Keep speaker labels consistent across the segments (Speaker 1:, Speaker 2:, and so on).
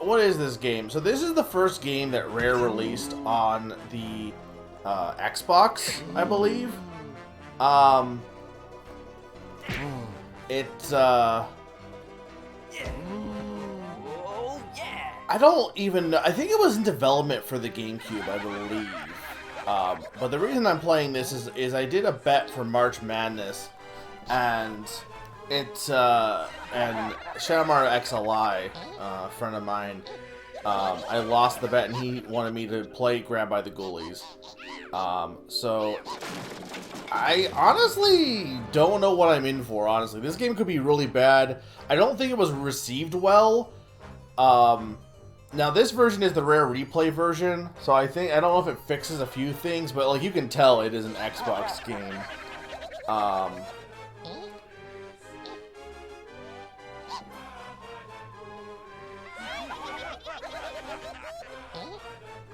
Speaker 1: what is this game? So this is the first game that Rare released on the Xbox, I believe. It's I don't even know. I think it was in development for the GameCube, I believe. But the reason I'm playing this is I did a bet for March Madness, and it's and Shamar XLI, a friend of mine, I lost the bet and he wanted me to play Grab by the Ghoulies. So I honestly don't know what I'm in for, honestly. This game could be really bad. I don't think it was received well. Now this version is the Rare Replay version, so I don't know if it fixes a few things, but like you can tell it is an Xbox game.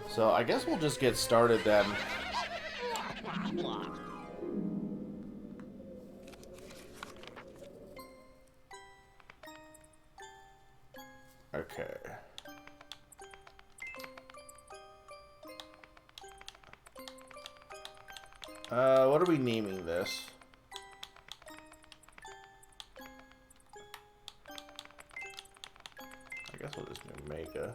Speaker 1: So I guess we'll just get started then. Okay. What are we naming this? I guess we'll just do Mega.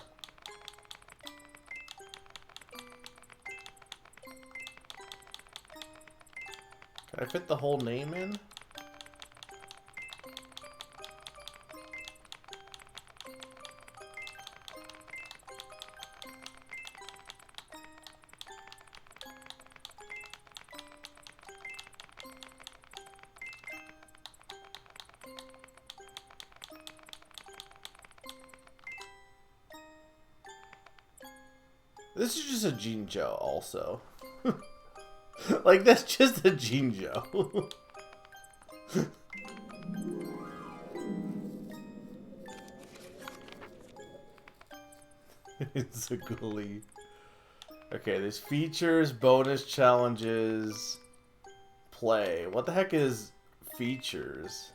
Speaker 1: Can I fit the whole name in? This is just a Jinjo, also. Like, that's just a Jinjo. It's a ghoulie. Okay, there's features, bonus challenges, play. What the heck is features?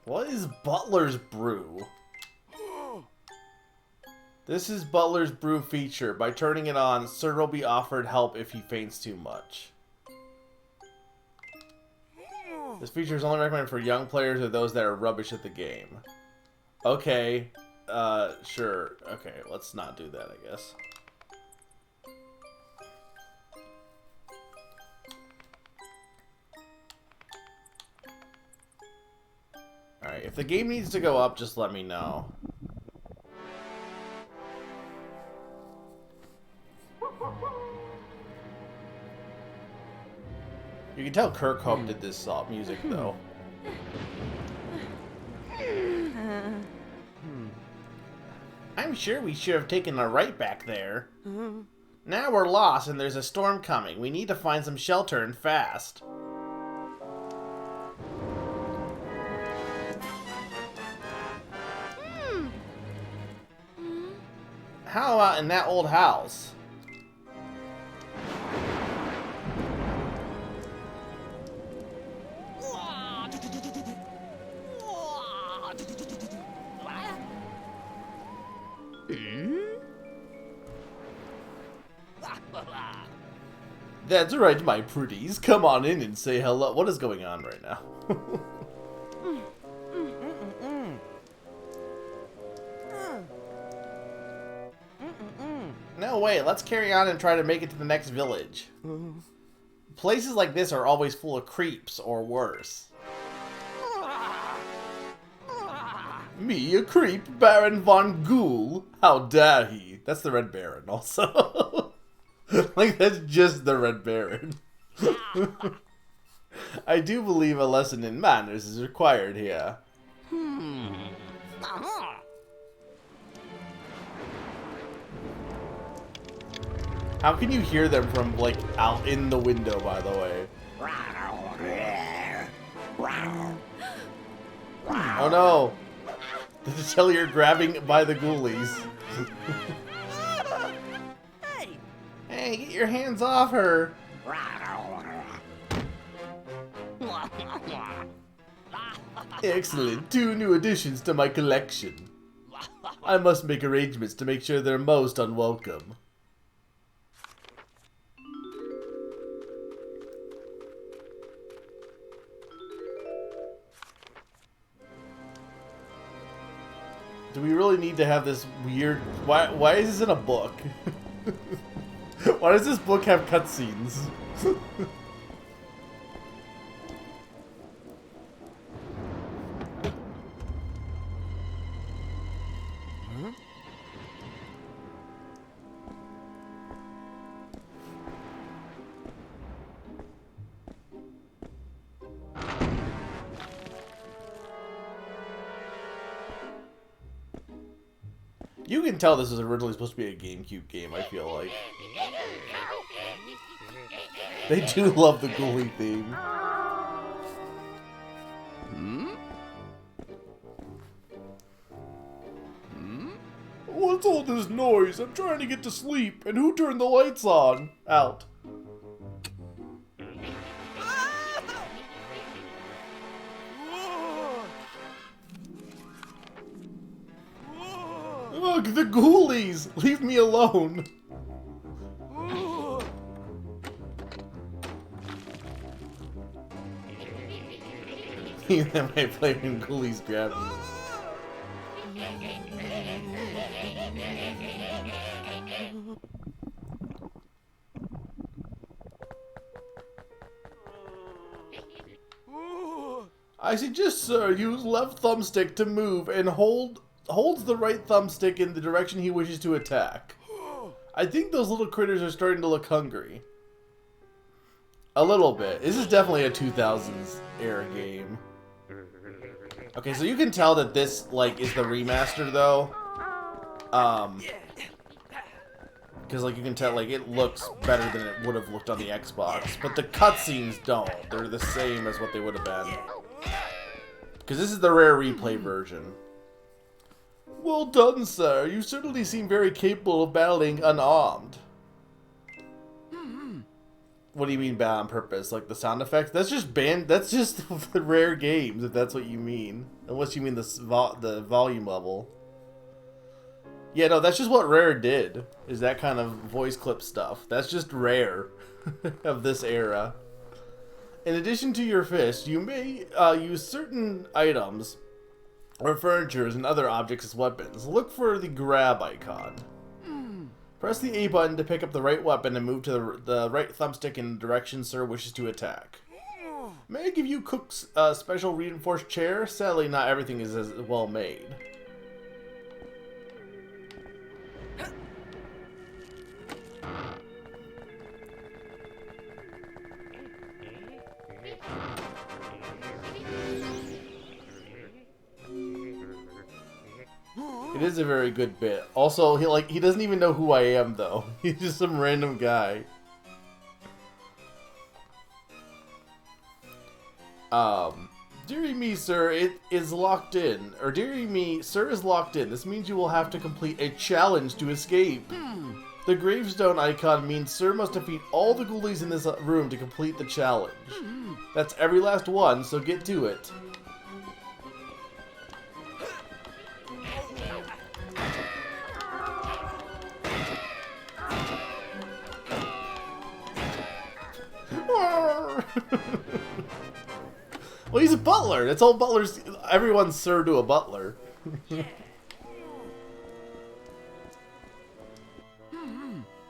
Speaker 1: What is Butler's Brew? This is Butler's Brew feature. By turning it on, Sir will be offered help if he faints too much. This feature is only recommended for young players or those that are rubbish at the game. Okay, sure. Okay, let's not do that, I guess. Alright, if the game needs to go up, just let me know. You can tell Kirk Hope did this music, though. I'm sure we should have taken a right back there. Now we're lost and there's a storm coming. We need to find some shelter and fast. How about in that old house? That's right, my pretties. Come on in and say hello. What is going on right now? No way, let's carry on and try to make it to the next village. Places like this are always full of creeps, or worse. Me, a creep, Baron von Ghoul? How dare he? That's the Red Baron, also. Like, that's just the Red Baron. I do believe a lesson in manners is required here. How can you hear them from, like, out in the window, by the way? Oh no! Did you tell you're grabbing by the ghoulies? Hey, get your hands off her! Excellent. 2 new additions to my collection. I must make arrangements to make sure they're most unwelcome. Do we really need to have this weird... Why is this in a book? Why does this book have cutscenes? You can tell this was originally supposed to be a GameCube game, I feel like. They do love the Ghoulie theme. What's all this noise? I'm trying to get to sleep. And who turned the lights on? Out. Look, the Ghoulies! Leave me alone! That might play when Ghoulies grab me. I suggest, sir, use left thumbstick to move and holds the right thumbstick in the direction he wishes to attack. I think those little critters are starting to look hungry. A little bit. This is definitely a 2000s era game. Okay, so you can tell that this, like, is the remaster, though. Because, like, you can tell, like, it looks better than it would have looked on the Xbox. But the cutscenes don't. They're the same as what they would have been. Because this is the rare replay version. Well done, sir. You certainly seem very capable of battling unarmed. What do you mean bad on purpose? Like the sound effects? That's just that's just the rare games, if that's what you mean. Unless you mean the volume level. Yeah, no, that's just what Rare did. Is that kind of voice clip stuff. That's just Rare of this era. In addition to your fist, you may use certain items or furniture and other objects as weapons. Look for the grab icon. Press the A button to pick up the right weapon and move to the right thumbstick in the direction sir wishes to attack. May I give you Cook's special reinforced chair? Sadly, not everything is as well made. It is a very good bit. Also, he doesn't even know who I am, though. He's just some random guy. Dearie me, sir, it is locked in. Or, dearie me, sir is locked in. This means you will have to complete a challenge to escape. The gravestone icon means sir must defeat all the ghoulies in this room to complete the challenge. That's every last one, so get to it. Well, he's a butler. That's all butlers. Everyone's sir to a butler.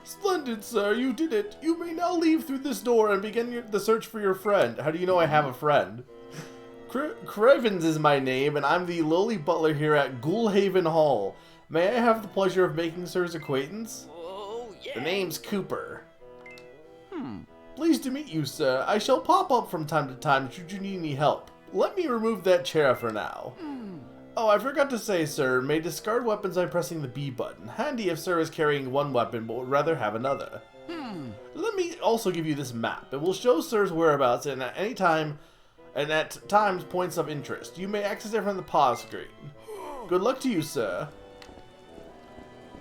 Speaker 1: Splendid, sir. You did it. You may now leave through this door and begin the search for your friend. How do you know I have a friend? Crevens is my name, and I'm the lowly butler here at Ghoulhaven Hall. May I have the pleasure of making sir's acquaintance?
Speaker 2: Oh, yeah.
Speaker 1: The name's Cooper. Pleased to meet you, sir. I shall pop up from time to time should you need any help. Let me remove that chair for now. Oh, I forgot to say, sir, may discard weapons by pressing the B button. Handy if sir is carrying one weapon but would rather have another. Let me also give you this map. It will show sir's whereabouts and at times points of interest. You may access it from the pause screen. Good luck to you, sir.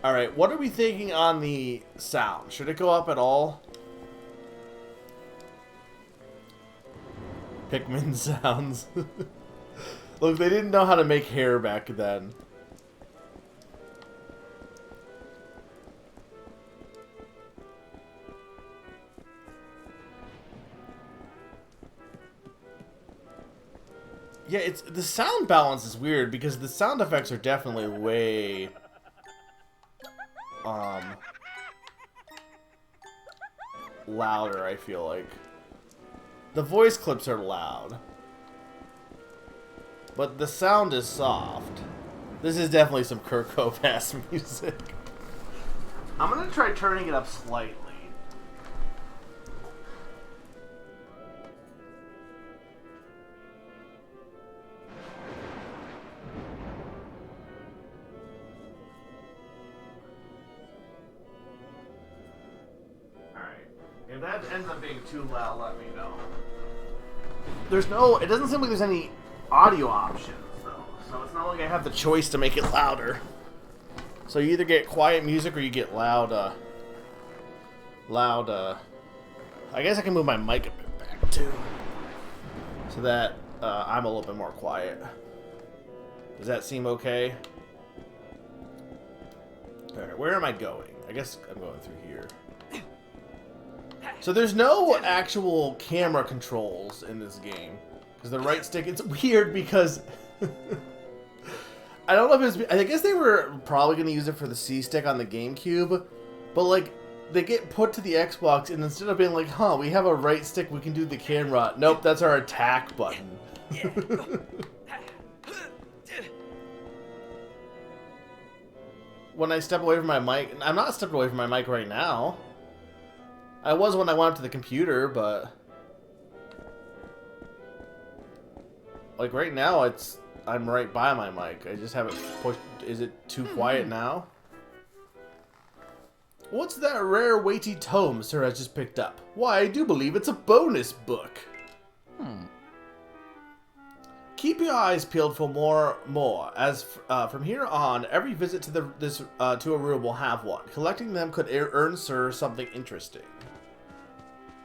Speaker 1: Alright, what are we thinking on the sound? Should it go up at all? Pikmin sounds. Look, they didn't know how to make hair back then. Yeah, it's the sound balance is weird because the sound effects are definitely way louder, I feel like. The voice clips are loud. But the sound is soft. This is definitely some Kurt Cobain music. I'm gonna try turning it up slightly. If that ends up being too loud, let me know. It doesn't seem like there's any audio options, though. So it's not like I have the choice to make it louder. So you either get quiet music or you get loud, I guess I can move my mic a bit back, too. So that, I'm a little bit more quiet. Does that seem okay? Alright, where am I going? I guess I'm going through here. So there's no actual camera controls in this game. Because the right stick, it's weird because... I don't know if it's... I guess they were probably going to use it for the C stick on the GameCube. But like, they get put to the Xbox and instead of being like, huh, we have a right stick, we can do the camera. Nope, that's our attack button. When I step away from my mic... I'm not stepping away from my mic right now. I was when I went up to the computer, but... Like, right now, I'm right by my mic. I just haven't pushed... Is it too quiet now? What's that rare, weighty tome Sir has just picked up? Why, I do believe it's a bonus book. Keep your eyes peeled for more. As from here on, every visit to to a room will have one. Collecting them could earn Sir something interesting.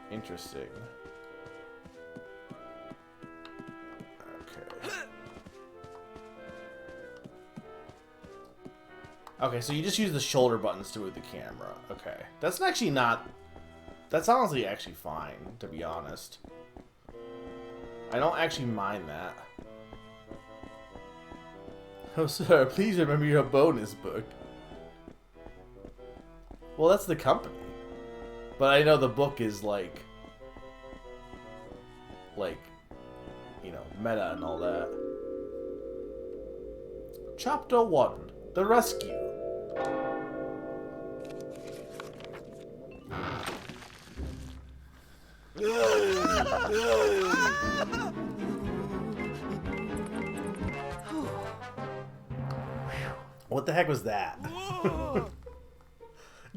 Speaker 1: Interesting. Okay. Okay, so you just use the shoulder buttons to move the camera. Okay. That's actually not... That's honestly actually fine, to be honest. I don't actually mind that. Oh, sir, please remember your bonus book. Well, that's the company. But I know the book is like, you know, meta and all that. Chapter 1, The Rescue. What the heck was that?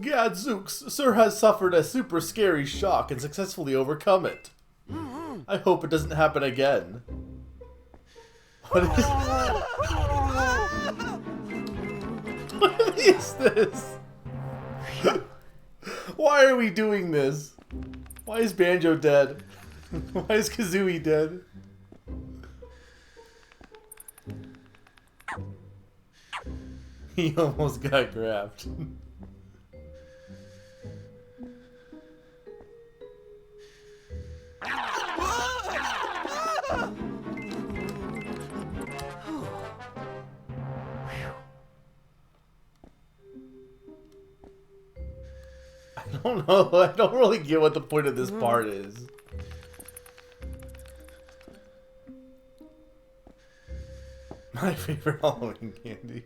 Speaker 1: Gadzooks, Sir has suffered a super scary shock and successfully overcome it. I hope it doesn't happen again. What is... What is this? Why are we doing this? Why is Banjo dead? Why is Kazooie dead? He almost got grabbed. I don't know. I don't really get what the point of this part is. My favorite Halloween candy.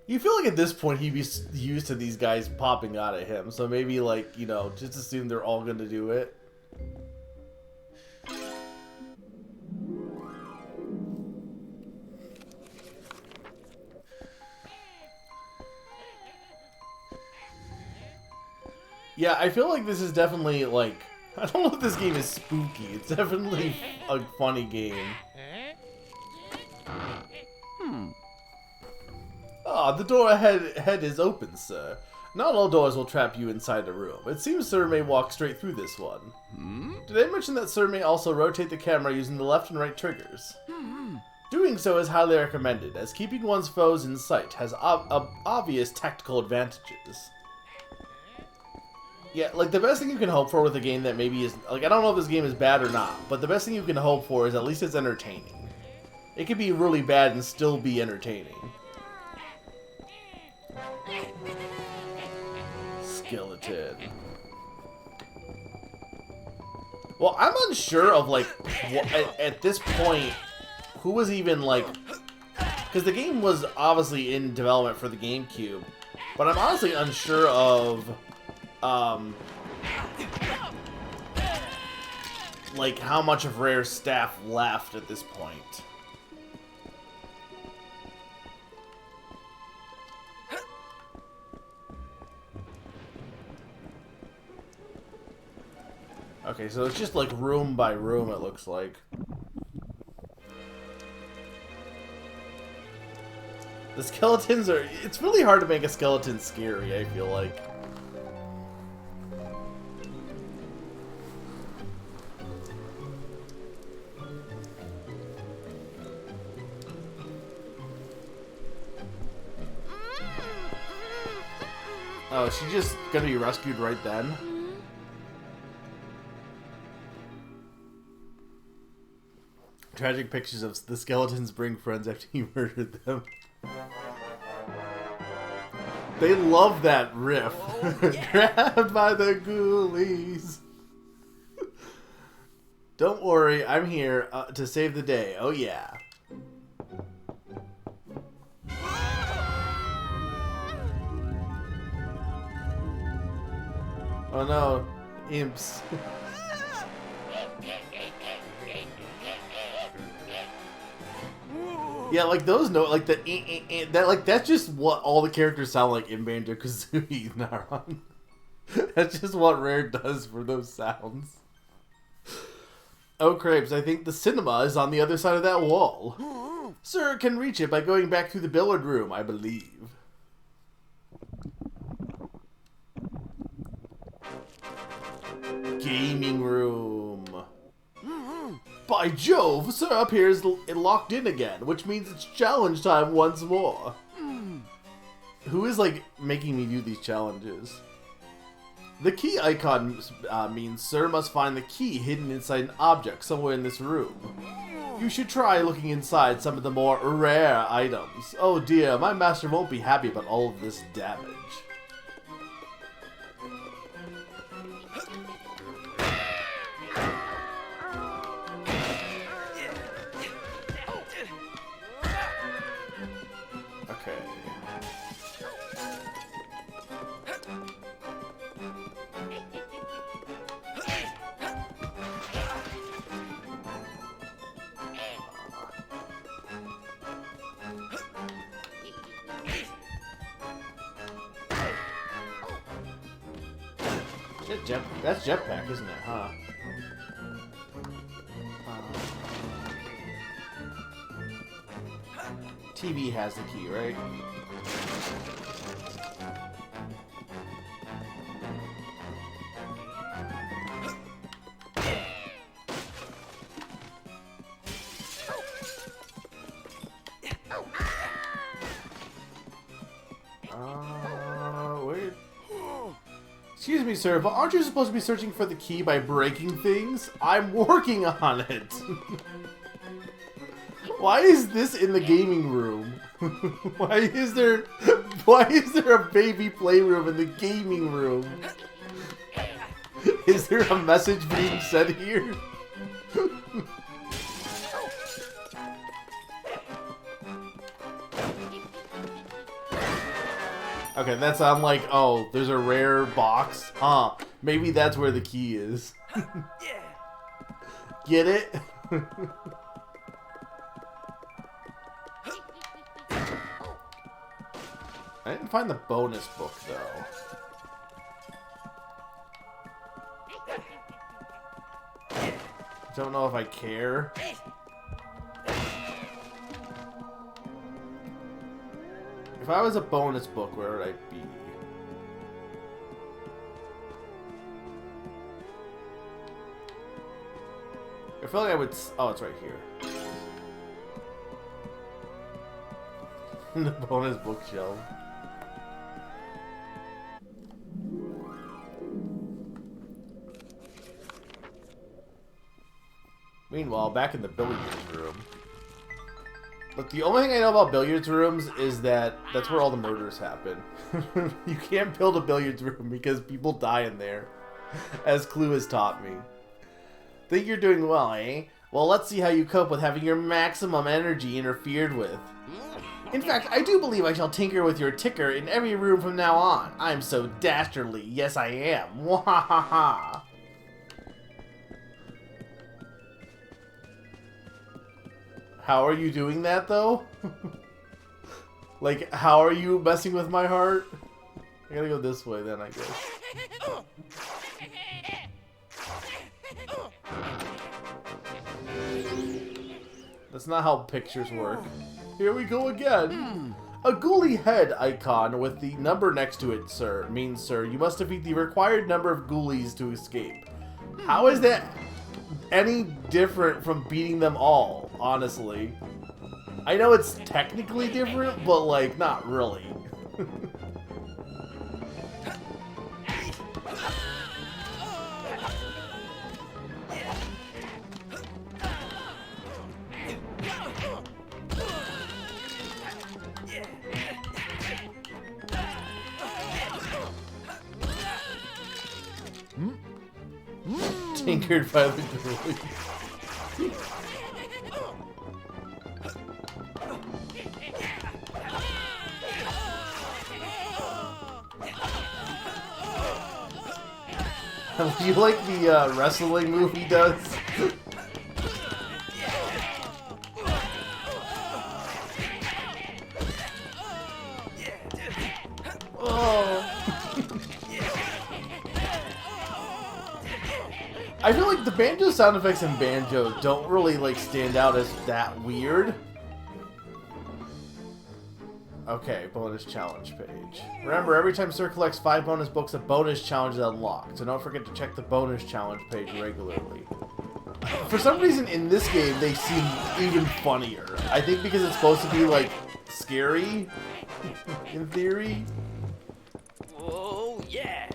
Speaker 1: You feel like at this point he'd be used to these guys popping out at him, so maybe, like, you know, just assume they're all gonna do it. Yeah, I feel like this is definitely, like, I don't know if this game is spooky. It's definitely a funny game. Ah, the door ahead is open, sir. Not all doors will trap you inside a room. It seems sir may walk straight through this one. Did I mention that sir may also rotate the camera using the left and right triggers? Doing so is highly recommended, as keeping one's foes in sight has obvious tactical advantages. Yeah, like, the best thing you can hope for with a game that maybe is... Like, I don't know if this game is bad or not, but the best thing you can hope for is at least it's entertaining. It could be really bad and still be entertaining. Skeleton. Well, I'm unsure of, like, at this point, who was even, like... Because the game was obviously in development for the GameCube, but I'm honestly unsure of... like, how much of Rare's staff left at this point. Okay, so it's just like room by room, it looks like. The skeletons are... It's really hard to make a skeleton scary, I feel like. Oh, is she just gonna be rescued right then? Tragic pictures of the skeletons bring friends after you murdered them. They love that riff. Oh, yeah. Grabbed by the ghoulies. Don't worry, I'm here to save the day. Oh yeah. Oh no, imps. Yeah, like those like the that like that's just what all the characters sound like in Banjo-Kazooie, Naron. That's just what Rare does for those sounds. Oh crepes, I think the cinema is on the other side of that wall. Sir can reach it by going back through the billiard room, I believe. Gaming room. By Jove, sir up here is locked in again, which means it's challenge time once more. Who is, like, making me do these challenges? The key icon means sir must find the key hidden inside an object somewhere in this room. You should try looking inside some of the more rare items. Oh dear, my master won't be happy about all of this damage. That's jetpack, isn't it, huh? TV has the key, right? Wait. Excuse me, sir, but aren't you supposed to be searching for the key by breaking things? I'm working on it! Why is this in the gaming room? Why is there a baby playroom in the gaming room? Is there a message being said here? Okay, that's I'm like, oh, there's a rare box? Huh. Maybe that's where the key is. Get it? I didn't find the bonus book, though. Don't know if I care. If I was a bonus book, where would I be? I feel like I would... Oh, it's right here. The bonus bookshelf. Meanwhile, back in the billiards room. Look, the only thing I know about billiards rooms is that that's where all the murders happen. You can't build a billiards room because people die in there, as Clue has taught me. Think you're doing well, eh? Well, let's see how you cope with having your maximum energy interfered with. In fact, I do believe I shall tinker with your ticker in every room from now on. I'm so dastardly. Yes, I am. Wahaha. How are you doing that, though? Like, how are you messing with my heart? I gotta go this way, then, I guess. That's not how pictures work. Here we go again. A ghoulie head icon with the number next to it, sir, means, sir, you must defeat the required number of ghoulies to escape. How is that any different from beating them all, honestly? I know it's technically different, but, like, not really. Tinkered by the ghoulie. Do you like the wrestling move he does? Oh. I feel like the banjo sound effects in Banjo don't really like stand out as that weird. Okay, bonus challenge page. Remember, every time Sir collects 5 bonus books, a bonus challenge is unlocked, so don't forget to check the bonus challenge page regularly. For some reason, in this game, they seem even funnier. I think because it's supposed to be, like, scary, in theory.
Speaker 2: Oh, yeah!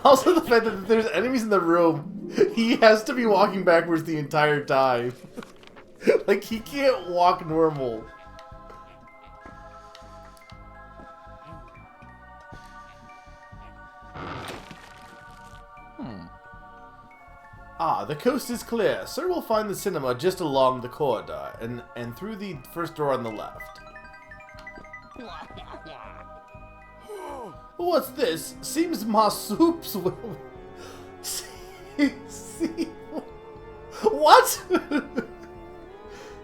Speaker 1: Also, the fact that if there's enemies in the room, he has to be walking backwards the entire time. Like, he can't walk normal. Ah, the coast is clear. Sir will find the cinema just along the corridor, and through the first door on the left. What's this? Seems my soups will... What?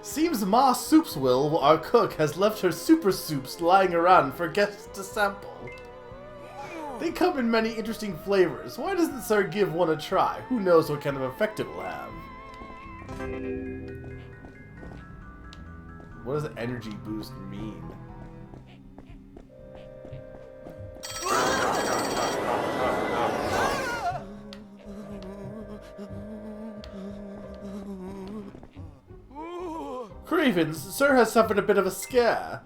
Speaker 1: Seems Ma Soupswill, our cook, has left her super soups lying around for guests to sample. They come in many interesting flavors. Why doesn't Sir give one a try? Who knows what kind of effect it will have? What does energy boost mean? Cravens, Sir has suffered a bit of a scare.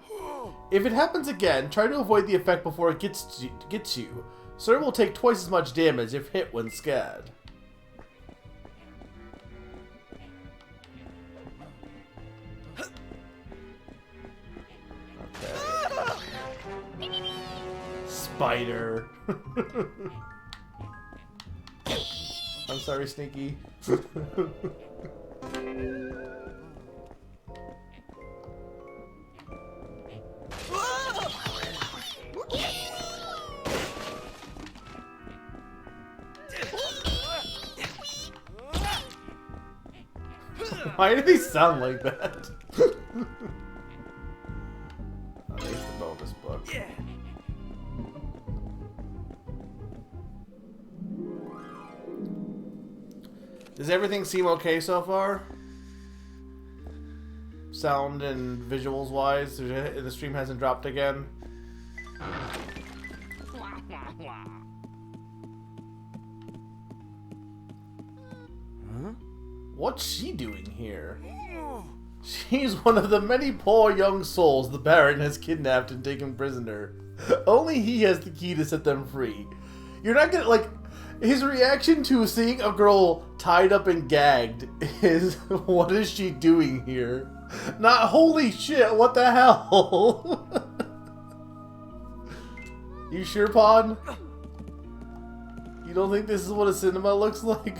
Speaker 1: If it happens again, try to avoid the effect before it gets you. Sir will take twice as much damage if hit when scared. Okay. Spider. I'm sorry, Sneaky. Why do they sound like that? Oh, there's the bonus book. Does everything seem okay so far? Sound and visuals wise? The stream hasn't dropped again?
Speaker 2: Huh?
Speaker 1: What's she doing here? She's one of the many poor young souls the Baron has kidnapped and taken prisoner. Only he has the key to set them free. You're not gonna, like, his reaction to seeing a girl tied up and gagged is, what is she doing here? Not, holy shit, what the hell? You sure, Pon? You don't think this is what a cinema looks like?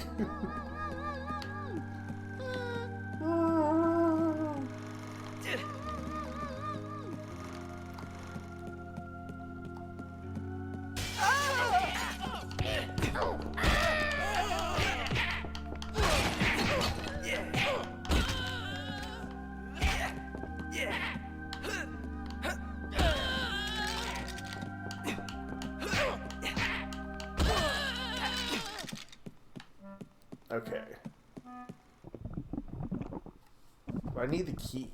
Speaker 1: Okay. I need the key.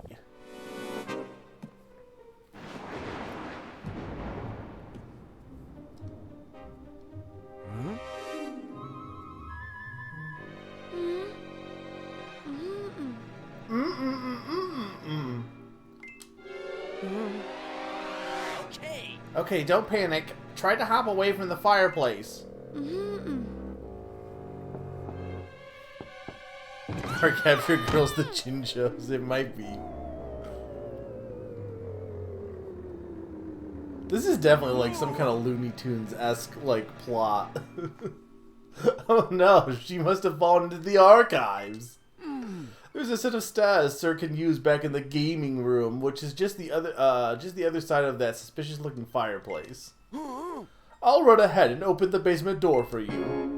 Speaker 2: Huh? Okay.
Speaker 1: Okay, don't panic. Try to hop away from the fireplace. Our capture girls the chinchos. It might be. This is definitely like some kind of Looney Tunes-esque like plot. Oh no, she must have fallen into the archives. There's a set of stairs Sir can use back in the gaming room, which is just the other side of that suspicious-looking fireplace. I'll run ahead and open the basement door for you.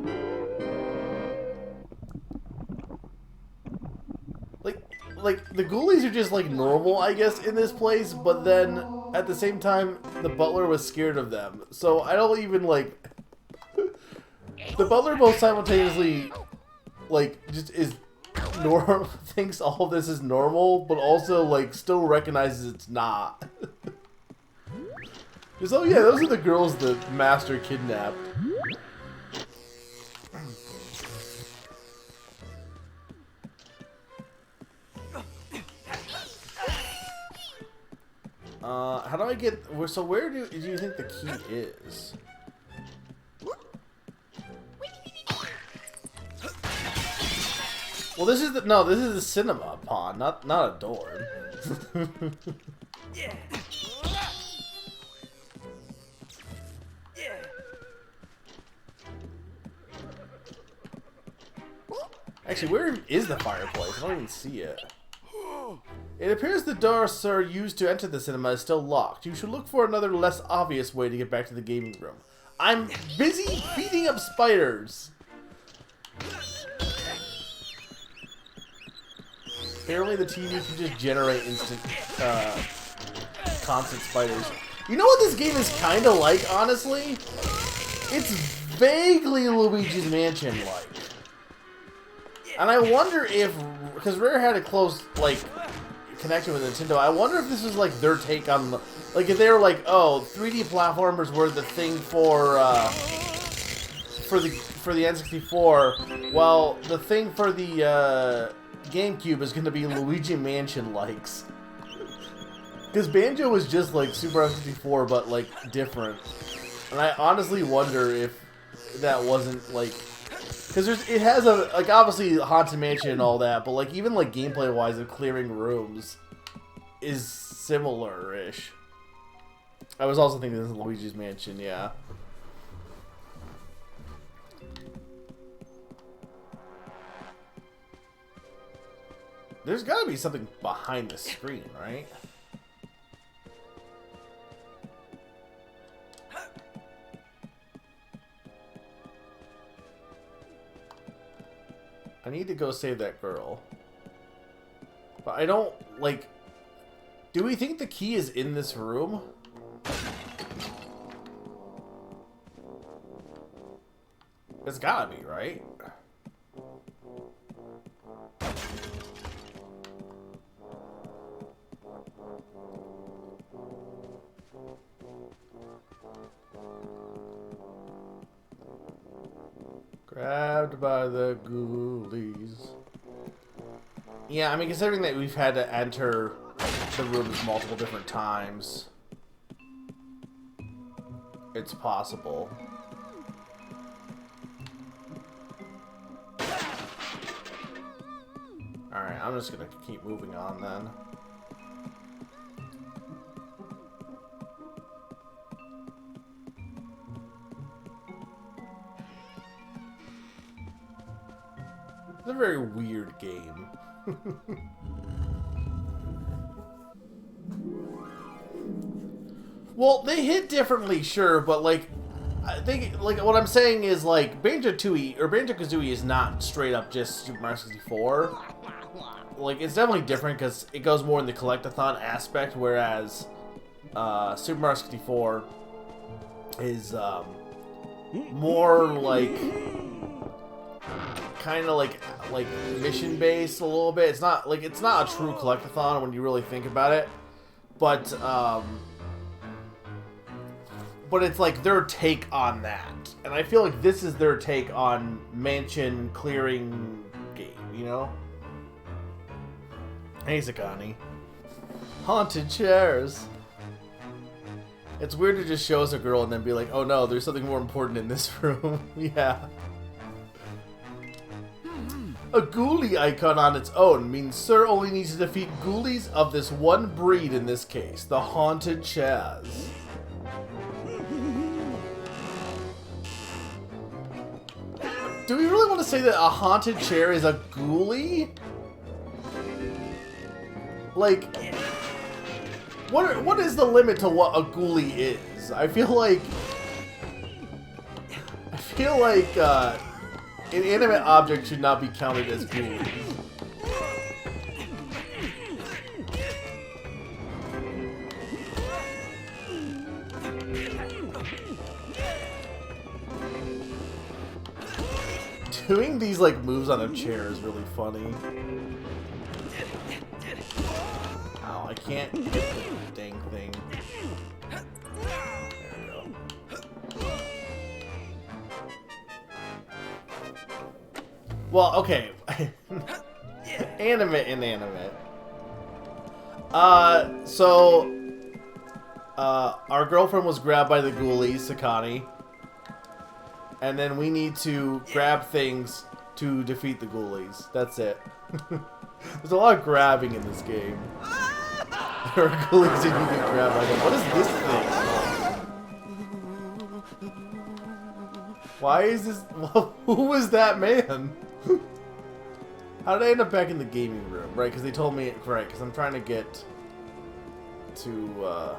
Speaker 1: Like the ghoulies are just like normal, I guess, in this place, but then at the same time, the butler was scared of them. So I don't even like. The butler both simultaneously, like, just is normal, thinks all of this is normal, but also like still recognizes it's not. Because, oh yeah, those are the girls that Master kidnapped. How do I get... So where do you think the key is? Well, this is the... No, this is the cinema, Pon, not a door.
Speaker 2: Yeah.
Speaker 1: Actually, where is the fireplace? I don't even see it. It appears the door Sir used to enter the cinema is still locked. You should look for another less obvious way to get back to the gaming room. I'm busy beating up spiders! Apparently the TV can just generate instant, constant spiders. You know what this game is kinda like, honestly? It's vaguely Luigi's Mansion-like. And I wonder if, because Rare had a close, like, connection with Nintendo, I wonder if this was, like, their take on, like, if they were like, oh, 3D platformers were the thing for the N64, well, the thing for the, GameCube is gonna be Luigi Mansion-likes. Because Banjo was just, like, Super N64, but, like, different. And I honestly wonder if that wasn't, like... Because it has a, like, obviously Haunted Mansion and all that, but, like, even, like, gameplay-wise of clearing rooms is similar-ish. I was also thinking this is Luigi's Mansion, yeah. There's gotta be something behind the screen, right? I need to go save that girl. But I don't, like... Do we think the key is in this room? It's gotta be, right? Grabbed by the ghoulies. Yeah, I mean, considering that we've had to enter the rooms multiple different times, it's possible. Alright, I'm just gonna keep moving on then. It's a very weird game. Well, they hit differently, sure, but like, I think like what I'm saying is like Banjo-Tooie or Banjo-Kazooie is not straight up just Super Mario 64. Like, it's definitely different because it goes more in the collectathon aspect, whereas Super Mario 64 is more like kind of like mission based a little bit. It's not a true collectathon when you really think about it, but it's like their take on that, and I feel like this is their take on mansion clearing game, you know? Hey, Sakani. Haunted chairs. It's weird to just show us a girl and then be like, oh no, there's something more important in this room. Yeah. A ghoulie icon on its own means Sir only needs to defeat ghoulies of this one breed in this case, the Haunted Chaz. Do we really want to say that a haunted chair is a ghoulie? Like, what is the limit to what a ghoulie is? I feel like an inanimate object should not be counted as ghoulies. Doing these like moves on a chair is really funny. Ow, I can't get the dang thing. There we go. Well, okay. Animate, inanimate. Our girlfriend was grabbed by the ghoulies, Sakani. And then we need to grab things to defeat the ghoulies. That's it. There's a lot of grabbing in this game. There are ghoulies and you get grabbed by them. What is this thing? Why is this... Who was that man? How did I end up back in the gaming room? Right, because they told me... Right, because I'm trying to get to...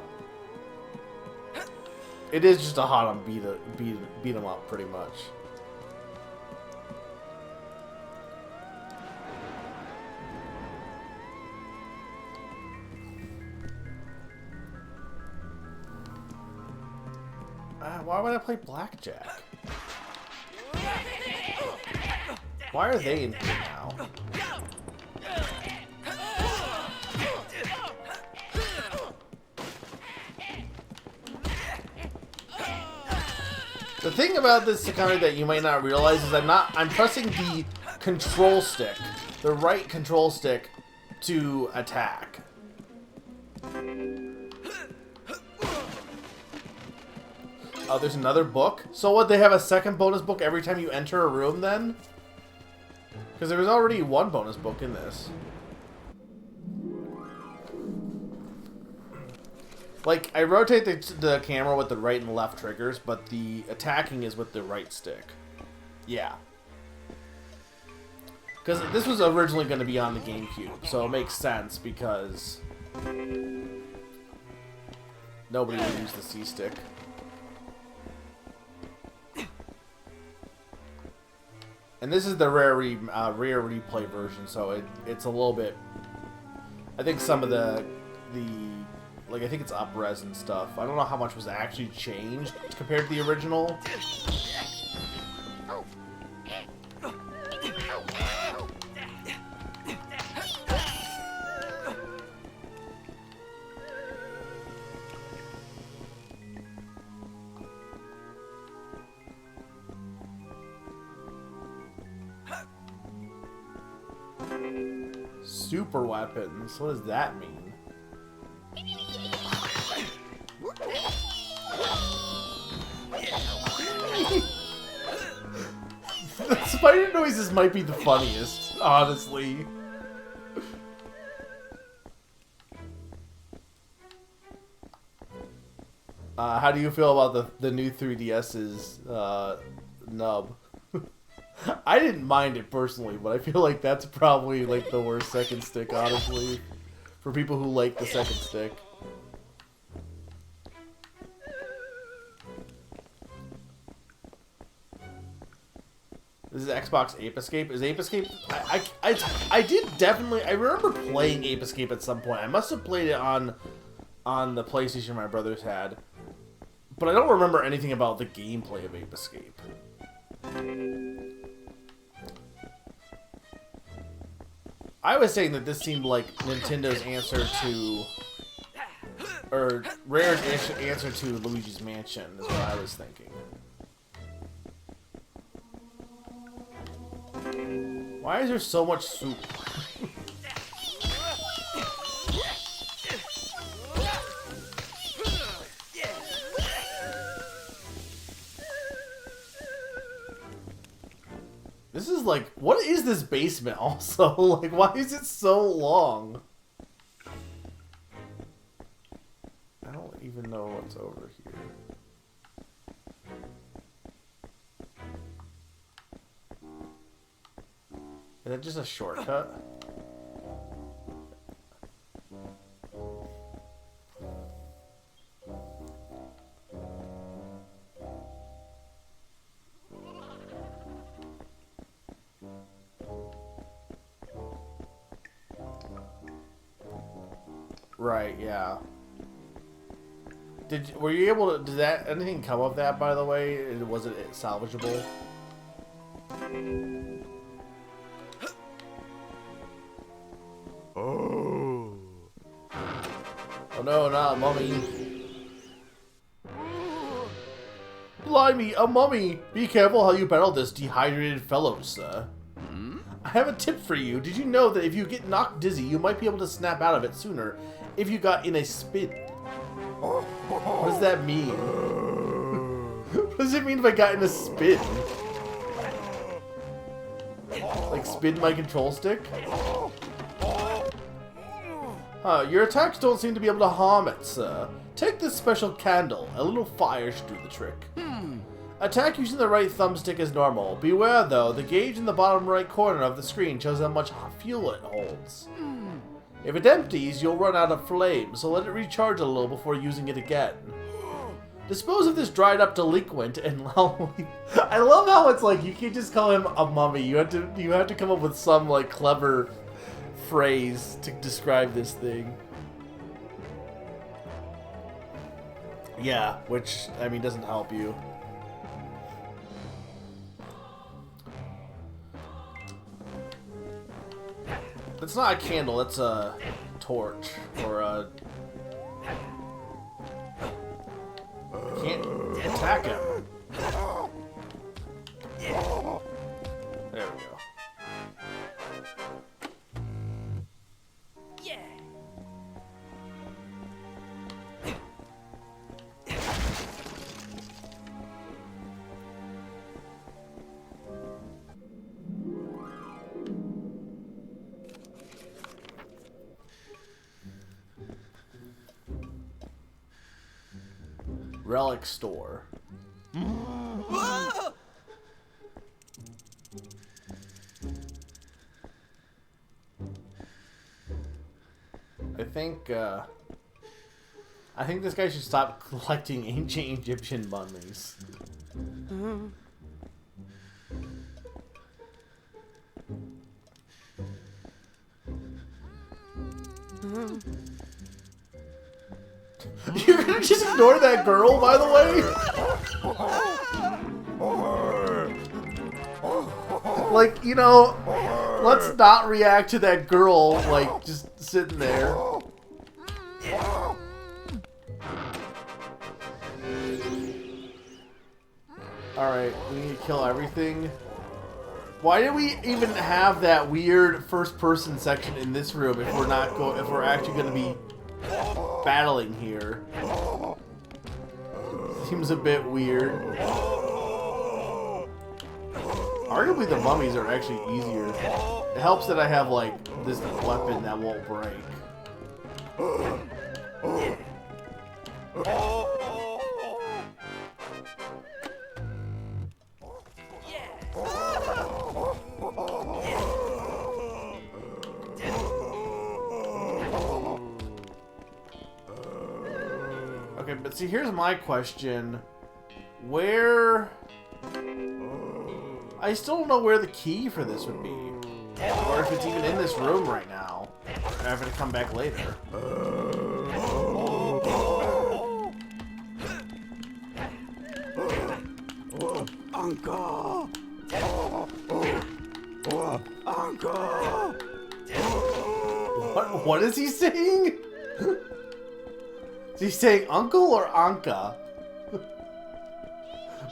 Speaker 1: It is just a hot on beat 'em up, pretty much. Why would I play blackjack? Why are they in here now? The thing about this Sakani that you might not realize is I'm pressing the control stick, the right control stick, to attack. Oh, there's another book? So what, they have a second bonus book every time you enter a room then? Because there was already one bonus book in this. Like, I rotate the camera with the right and left triggers, but the attacking is with the right stick. Yeah. Because this was originally going to be on the GameCube, so it makes sense because nobody would use the C-stick. And this is the rare replay version, so it's a little bit... I think some of the like, I think it's up-res and stuff. I don't know how much was actually changed compared to the original. super weapons. What does that mean? The spider noises might be the funniest, honestly. How do you feel about the new 3DS's nub? I didn't mind it personally, but I feel like that's probably like the worst second stick, honestly, for people who like the second stick. This is Xbox Ape Escape. Is Ape Escape? I did definitely. I remember playing Ape Escape at some point. I must have played it on the PlayStation my brothers had, but I don't remember anything about the gameplay of Ape Escape. I was saying that this seemed like Nintendo's answer to, or Rare's answer to Luigi's Mansion, is what I was thinking. Why is there so much soup? This is like, what is this basement also? Like, why is it so long? I don't even know what's over here. Is that just a shortcut? Right, yeah. Were you able to, did anything come of that, by the way? Was it salvageable?
Speaker 2: Oh.
Speaker 1: Oh no, not a mummy. Blimey, a mummy! Be careful how you battle this dehydrated fellow, sir. I have a tip for you. Did you know that if you get knocked dizzy, you might be able to snap out of it sooner if you got in a spin? What does that mean? What does it mean if I got in a spin? Like spin my control stick? Your attacks don't seem to be able to harm it, sir. Take this special candle. A little fire should do the trick. Attack using the right thumbstick is normal. Beware though, the gauge in the bottom right corner of the screen shows how much fuel it holds. If it empties, you'll run out of flame, so let it recharge a little before using it again. Dispose of this dried up delinquent and I love how it's like you can't just call him a mummy. You have to come up with some like clever phrase to describe this thing. Yeah, which I mean doesn't help you. It's not a candle, it's a torch or a. I can't attack him. There we go.
Speaker 2: Yeah.
Speaker 1: Relic store. I think this guy should stop collecting ancient Egyptian mummies. You're gonna just ignore that girl, by the way? Like, you know, let's not react to that girl, like, just sitting there. Alright, we need to kill everything. Why do we even have that weird first-person section in this room if we're actually going to be battling here? Seems a bit weird. Arguably, the mummies are actually easier. It helps that I have like this weapon that won't break. Okay, but see, here's my question. Where... I still don't know where the key for this would be. Or if it's even in this room right now. Or I have to come back later.
Speaker 2: Uncle! Uncle!
Speaker 1: What is he saying? Is he saying uncle or Anka?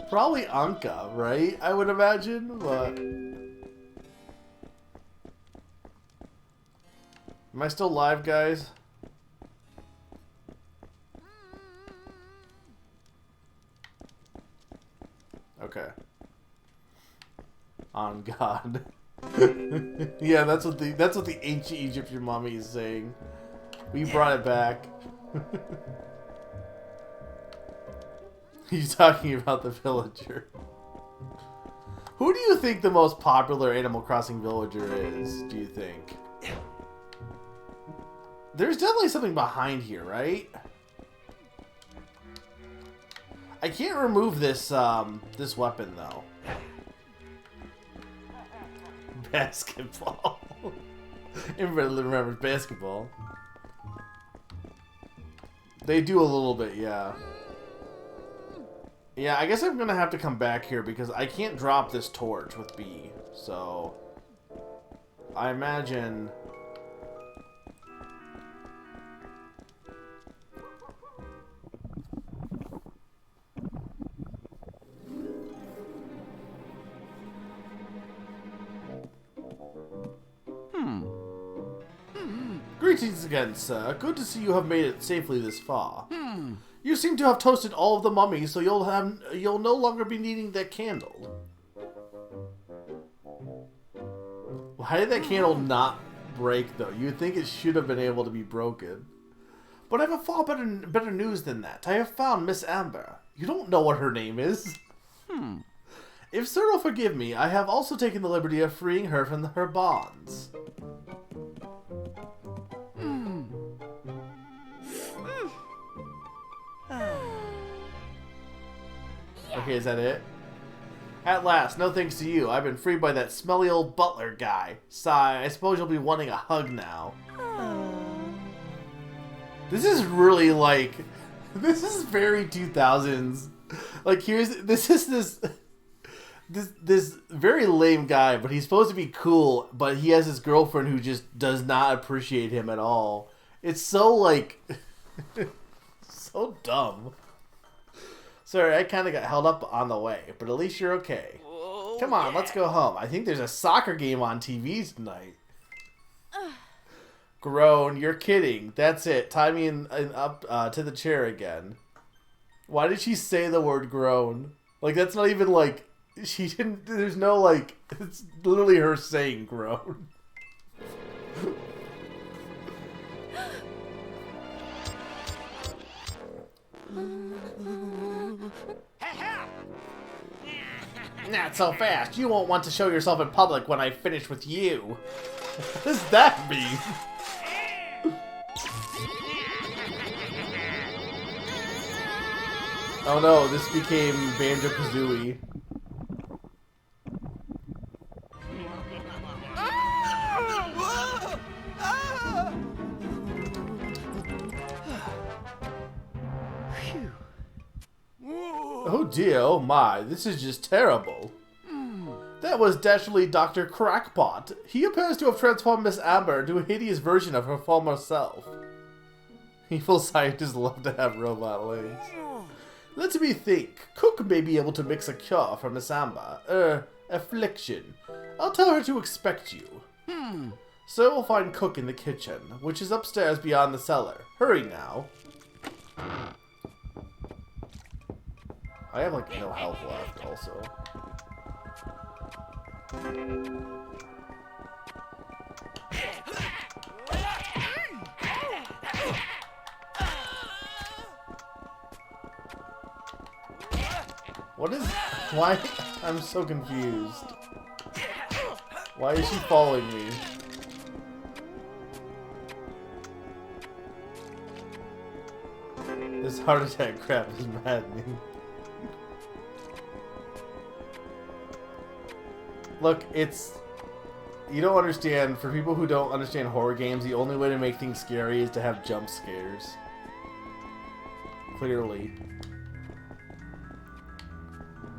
Speaker 1: Probably Anka, right? I would imagine, but... Am I still live, guys? Okay. On God. Yeah, that's what the ancient Egyptian mummy is saying. We brought it back. He's talking about the villager. Who do you think the most popular Animal Crossing villager is, do you think? There's definitely something behind here, right? I can't remove this this weapon though. Basketball. Everybody remembers basketball. They do a little bit, yeah. Yeah, I guess I'm gonna have to come back here because I can't drop this torch with B. So I imagine... Greetings again, sir. Good to see you have made it safely this far. You seem to have toasted all of the mummies, so you'll no longer be needing that candle. Why did that candle not break, though? You'd think it should have been able to be broken. But I have a far better news than that. I have found Miss Amber. You don't know what her name is. If sir will forgive me, I have also taken the liberty of freeing her from her bonds. Okay, is that it? At last, no thanks to you. I've been freed by that smelly old butler guy. Sigh, I suppose you'll be wanting a hug now. This is really like... This is very 2000s. Like, this very lame guy, but he's supposed to be cool, but he has this girlfriend who just does not appreciate him at all. It's so, like... so dumb. Sorry, I kind of got held up on the way, but at least you're okay.
Speaker 2: Oh,
Speaker 1: Come on, let's go home. I think there's a soccer game on TV tonight. Groan, you're kidding. That's it. Tie me up to the chair again. Why did she say the word groan? Like, that's not even like... She didn't... There's no, like... It's literally her saying groan. Not so fast. You won't want to show yourself in public when I finish with you. What does that mean? Oh no, this became Banjo-Kazooie. Oh dear, oh my, this is just terrible. That was naturally Dr. Crackpot. He appears to have transformed Miss Amber into a hideous version of her former self. Evil scientists love to have robot legs. Let me think. Cook may be able to mix a cure for Miss Amber. Affliction. I'll tell her to expect you. So we'll find Cook in the kitchen, which is upstairs beyond the cellar. Hurry now. I have like no health left also. What is... Why? I'm so confused. Why is she following me? This heart attack crap is maddening. Look, it's... You don't understand. For people who don't understand horror games, the only way to make things scary is to have jump scares. Clearly.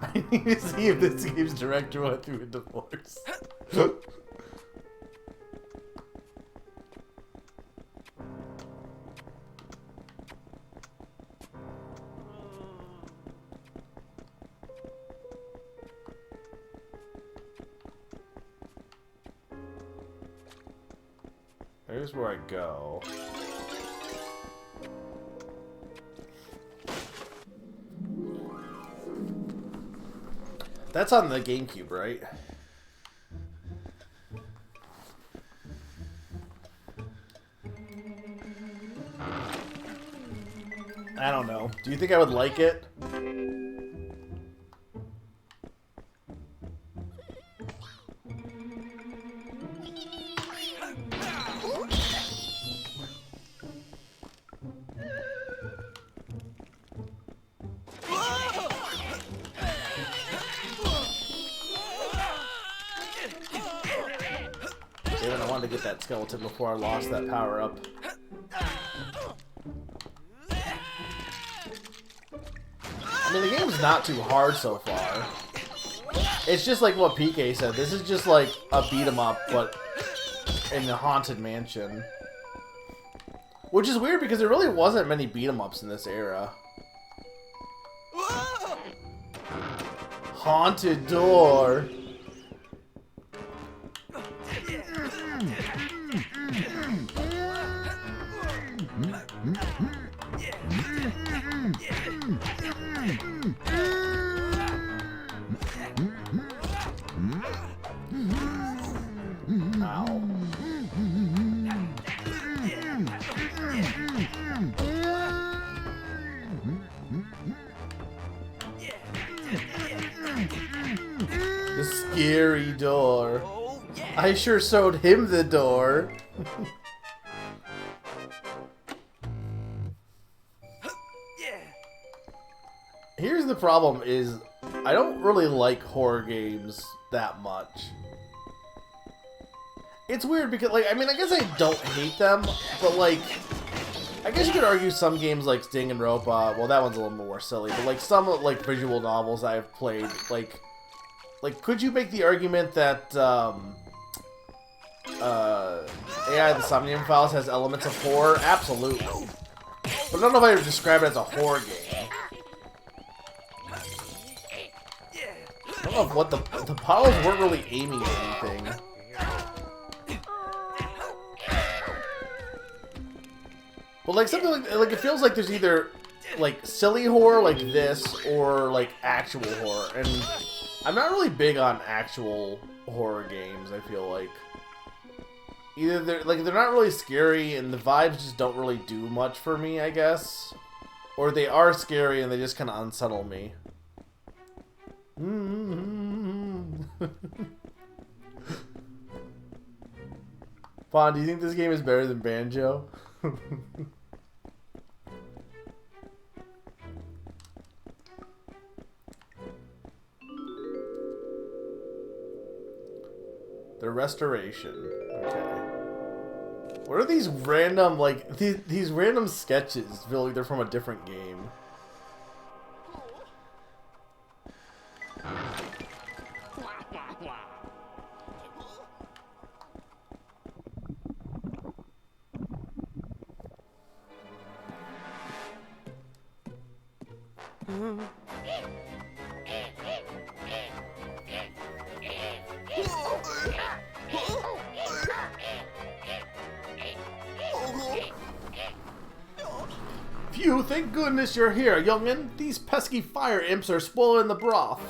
Speaker 1: I need to see if this game's director went through a divorce. Here's where I go. That's on the GameCube, right? I don't know. Do you think I would like it? Damn, I wanted to get that skeleton before I lost that power up. I mean, the game's not too hard so far. It's just like what PK said. This is just like a beat 'em up, but in the haunted mansion. Which is weird because there really wasn't many beat 'em ups in this era. Haunted door. Ow. The scary door. I sure showed him the door. Here's the problem is I don't really like horror games that much. It's weird because, like, I mean, I guess I don't hate them, but, like, I guess you could argue some games like Sting and Rope, well, that one's a little more silly, but, like, some, like, visual novels I've played, like, could you make the argument that, AI the Somnium Files has elements of horror? Absolutely. But I don't know if I would describe it as a horror game. I don't know if what the bottles weren't really aiming at anything. But like something like it feels like there's either like silly horror like this or like actual horror, and I'm not really big on actual horror games. I feel like either they're not really scary and the vibes just don't really do much for me, I guess, or they are scary and they just kind of unsettle me. Fawn, do you think this game is better than Banjo? The restoration. Okay. What are these random, like, these random sketches? Feel like they're from a different game. thank goodness you're here, youngin'. These pesky fire imps are spoiling the broth.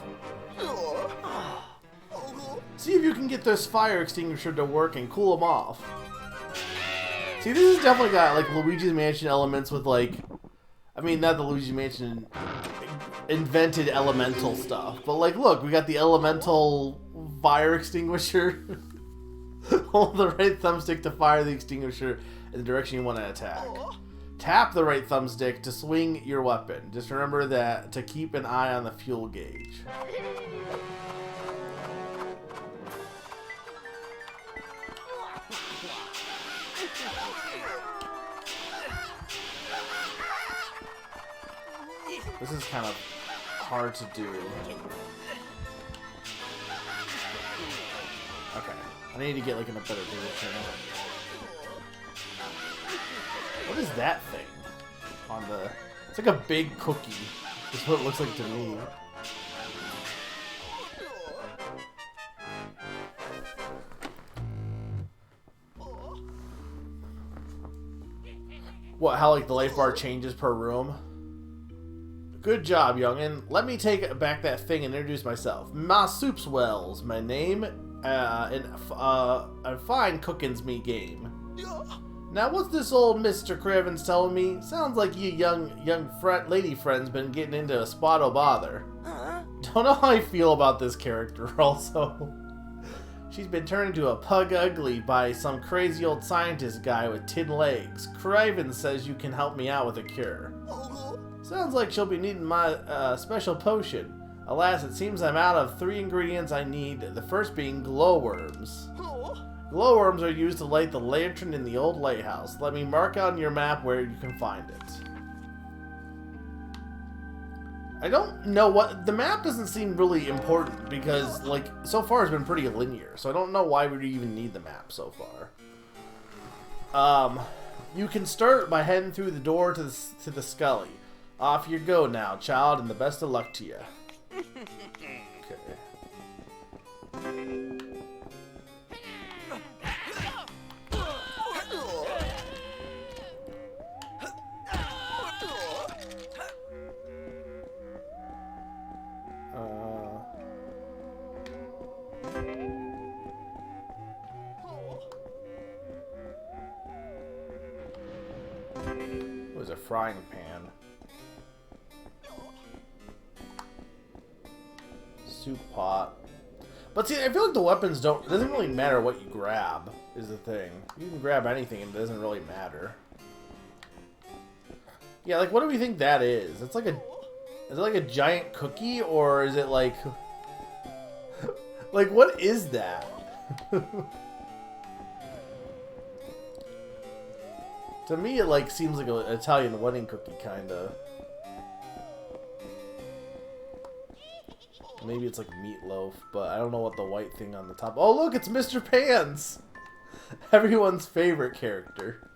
Speaker 1: See if you can get this fire extinguisher to work and cool them off. See, this has definitely got, like, Luigi's Mansion elements with, like... I mean, not the Luigi's Mansion invented elemental stuff. But, like, look, we got the elemental fire extinguisher. Hold the right thumbstick to fire the extinguisher in the direction you want to attack. Tap the right thumbstick to swing your weapon. Just remember that to keep an eye on the fuel gauge. This is kind of hard to do. Okay, I need to get like in a better position. What is that thing on the? It's like a big cookie. That's what it looks like to me. What? How like the life bar changes per room? Good job, youngin'. Let me take back that thing and introduce myself. Ma Soupswell's my name, in a fine cookin's me game. Now, what's this old Mr. Craven's telling me? Sounds like you young lady friend's been getting into a spot o' bother. Don't know how I feel about this character, also. She's been turned into a pug ugly by some crazy old scientist guy with tin legs. Craven says you can help me out with a cure. Sounds like she'll be needing my special potion. Alas, it seems I'm out of 3 ingredients I need, the first being glowworms. Glowworms are used to light the lantern in the old lighthouse. Let me mark on your map where you can find it. I don't know what... The map doesn't seem really important because, like, so far it's been pretty linear. So I don't know why we even need the map so far. You can start by heading through the door to the Scully. Off you go now, child, and the best of luck to you. Okay. It was a frying pan. Soup pot. But see, I feel like the weapons don't... It doesn't really matter what you grab, is the thing. You can grab anything and it doesn't really matter. Yeah, like, what do we think that is? It's like a... Is it like a giant cookie, or is it like... Like, what is that? To me, it, like, seems like an Italian wedding cookie, kinda. Maybe it's like meatloaf, but I don't know what the white thing on the top... Oh, look, it's Mr. Pants! Everyone's favorite character.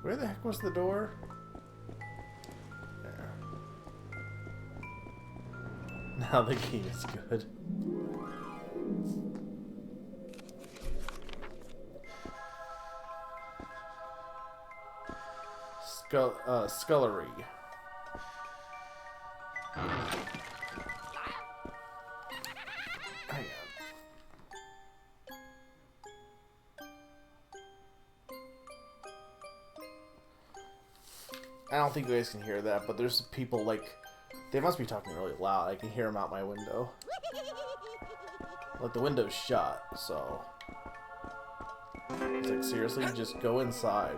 Speaker 1: Where the heck was the door? There. Now the key is good. Scullery. Hang on. I don't think you guys can hear that, but there's people, like, they must be talking really loud. I can hear them out my window. Like, the window's shut, so... It's like, seriously, just go inside.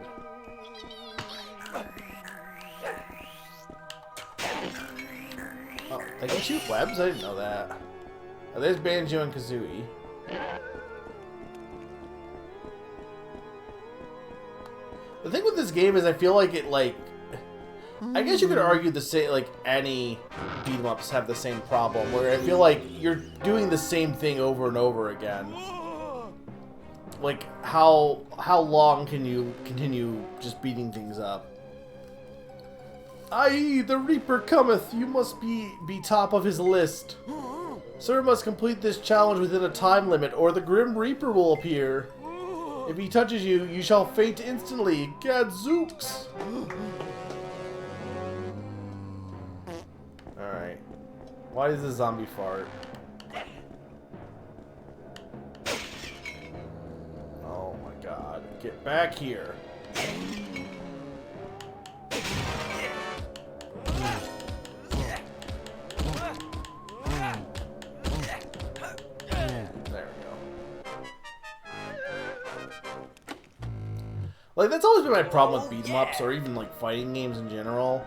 Speaker 1: Oh, they can shoot webs? I didn't know that. Oh, there's Banjo and Kazooie. The thing with this game is I feel like it, like... I guess you could argue the same, like, any beat-em-ups have the same problem, where I feel like you're doing the same thing over and over again. like how long can you continue just beating things up? Aye, the Reaper cometh. You must be top of his list. Sir must complete this challenge within a time limit, or the Grim Reaper will appear. If he touches you, you shall faint instantly. Gadzooks! Alright. Why does the zombie fart? Oh my god. Get back here. Like, that's always been my problem with beat-em-ups, or even, like, fighting games in general.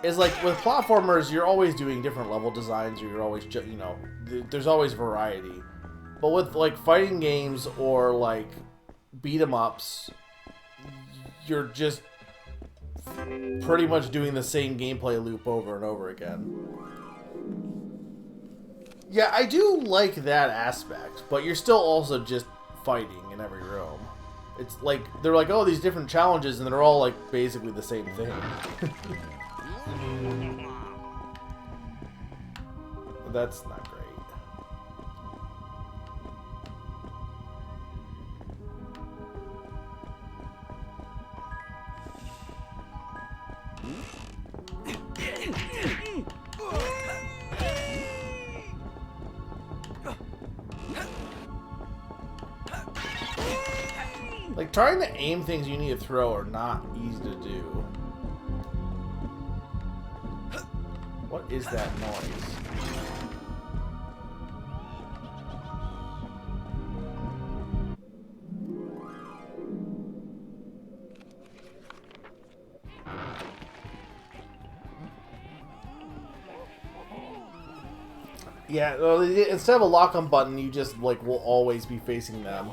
Speaker 1: Is, like, with platformers, you're always doing different level designs, or you're always, you know, there's always variety. But with, like, fighting games or, like, beat-em-ups, you're just pretty much doing the same gameplay loop over and over again. Yeah, I do like that aspect, but you're still also just fighting in every room. It's like, they're like, oh, these different challenges, and they're all, like, basically the same thing. That's not great. Like, trying to aim things you need to throw are not easy to do. What is that noise? Yeah, well, instead of a lock-on button, you just, like, will always be facing them.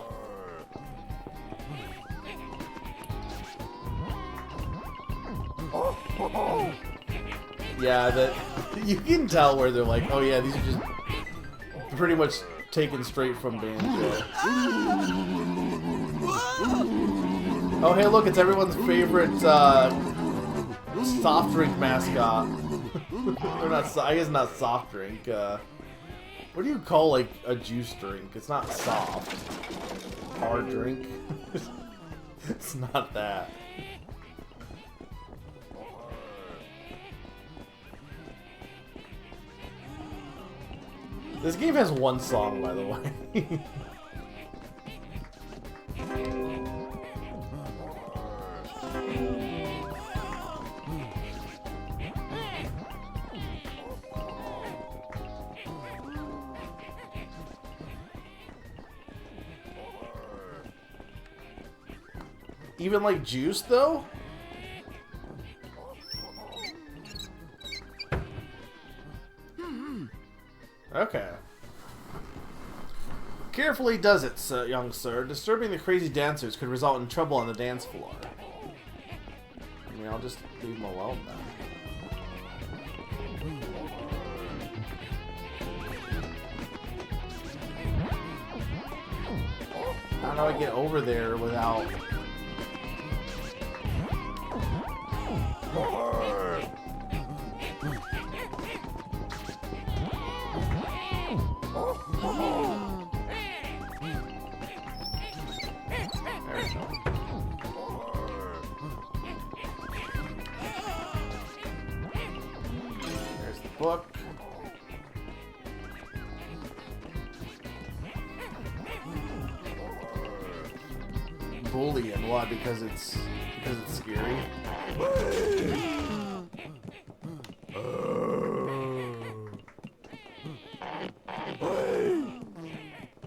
Speaker 1: Yeah, that you can tell where they're like, oh yeah, these are just pretty much taken straight from Banjo. Oh hey, look, it's everyone's favorite soft drink mascot. Or not, I guess not soft drink. What do you call like a juice drink? It's not soft. Hard drink. It's not that. This game has one song, by the way. Even like juice, though? Okay. Carefully does it, young sir. Disturbing the crazy dancers could result in trouble on the dance floor. I mean, I'll just leave them alone then. How do I get over there without... There's the book. Bullying, why? Because it's scary.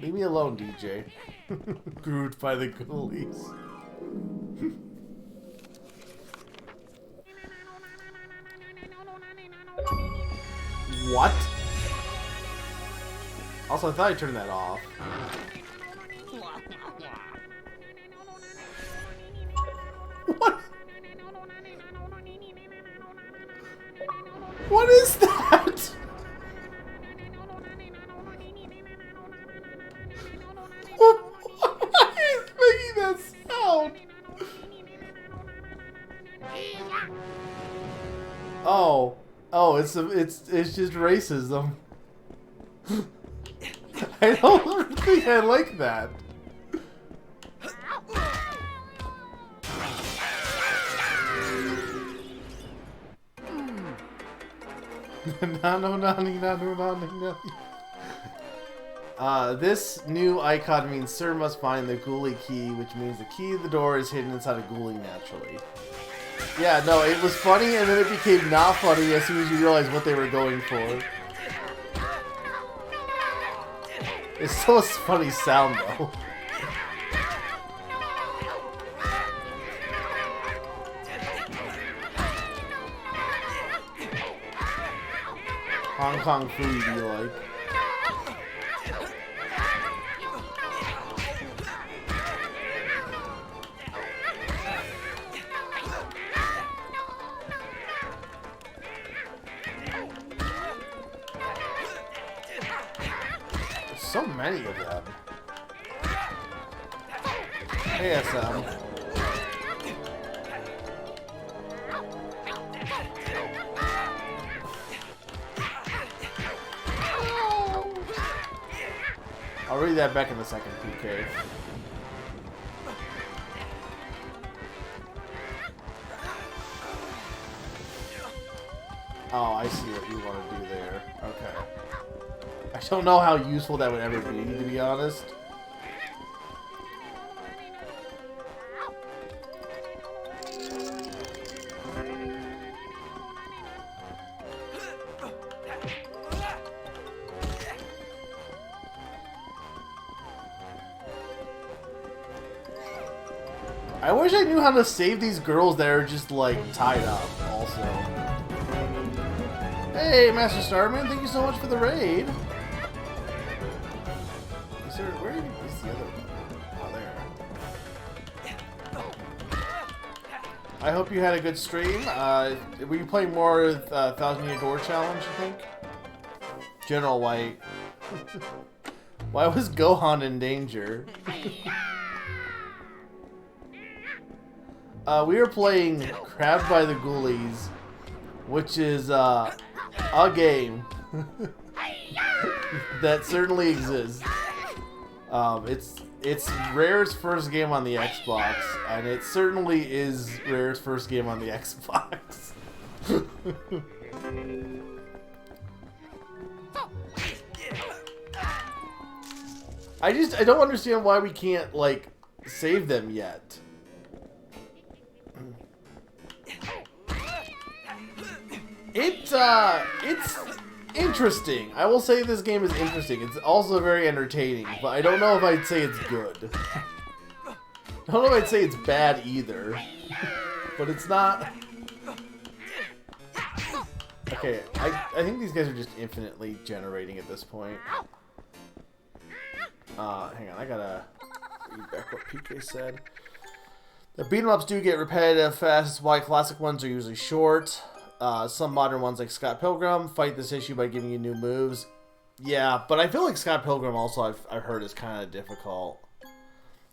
Speaker 1: Leave me alone, DJ. Grooved by the Ghoulies. What? Also, I thought I turned that off. What? What is that? What is it's just racism. I don't think I like that. This new icon means Sir must find the Ghoulie key, which means the key to the door is hidden inside a Ghoulie naturally. Yeah, no, it was funny and then it became not funny as soon as you realized what they were going for. It's still a funny sound though. Hong Kong food do you like? There's so many of them. Hey, SM. I'll read that back in a second, PK. Oh, I see what you want to do there. Okay. I don't know how useful that would ever be, to be honest. I wish I knew how to save these girls that are just, like, tied up, also. Hey, Master Starman, thank you so much for the raid. Is there, where is the other one? Oh, there. I hope you had a good stream. Were you playing more with 1,000 Year Door Challenge, I think? General White. Why was Gohan in danger? We were playing Grabbed by the Ghoulies, which is a game that certainly exists. It's Rare's first game on the Xbox, and it certainly is Rare's first game on the Xbox. I don't understand why we can't, like, save them yet. It's interesting. I will say this game is interesting. It's also very entertaining, but I don't know if I'd say it's good. I don't know if I'd say it's bad either. But it's not... Okay, I think these guys are just infinitely generating at this point. Hang on, I gotta read back what PK said. The beat-em-ups do get repetitive fast, that's why classic ones are usually short. Some modern ones like Scott Pilgrim fight this issue by giving you new moves. Yeah, but I feel like Scott Pilgrim also I've heard is kind of difficult.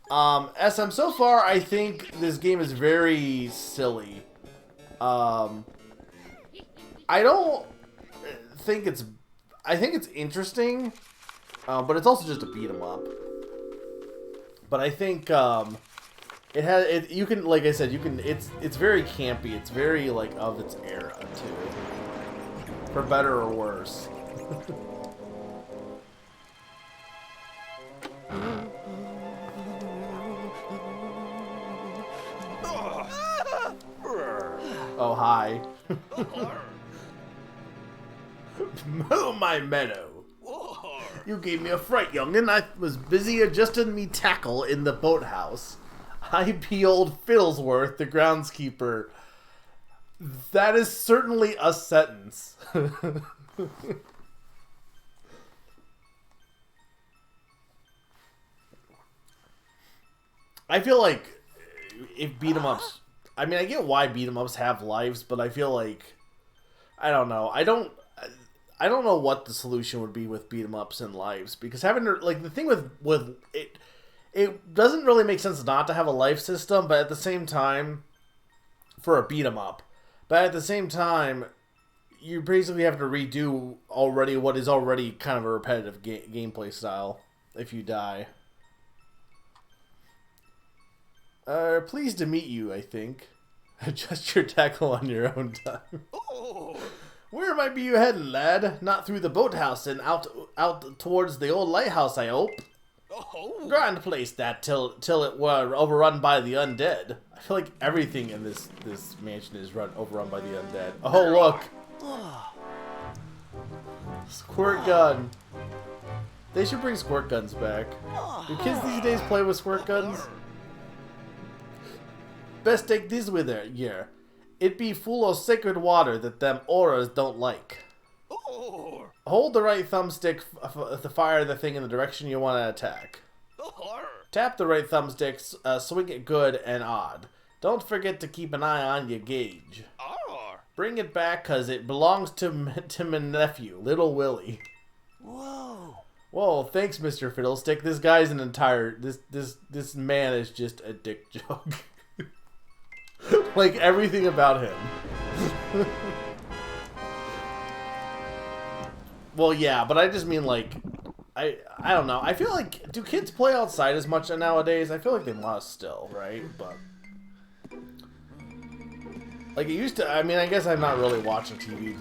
Speaker 1: SM, so far I think this game is very silly. I don't think it's... I think it's interesting, but it's also just a beat 'em up. But I think you can, like I said, you can. It's very campy. It's very like of its era too, for better or worse. Oh, hi. Mow my meadow. You gave me a fright, youngin'. I was busy adjusting me tackle in the boathouse. I.P. Old Fiddlesworth, the groundskeeper. That is certainly a sentence. I feel like if beat-em-ups... I mean, I get why beat-em-ups have lives, but I feel like... I don't know. I don't know what the solution would be with beat-em-ups and lives, because having... Like, the thing with it... It doesn't really make sense not to have a life system, but at the same time, for a beat 'em up. But at the same time, you basically have to redo already what is already kind of a repetitive gameplay style if you die. Pleased to meet you, I think. Adjust your tackle on your own time.
Speaker 2: Oh.
Speaker 1: Where might be you heading, lad? Not through the boathouse and out towards the old lighthouse, I hope.
Speaker 2: Oh.
Speaker 1: Grand place that till it were overrun by the undead. I feel like everything in this mansion is overrun by the undead. Oh look, squirt gun. They should bring squirt guns back. Do kids these days play with squirt guns? Best take this with her, yeah. It be full of sacred water that them auras don't like.
Speaker 2: Oh.
Speaker 1: Hold the right thumbstick to fire the thing in the direction you want to attack.
Speaker 2: Oh.
Speaker 1: Tap the right thumbstick, swing it good and odd. Don't forget to keep an eye on your gauge.
Speaker 2: Oh.
Speaker 1: Bring it back, cause it belongs to my nephew, Little Willie.
Speaker 2: Whoa.
Speaker 1: Whoa, thanks, Mr. Fiddlestick. This guy's an entire... This man is just a dick joke. Like, everything about him. Well, yeah, but I just mean, like... I don't know. I feel like... Do kids play outside as much nowadays? I feel like they must still, right? But... Like, it used to... I mean, I guess I'm not really watching TV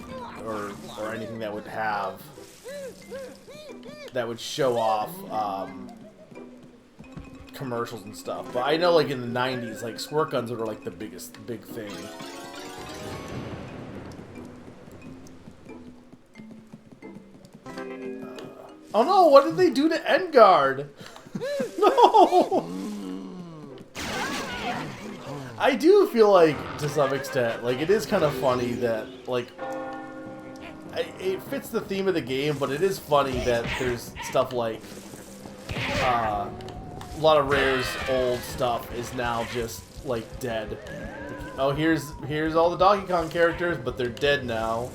Speaker 1: or anything that would have... That would show off, commercials and stuff. But I know, like, in the 90s, like, squirt guns were, like, the big thing. Oh no, what did they do to Endgard? No! I do feel like, to some extent, like, it is kind of funny that, like, it fits the theme of the game, but it is funny that there's stuff like, a lot of Rare's old stuff is now just, like, dead. Oh, here's all the Donkey Kong characters, but they're dead now.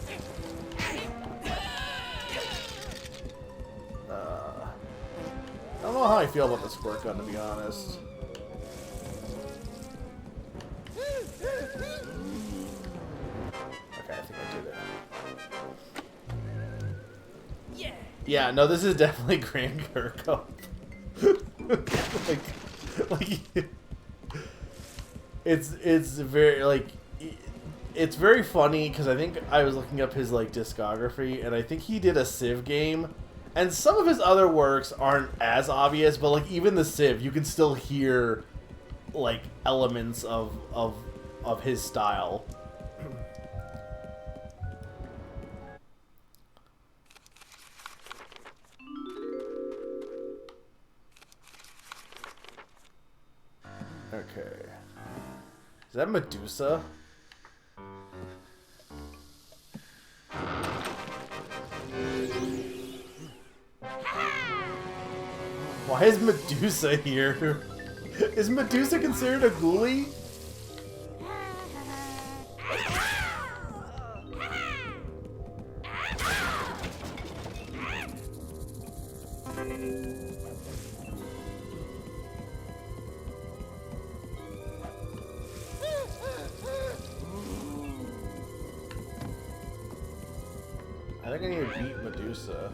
Speaker 1: I don't know how I feel about the squirt gun, to be honest. Okay, I think I did it. Yeah, no, this is definitely Grand Kirko. like, it's very, like, it's very funny, because I think I was looking up his, like, discography, and I think he did a Civ game. And some of his other works aren't as obvious, but, like, even the Civ, you can still hear, like, elements of his style. Okay. Is that Medusa? Why is Medusa here? Is Medusa considered a ghoulie? I think I need to beat Medusa.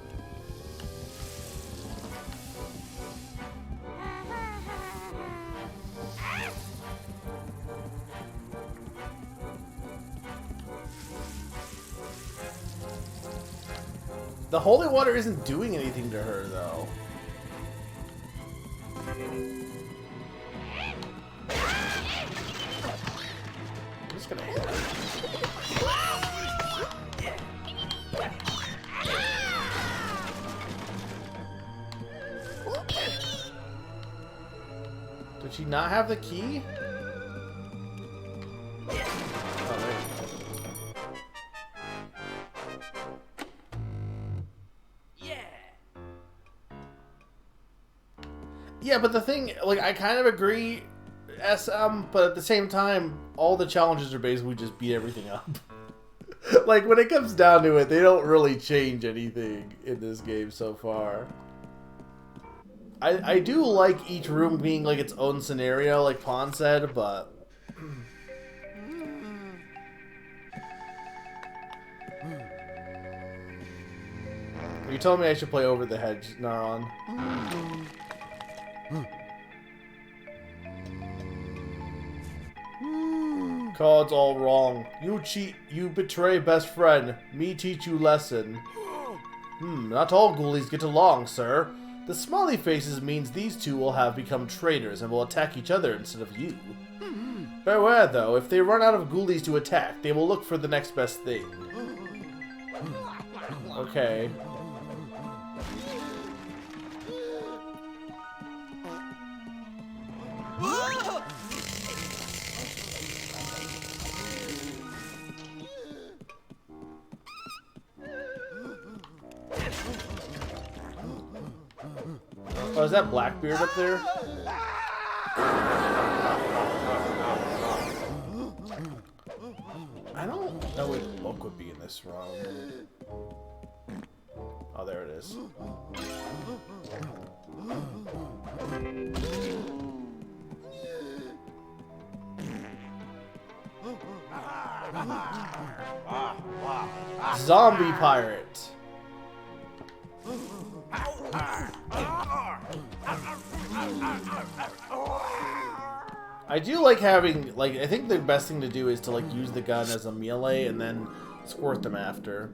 Speaker 1: The holy water isn't doing anything to her, though. I'm just gonna hit her. Did she not have the key? Yeah, but the thing, like, I kind of agree, SM, but at the same time, all the challenges are basically just beat everything up. Like, when it comes down to it, they don't really change anything in this game so far. I do like each room being, like, its own scenario, like Pawn said, but... You told me I should play Over the Hedge, Naron. Card's all wrong. You cheat, you betray best friend. Me teach you lesson. Not all ghoulies get along, sir. The smiley faces means these two will have become traitors and will attack each other instead of you. Beware, though. If they run out of ghoulies to attack, they will look for the next best thing. Okay. Oh, is that Blackbeard up there? I don't know what book would be in this room. Oh, there it is. Zombie pirate. I do like having, like, I think the best thing to do is to, like, use the gun as a melee and then squirt them after.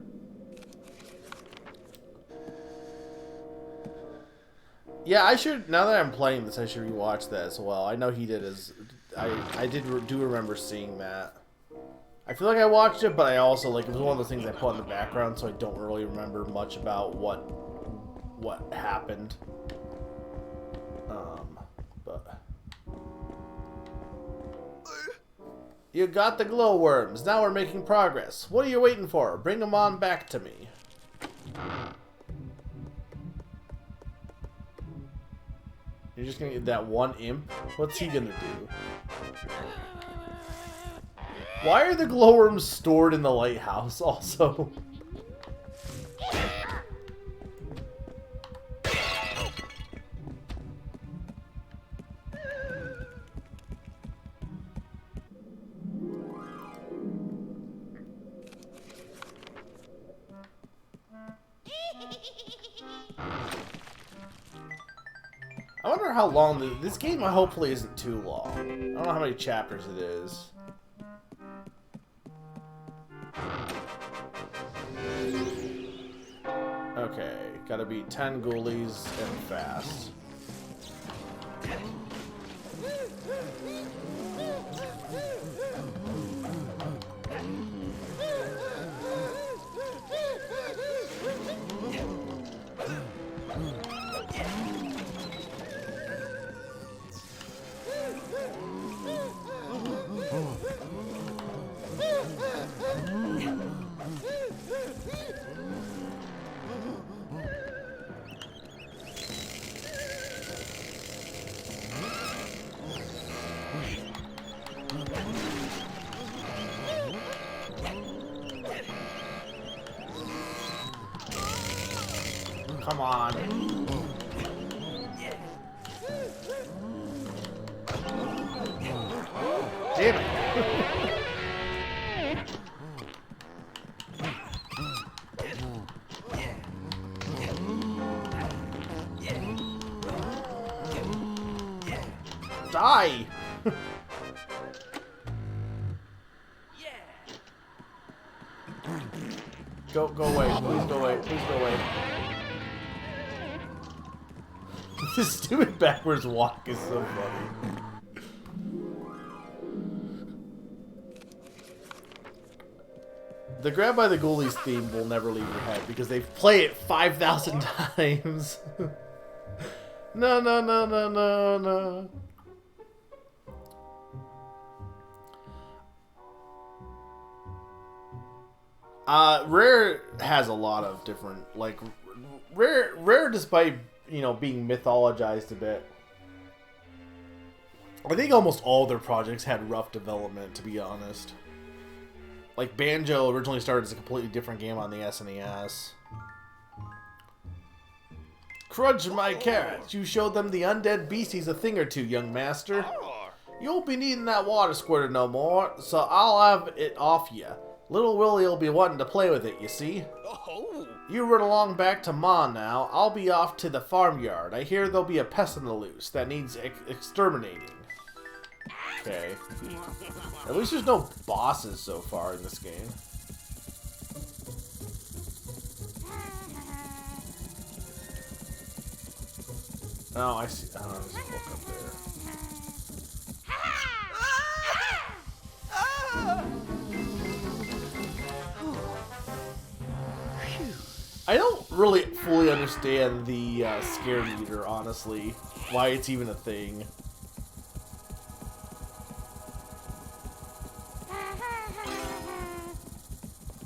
Speaker 1: Yeah, I should, now that I'm playing this, I should rewatch that as well. I know he did his, I do remember seeing that. I feel like I watched it, but I also, like, it was one of those things I put in the background, so I don't really remember much about what happened. But... You got the glowworms. Now we're making progress. What are you waiting for? Bring them on back to me. You're just gonna get that one imp? What's he gonna do? Why are the glowworms stored in the lighthouse also? I wonder how long this game hopefully isn't too long. I don't know how many chapters it is. Okay, gotta be 10 ghoulies and fast. Come on. Damn it. Die. Go away. Please go away. Please go away. This stupid backwards walk is so funny. The Grab by the Ghoulies theme will never leave your head because they've played it 5,000 times. No, no, no, no, no, no. Rare has a lot of different, like, Rare despite, you know, being mythologized a bit. I think almost all their projects had rough development, to be honest. Like, Banjo originally started as a completely different game on the SNES. Crunch my carrots. You showed them the undead beasties a thing or two, young master. You won't be needing that water squirter no more, so I'll have it off ya. Little Willie'll be wanting to play with it, you see. You run along back to Ma now. I'll be off to the farmyard. I hear there'll be a pest on the loose that needs exterminating. Okay. At least there's no bosses so far in this game. Oh, I see. Oh, there's a book up there. I don't really fully understand the scare meter, honestly. Why it's even a thing.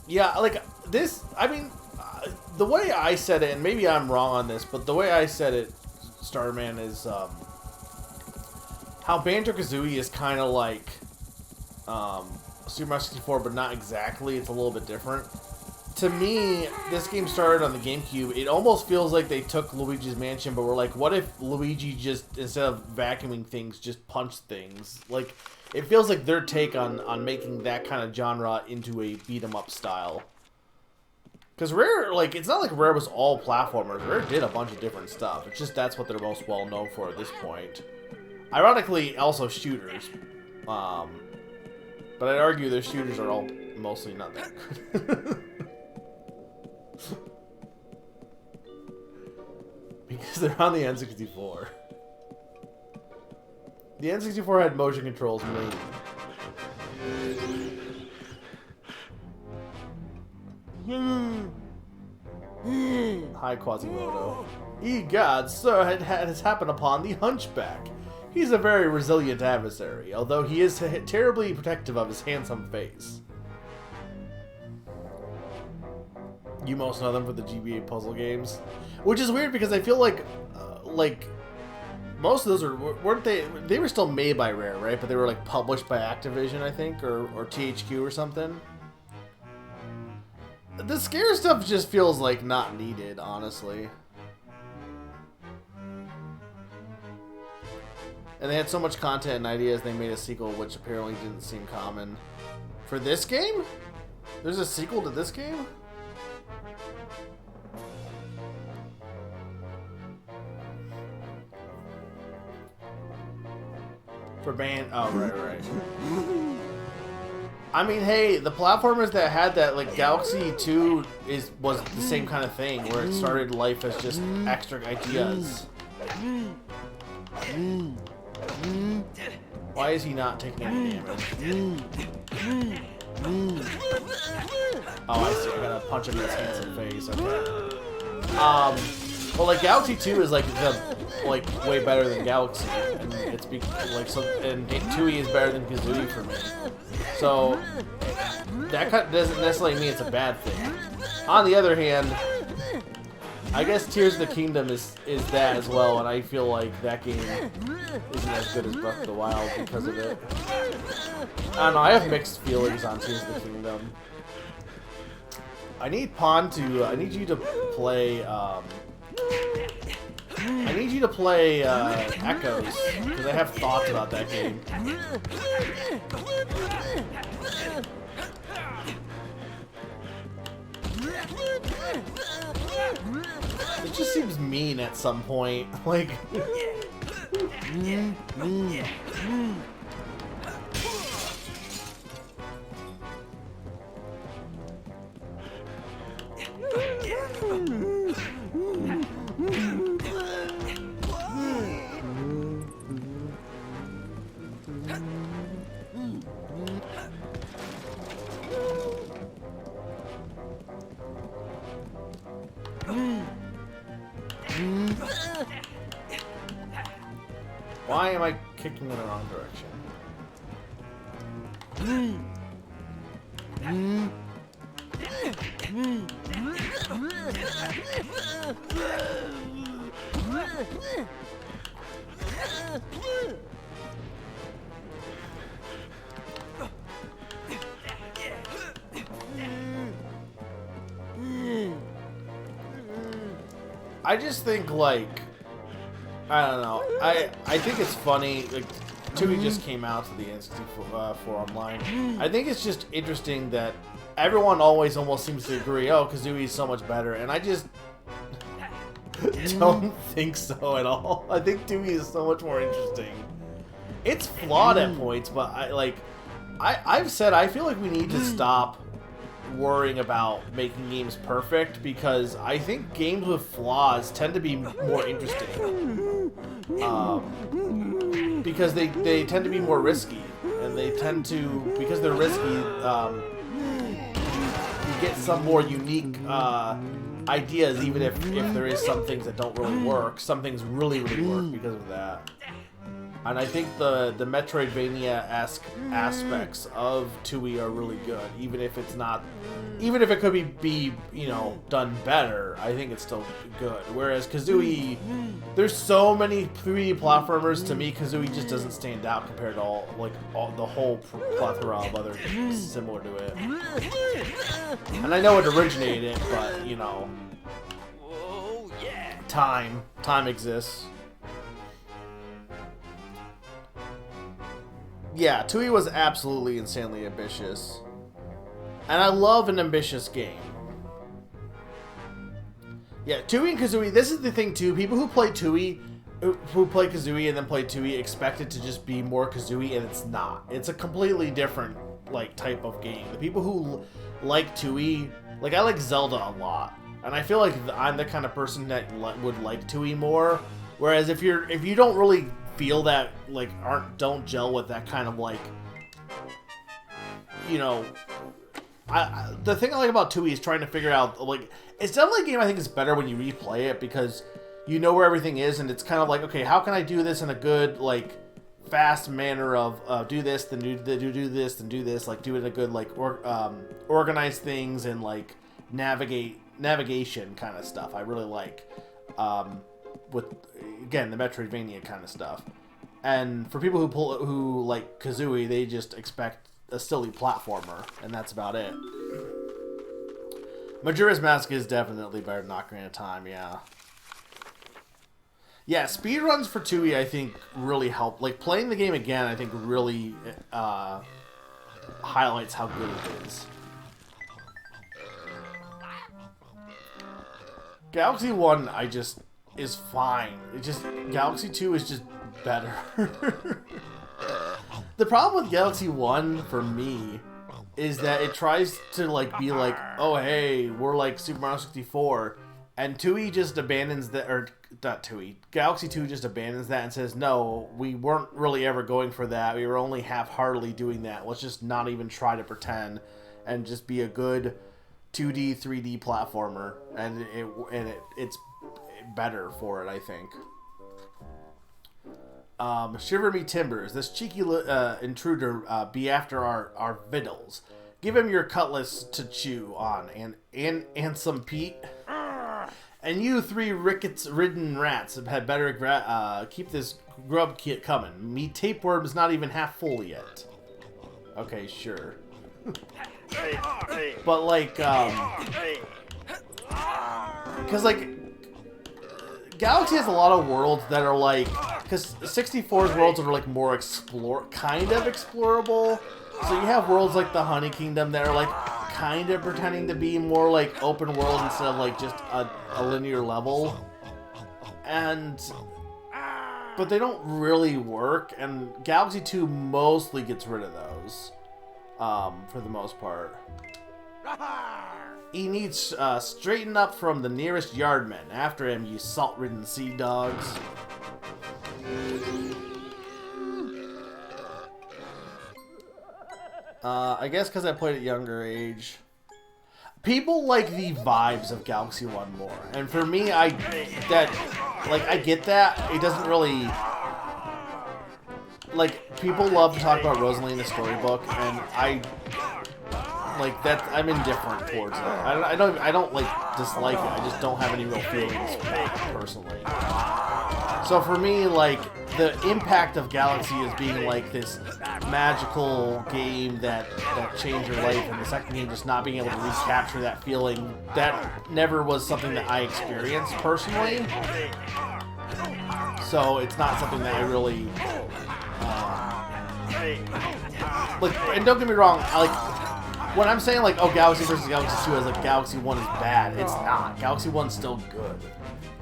Speaker 1: Yeah, like, this, I mean, the way I said it, and maybe I'm wrong on this, but the way I said it, Starman, is, how Banjo-Kazooie is kind of like, Super Mario 64, but not exactly. It's a little bit different. To me, this game started on the GameCube. It almost feels like they took Luigi's Mansion, but we're like, what if Luigi just, instead of vacuuming things, just punched things? Like, it feels like their take on making that kind of genre into a beat-em-up style. Because Rare, like, it's not like Rare was all platformers. Rare did a bunch of different stuff. It's just that's what they're most well known for at this point. Ironically, also shooters. But I'd argue their shooters are all mostly not that good. Because they're on the N64. The N64 had motion controls mainly. Hi, Quasimodo. Egad, sir, it has happened upon the Hunchback. He's a very resilient adversary, although he is terribly protective of his handsome face. You most know them for the GBA puzzle games, which is weird because I feel like most of those weren't they? They were still made by Rare, right? But they were like published by Activision, I think, or THQ or something. The scare stuff just feels like not needed, honestly. And they had so much content and ideas, they made a sequel, which apparently didn't seem common. For this game? There's a sequel to this game? For band. Oh, right. I mean, hey, the platformers that had that, like Galaxy 2, was the same kind of thing, where it started life as just extra ideas. Why is he not taking any damage? Oh, I see. I gotta punch him in his handsome face. Okay. Well, like Galaxy 2 is like way better than Galaxy, and it's and 2E is better than Kazooie for me. So that doesn't necessarily mean it's a bad thing. On the other hand, I guess Tears of the Kingdom is that as well, and I feel like that game isn't as good as Breath of the Wild because of it. I don't know. I have mixed feelings on Tears of the Kingdom. I need you to play. I need you to play Echoes, because I have thoughts about that game. It just seems mean at some point, like... Why am I kicking in the wrong direction? I just think, like, I don't know. I think it's funny. Like, 2E just came out to the N64 online. I think it's just interesting that everyone always almost seems to agree, oh, Kazooie's so much better, and I just don't think so at all. I think Tooie is so much more interesting. It's flawed at points, but I've said I feel like we need to stop worrying about making games perfect, because I think games with flaws tend to be more interesting. Because they tend to be more risky, and they tend to, because they're risky, you get some more unique ideas, even if there is some things that don't really work. Some things really work because of that. And I think the Metroidvania-esque aspects of Tooie are really good, even if it's not, even if it could be you know, done better. I think it's still good. Whereas Kazooie, there's so many 3D platformers. To me, Kazooie just doesn't stand out compared to all the whole plethora of other games similar to it. And I know it originated, but you know,
Speaker 2: Whoa, yeah.
Speaker 1: time exists. Yeah, Tooie was absolutely insanely ambitious. And I love an ambitious game. Yeah, Tooie and Kazooie, this is the thing too, people who play Tooie, who play Kazooie and then play Tooie expect it to just be more Kazooie, and it's not. It's a completely different, like, type of game. The people who like Tooie, like, I like Zelda a lot. And I feel like I'm the kind of person that would like Tooie more. Whereas if you don't really feel that, like, don't gel with that kind of, like, you know, the thing I like about Tooie is trying to figure out, like, it's definitely a game I think is better when you replay it, because you know where everything is, and it's kind of like, okay, how can I do this in a good, like, fast manner of do this, then do this, then do this, like, do it in a good, like, organize things and, like, navigation kind of stuff. I really like, with, again, the Metroidvania kind of stuff. And for people who like Kazooie, they just expect a silly platformer, and that's about it. Majora's Mask is definitely better than Ocarina of Time, yeah. Yeah, speedruns for Tooie, I think, really help. Like, playing the game again, I think, really highlights how good it is. Galaxy 1, is fine. Galaxy 2 is just better. The problem with Galaxy 1, for me, is that it tries to, like, be like, oh, hey, we're like Super Mario 64, and Tooie just abandons that, or not Tooie, Galaxy 2 just abandons that and says, no, we weren't really ever going for that, we were only half-heartedly doing that, let's just not even try to pretend, and just be a good 2D, 3D platformer, and it's better for it, I think. Shiver me timbers, this cheeky intruder be after our victuals. Give him your cutlass to chew on, and some Pete. And you three rickets-ridden rats had better keep this grub kit coming. Me tapeworm's not even half full yet. Okay, sure. But, like, because, like, Galaxy has a lot of worlds that are, like, because 64's worlds are, like, more kind of explorable. So you have worlds like the Honey Kingdom that are, like, kind of pretending to be more, like, open world instead of, like, just a linear level. But they don't really work, and Galaxy 2 mostly gets rid of those, for the most part. He needs straighten up from the nearest yardman. After him, you salt-ridden sea dogs. I guess because I played at younger age. People like the vibes of Galaxy 1 more. And for me, I get that. It doesn't really... Like, people love to talk about Rosalie in the storybook, and I'm indifferent towards it. I don't like dislike it. I just don't have any real feelings for it personally. So for me, like, the impact of Galaxy is being like this magical game that changed your life, and the second game just not being able to recapture that feeling. That never was something that I experienced personally. So it's not something that I really like. And don't get me wrong, when I'm saying, like, oh, Galaxy versus Galaxy 2 is like Galaxy 1 is bad, it's not. Galaxy 1's still good.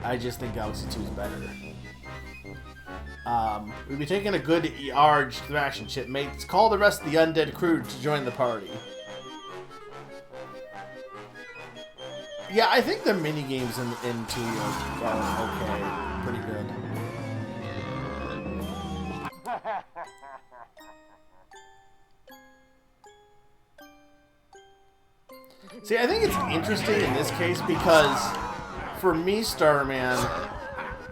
Speaker 1: I just think Galaxy 2 is better. We'll be taking a good Arge thrashing shit, mates. Call the rest of the undead crew to join the party. Yeah, I think the mini games in 2 are okay, pretty good. See, I think it's interesting in this case because for me, Starman,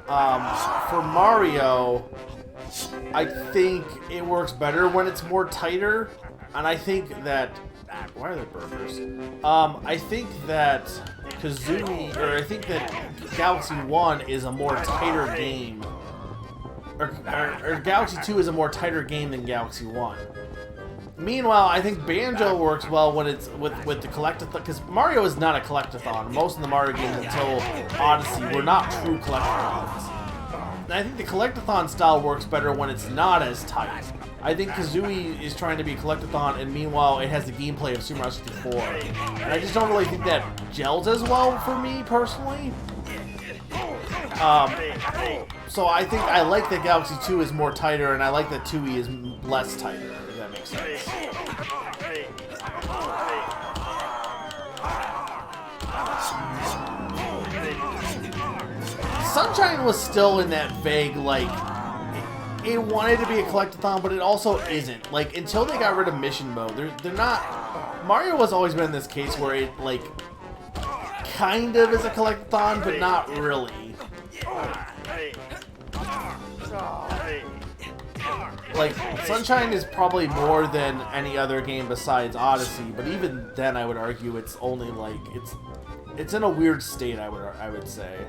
Speaker 1: for Mario, I think it works better when it's more tighter, and I think that... Why are there burgers? I think that Kazooie, or I think that Galaxy 1 is a more tighter game. Or Galaxy 2 is a more tighter game than Galaxy 1. Meanwhile, I think Banjo works well when it's with the collectathon, because Mario is not a collectathon. Most of the Mario games until Odyssey were not true collectathons. And I think the collectathon style works better when it's not as tight. I think Kazooie is trying to be a collectathon, and meanwhile it has the gameplay of Super Mario 64. And I just don't really think that gels as well for me, personally. So I think I like that Galaxy 2 is more tighter, and I like that 2E is less tighter, if that makes sense. Sunshine was still in that vague, like, it wanted to be a collectathon, but it also isn't. Like, until they got rid of mission mode, they're not... Mario has always been in this case where it, like, kind of is a collectathon, but not really. Like, Sunshine is probably more than any other game besides Odyssey, but even then I would argue it's only, like, it's in a weird state, I would say.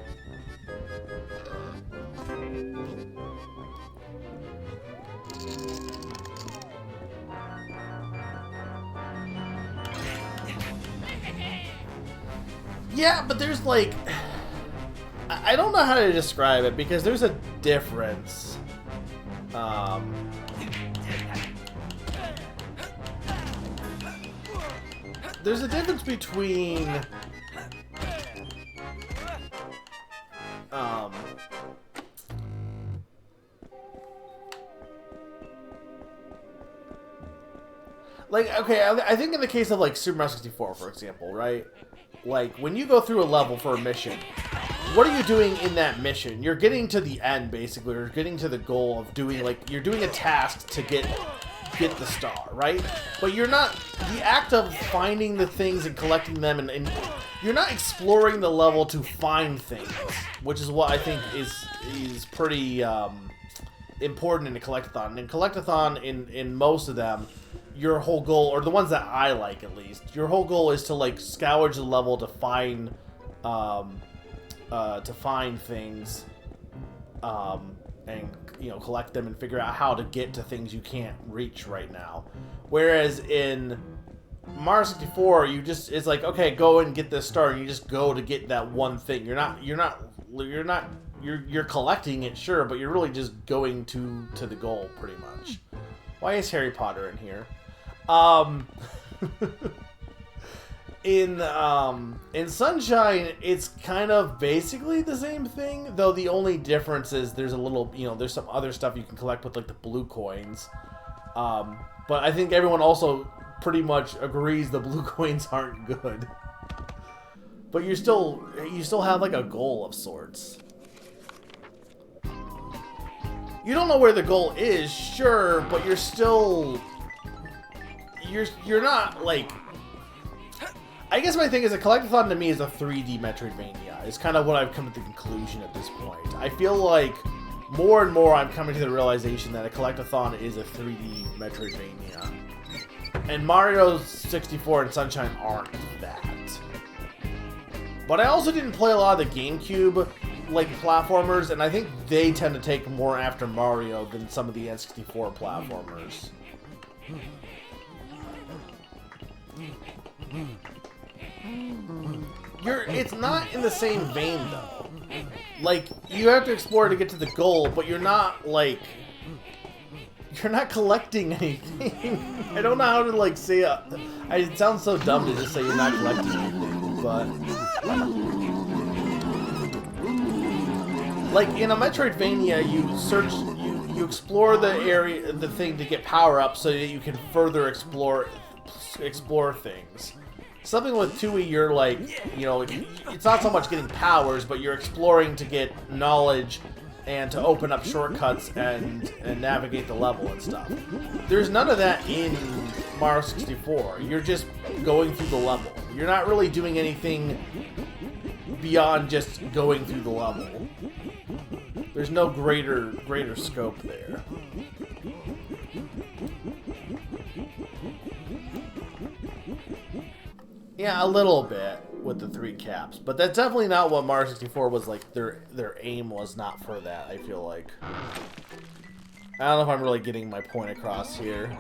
Speaker 1: Yeah, but there's, like... I don't know how to describe it, because there's a difference. There's a difference between... like, okay, I think in the case of, like, Super Mario 64, for example, right? Like, when you go through a level for a mission, what are you doing in that mission? You're getting to the end, basically, or getting to the goal of doing, like, you're doing a task to get the star, right? But you're not, the act of finding the things and collecting them, and you're not exploring the level to find things, which is what I think is pretty important in a collectathon. And in collectathon, in most of them, your whole goal, or the ones that I like at least, your whole goal is to, like, scourge the level to find things, and, you know, collect them and figure out how to get to things you can't reach right now. Whereas in Mario 64, it's like, okay, go and get this star, and you just go to get that one thing. You're collecting it, sure, but you're really just going to the goal, pretty much. Why is Harry Potter in here? In Sunshine, it's kind of basically the same thing, though the only difference is there's a little, you know, there's some other stuff you can collect with, like, the blue coins. But I think everyone also pretty much agrees the blue coins aren't good. But you still have, like, a goal of sorts. You don't know where the goal is, sure, but you're still... You're not, like... I guess my thing is a collectathon to me is a 3D Metroidvania. It's kind of what I've come to the conclusion at this point. I feel like more and more I'm coming to the realization that a collectathon is a 3D Metroidvania. And Mario 64 and Sunshine aren't that. But I also didn't play a lot of the GameCube, like, platformers, and I think they tend to take more after Mario than some of the N64 platformers. It's not in the same vein, though. Like, you have to explore to get to the goal, but you're not, like... you're not collecting anything. I don't know how to like say it. It sounds so dumb to just say you're not collecting anything, but like in a Metroidvania, you explore the area, the thing to get power up, so that you can further explore things. Something with 2E, you're like, you know, it's not so much getting powers, but you're exploring to get knowledge and to open up shortcuts and navigate the level and stuff. There's none of that in Mario 64. You're just going through the level. You're not really doing anything beyond just going through the level. There's no greater scope there. Yeah, a little bit with the 3 caps, but that's definitely not what Mario 64 was like. Their aim was not for that, I feel like. I don't know if I'm really getting my point across here.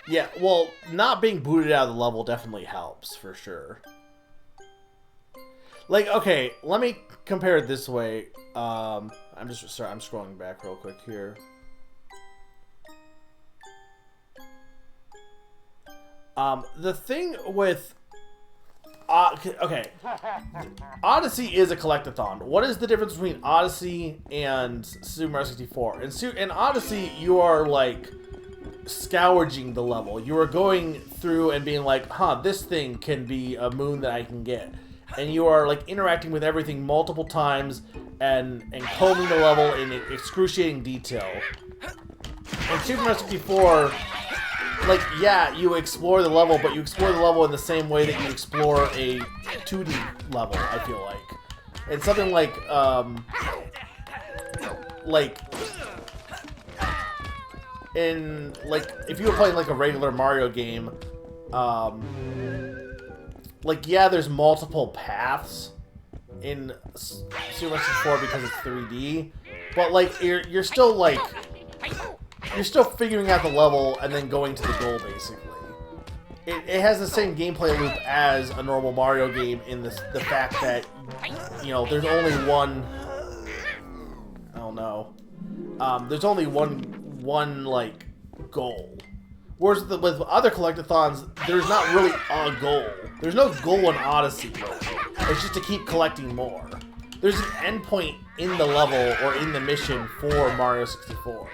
Speaker 1: Yeah, well, not being booted out of the level definitely helps, for sure. Like, okay, let me compare it this way. I'm scrolling back real quick here. The thing with... okay. Odyssey is a collectathon. What is the difference between Odyssey and Super Mario 64? In Odyssey, you are, like, scourging the level. You are going through and being like, huh, this thing can be a moon that I can get. And you are, like, interacting with everything multiple times and combing the level in excruciating detail. In Super Mario 64... like, yeah, you explore the level, but you explore the level in the same way that you explore a 2D level, I feel like. And something like, if you were playing, like, a regular Mario game, like, yeah, there's multiple paths in Super Mario 64 because it's 3D, but, like, you're still, like... you're still figuring out the level and then going to the goal, basically. It has the same gameplay loop as a normal Mario game in the fact that, you know, there's only one... I don't know. There's only one like, goal. Whereas with other collectathons, there's not really a goal. There's no goal in Odyssey, really. It's just to keep collecting more. There's an endpoint in the level or in the mission for Mario 64.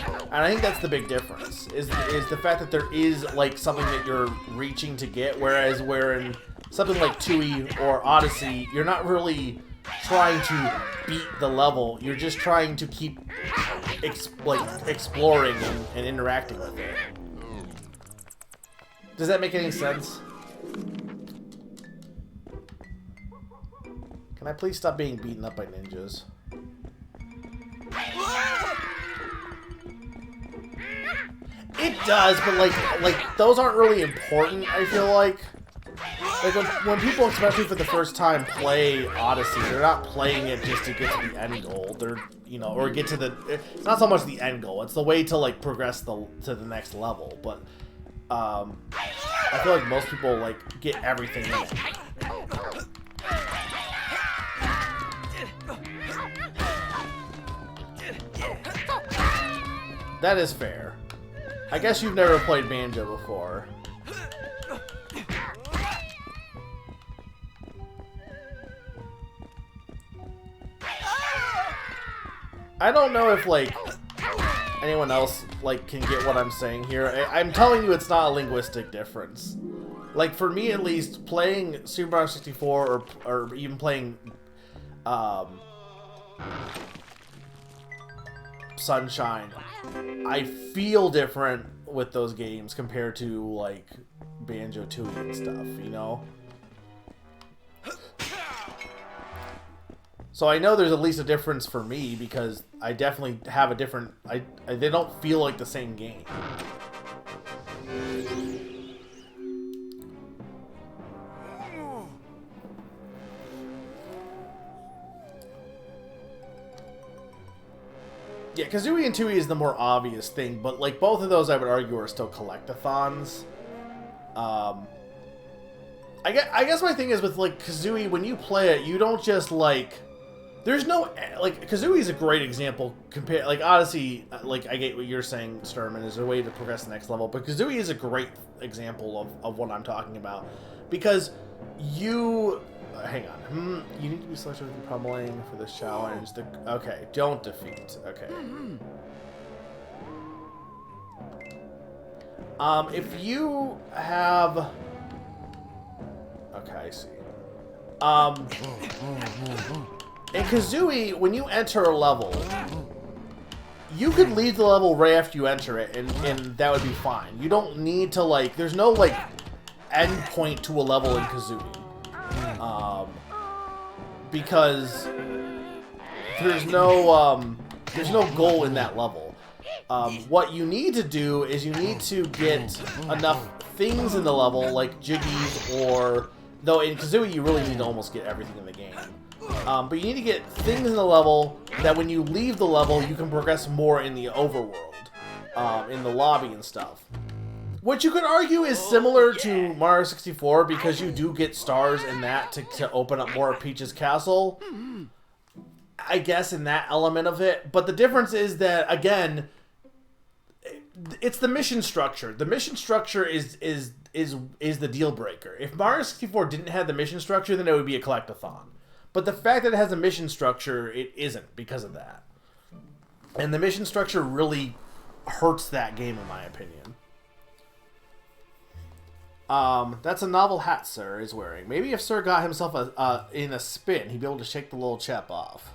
Speaker 1: And I think that's the big difference, is the fact that there is, like, something that you're reaching to get, whereas where in something like 2E or Odyssey, you're not really trying to beat the level, you're just trying to keep, exploring and interacting with it. Does that make any sense? Can I please stop being beaten up by ninjas? It does, but like those aren't really important, I feel like. Like when people, especially for the first time, play Odyssey, they're not playing it just to get to the end goal. They're, you know, or get to the... It's not so much the end goal. It's the way to, like, progress to the next level. But I feel like most people, like, get everything in it. That is fair. I guess you've never played Banjo before. I don't know if, like, anyone else, like, can get what I'm saying here. I'm telling you it's not a linguistic difference. Like, for me at least, playing Super Mario 64 or even playing Sunshine, I feel different with those games compared to, like, Banjo Tooie and stuff, you know? So I know there's at least a difference for me because I definitely have a different... they don't feel like the same game. Yeah, Kazooie and Tooie is the more obvious thing, but like both of those I would argue are still collectathons. I guess my thing is with like Kazooie, when you play it, you don't just like There's no, like, Kazooie's a great example. Compare, like, Odyssey, like, I get what you're saying, Sturman, is a way to progress the next level, but Kazooie is a great example of what I'm talking about. Because you, hang on, you need to be selected with your pummeling for this challenge. Okay, don't defeat, okay. If you have, okay, I see. In Kazooie, when you enter a level, you could leave the level right after you enter it, and that would be fine. You don't need to, like, there's no, like, end point to a level in Kazooie. Because there's no goal in that level. What you need to do is you need to get enough things in the level, like Jiggies, or... Though in Kazooie, you really need to almost get everything in the game. But you need to get things in the level that when you leave the level, you can progress more in the overworld, in the lobby and stuff. Which you could argue is similar to Mario 64, because you do get stars in that to open up more of Peach's Castle. I guess in that element of it. But the difference is that, again, it's the mission structure. The mission structure is the deal breaker. If Mario 64 didn't have the mission structure, then it would be a collectathon. But the fact that it has a mission structure, it isn't because of that. And the mission structure really hurts that game, in my opinion. That's a novel hat Sir is wearing. Maybe if Sir got himself in a spin, he'd be able to shake the little chap off.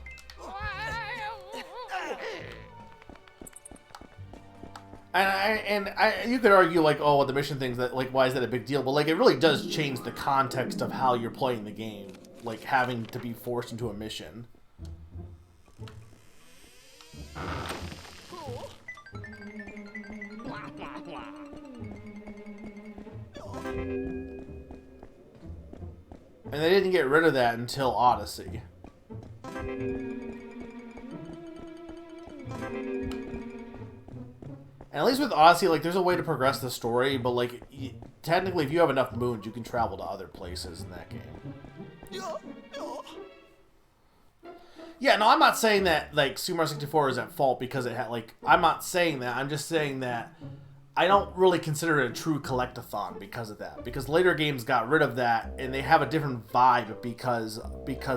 Speaker 1: And you could argue, like, oh, well, the mission things, that, like, why is that a big deal? But, like, it really does change the context of how you're playing the game. Like, having to be forced into a mission. And they didn't get rid of that until Odyssey. And at least with Odyssey, like, there's a way to progress the story, but, like, technically, if you have enough moons, you can travel to other places in that game. Yeah, no, I'm not saying that, like, Super Mario 64 is at fault because it had, like, I'm not saying that. I'm just saying that I don't really consider it a true collectathon because of that. Because later games got rid of that, and they have a different vibe because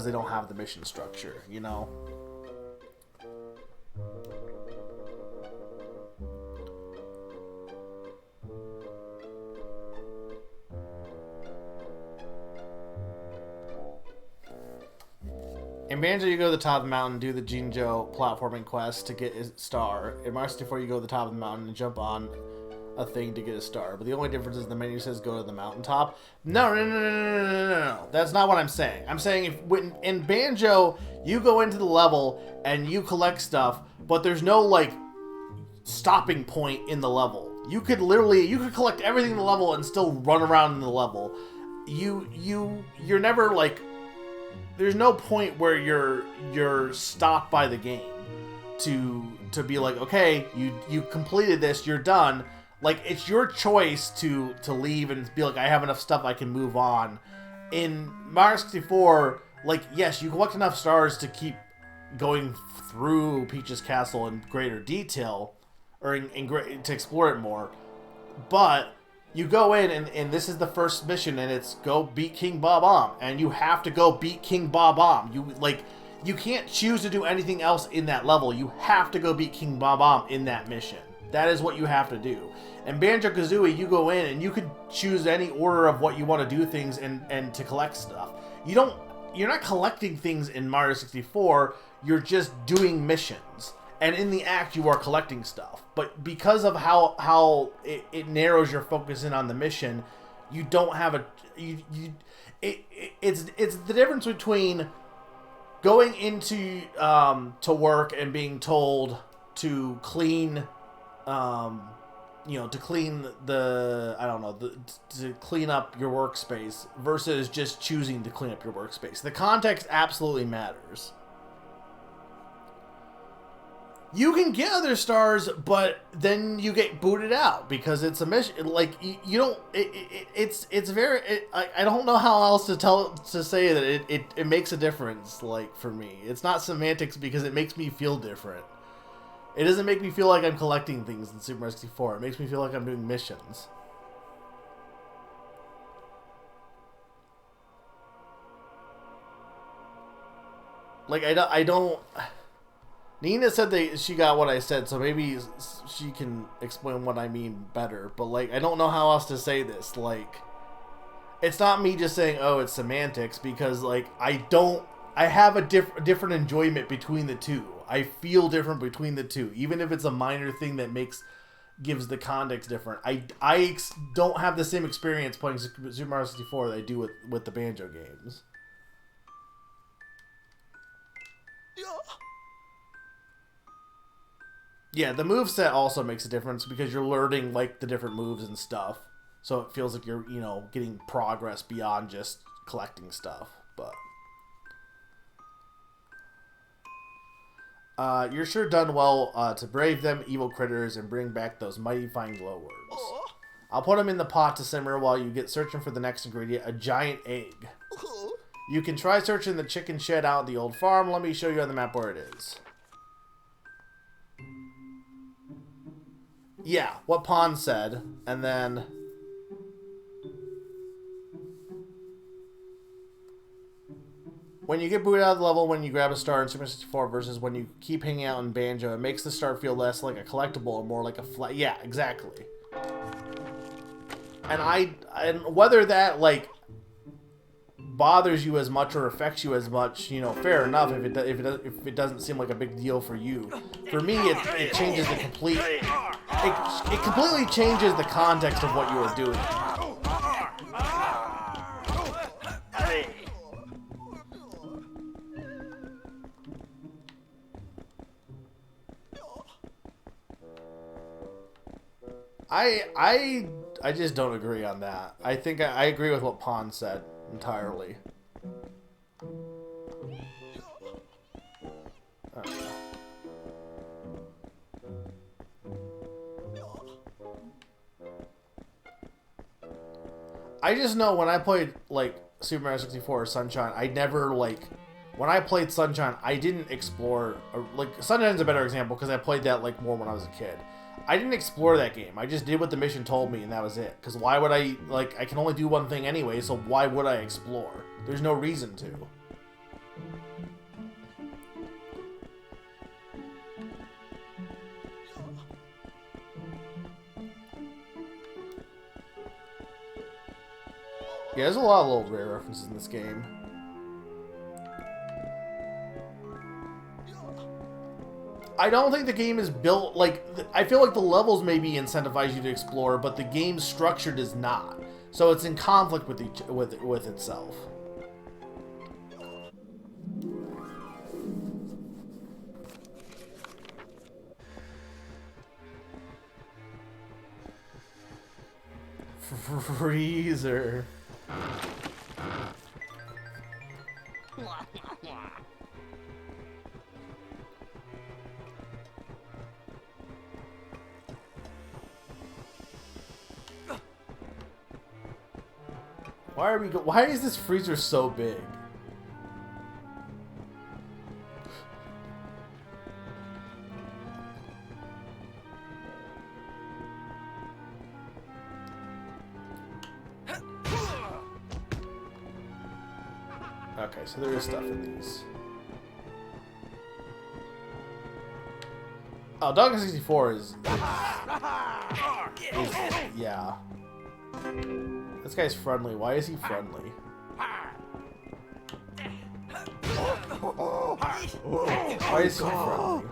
Speaker 1: they don't have the mission structure, you know? In Banjo, you go to the top of the mountain, do the Jinjo platforming quest to get a star. In Mario 64, you go to the top of the mountain and jump on a thing to get a star. But the only difference is the menu says go to the mountaintop. No. That's not what I'm saying. I'm saying in Banjo, you go into the level and you collect stuff, but there's no, like, stopping point in the level. You could collect everything in the level and still run around in the level. You're never, like... There's no point where you're stopped by the game to be like, okay, you completed this, you're done. Like, it's your choice to leave and be like, I have enough stuff, I can move on. In Mario 64, like, yes, you collect enough stars to keep going through Peach's Castle in greater detail, or to explore it more, but you go in, and this is the first mission, and it's go beat King Bob-omb, and you have to go beat King Bob-omb. You can't choose to do anything else in that level. You have to go beat King Bob-omb in that mission. That is what you have to do. And Banjo-Kazooie, you go in, and you could choose any order of what you want to do things and to collect stuff. You're not collecting things in Mario 64, you're just doing missions. And in the act, you are collecting stuff. But because of how it narrows your focus in on the mission, you don't have it's the difference between going into to work and being told to clean, to clean to clean up your workspace versus just choosing to clean up your workspace. The context absolutely matters. You can get other stars, but then you get booted out because it's a mission. Like you don't. It's very. I don't know how else to say that it makes a difference. Like for me, it's not semantics because it makes me feel different. It doesn't make me feel like I'm collecting things in Super Mario 64. It makes me feel like I'm doing missions. Like I don't. Nina said that she got what I said, so maybe she can explain what I mean better. But, like, I don't know how else to say this. Like, it's not me just saying, oh, it's semantics, because, like, I have a different enjoyment between the two. I feel different between the two, even if it's a minor thing that gives the context different. I don't have the same experience playing Super Mario 64 that I do with the Banjo games. Yeah, the moveset also makes a difference because you're learning, like, the different moves and stuff. So it feels like you're, you know, getting progress beyond just collecting stuff. But you're sure done well to brave them evil critters and bring back those mighty fine glowworms. I'll put them in the pot to simmer while you get searching for the next ingredient, a giant egg. You can try searching the chicken shed out at the old farm. Let me show you on the map where it is. Yeah, what Pon said, and then when you get booted out of the level when you grab a star in Super 64 versus when you keep hanging out in Banjo, it makes the star feel less like a collectible and more like a flat. Yeah, exactly. And whether that like bothers you as much or affects you as much, you know, fair enough. If it doesn't seem like a big deal for you, for me, it changes the complete. It completely changes the context of what you are doing. I just don't agree on that. I think I agree with what Pon said entirely. I just know when I played, like, Super Mario 64 or Sunshine, I never, like... When I played Sunshine, I didn't explore... Like, Sunshine's a better example, because I played that, like, more when I was a kid. I didn't explore that game. I just did what the mission told me, and that was it. Because why would I... Like, I can only do one thing anyway, so why would I explore? There's no reason to. Yeah, there's a lot of little rare references in this game. I don't think the game is built, like, I feel like the levels maybe incentivize you to explore, but the game's structure does not. So it's in conflict with itself. Freezer. Why is this freezer so big? Okay, so there is stuff in these. Oh, Donkey 64 is yeah. This guy's friendly. Why is he friendly? Why is he friendly?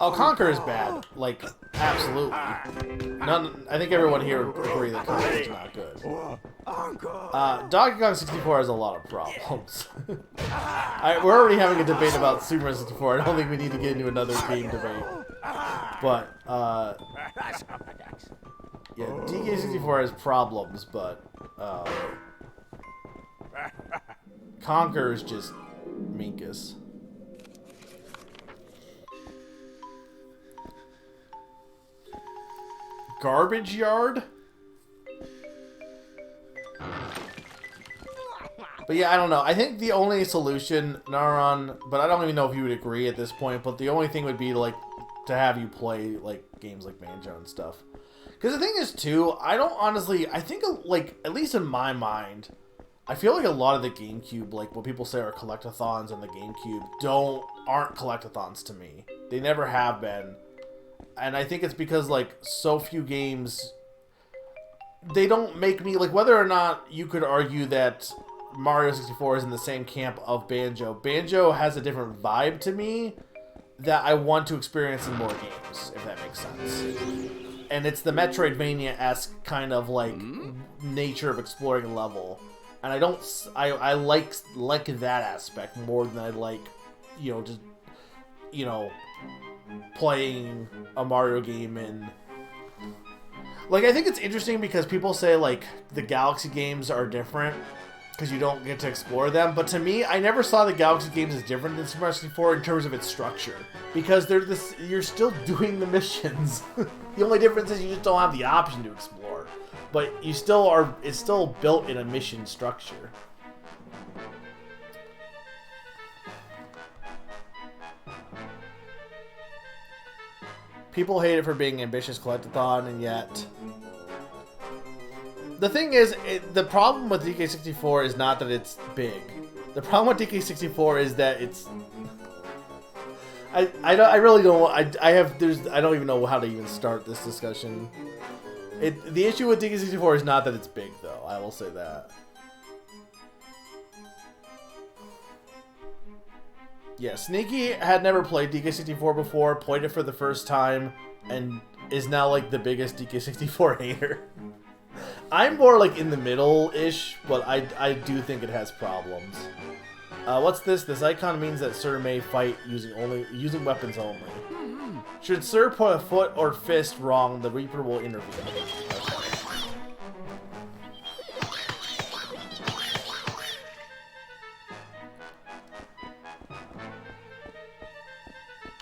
Speaker 1: Oh, Conquer is bad. Like, absolutely. I think everyone here would agree that Conquer is not good. Donkey Kong 64 has a lot of problems. We're already having a debate about Super Mario 64. I don't think we need to get into another game debate. But, yeah, DK64 has problems, but, Conquer is just Minkus. Garbage Yard? But yeah, I don't know. I think the only solution, Naron, but I don't even know if you would agree at this point, but the only thing would be, like, to have you play, like, games like Banjo and stuff. Because the thing is, too, I don't honestly, I think, like, at least in my mind, I feel like a lot of the GameCube, like, what people say are collectathons on the GameCube, aren't collectathons to me. They never have been. And I think it's because, like, so few games, they don't make me, like, whether or not you could argue that Mario 64 is in the same camp of Banjo. Banjo has a different vibe to me that I want to experience in more games, if that makes sense. And it's the Metroidvania-esque kind of, like, nature of exploring a level. And I like that aspect more than I like, you know, just, you know, playing a Mario game and... Like, I think it's interesting because people say, like, the Galaxy games are different because you don't get to explore them. But to me, I never saw the Galaxy games as different than Super Mario 64 in terms of its structure. Because you're still doing the missions. The only difference is you just don't have the option to explore. But you still are, it's still built in a mission structure. People hate it for being ambitious collectathon, and yet... The thing is, the problem with DK64 is not that it's big. The problem with DK64 is that it's... I really don't... I don't even know how to even start this discussion. The issue with DK64 is not that it's big, though. I will say that. Yeah, Sneaky had never played DK64 before, played it for the first time, and is now, like, the biggest DK64 hater. I'm more, like, in the middle-ish, but I do think it has problems. What's this? This icon means that Sir may fight using weapons only. Should Sir put a foot or fist wrong, the Reaper will intervene.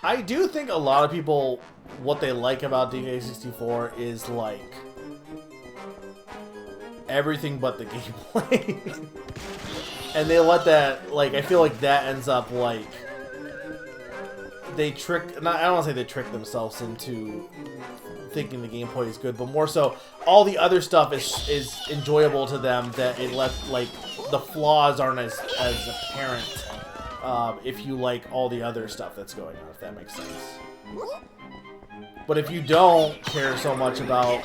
Speaker 1: I do think a lot of people, what they like about DK64 is, like, everything but the gameplay. And they let that, like, I feel like that ends up, like, they trick, I don't want to say they trick themselves into thinking the gameplay is good, but more so, all the other stuff is enjoyable to them, that it lets, like, the flaws aren't as apparent. If you like all the other stuff that's going on, if that makes sense. But if you don't care so much about...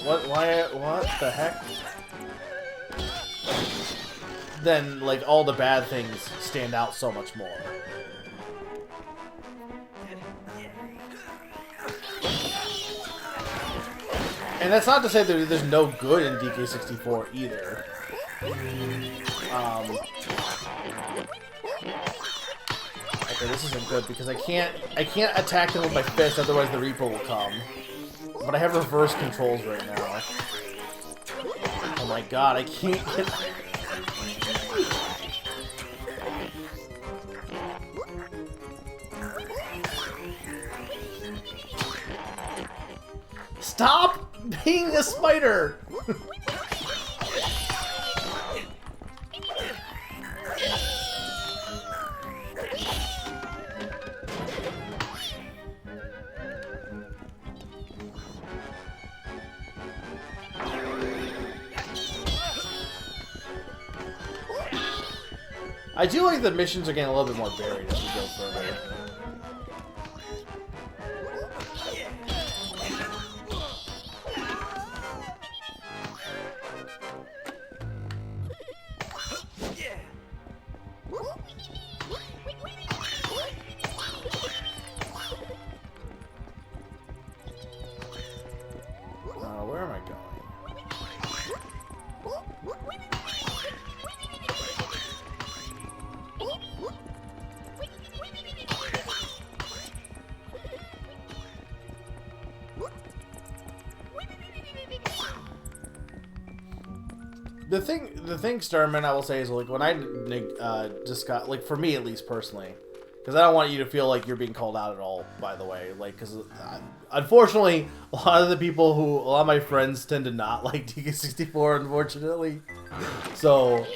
Speaker 1: What the heck? Then, like, all the bad things stand out so much more. And that's not to say that there's no good in DK64 either. Okay, this isn't good because I can't attack them with my fist, otherwise the Reaper will come. But I have reverse controls right now. Oh my god, I can't get... Stop being a spider! I do like the missions are getting a little bit more varied as we go further. Where am I going? the thing, Sturman, I will say is like when I just got like for me at least personally, because I don't want you to feel like you're being called out at all. By the way, like because unfortunately, a lot of my friends tend to not like DK64, unfortunately. So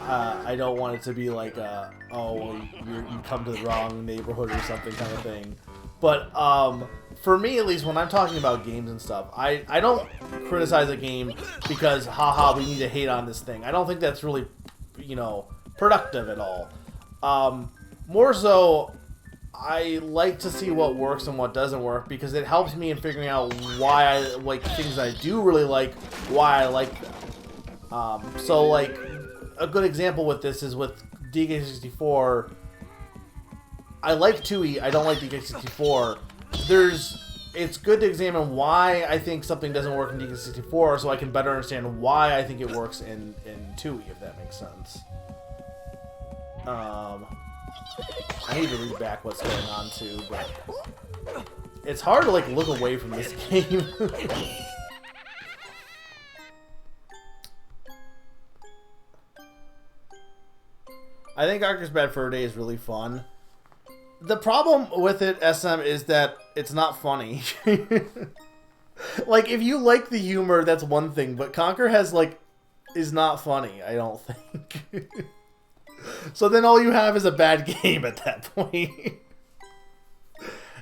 Speaker 1: I don't want it to be like oh well, you come to the wrong neighborhood or something kind of thing. But for me at least, when I'm talking about games and stuff, I don't criticize a game because haha we need to hate on this thing. I don't think that's really productive at all. More so, I like to see what works and what doesn't work because it helps me in figuring out why I like things I do really like, why I like them. So like a good example with this is with DK64. I like 2E, I don't like DK64. It's good to examine why I think something doesn't work in DK64 so I can better understand why I think it works in 2E, if that makes sense. I need to read back what's going on too, but it's hard to like look away from this game. I think Archer's Bad Fur Day is really fun. The problem with it, SM, is that it's not funny. Like, if you like the humor, that's one thing, but Conker is not funny, I don't think. So then all you have is a bad game at that point.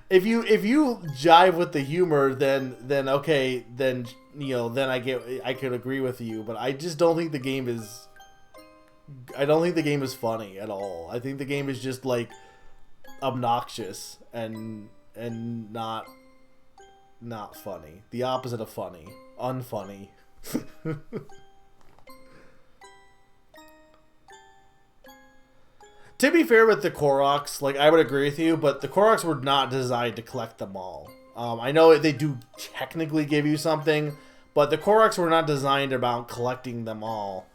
Speaker 1: If you jive with the humor, then okay, then then I could agree with you, but I just don't think the game is funny at all. I think the game is just like obnoxious and not funny. The opposite of funny. Unfunny. To be fair with the Koroks, like I would agree with you, but the Koroks were not designed to collect them all. I know they do technically give you something, but the Koroks were not designed about collecting them all.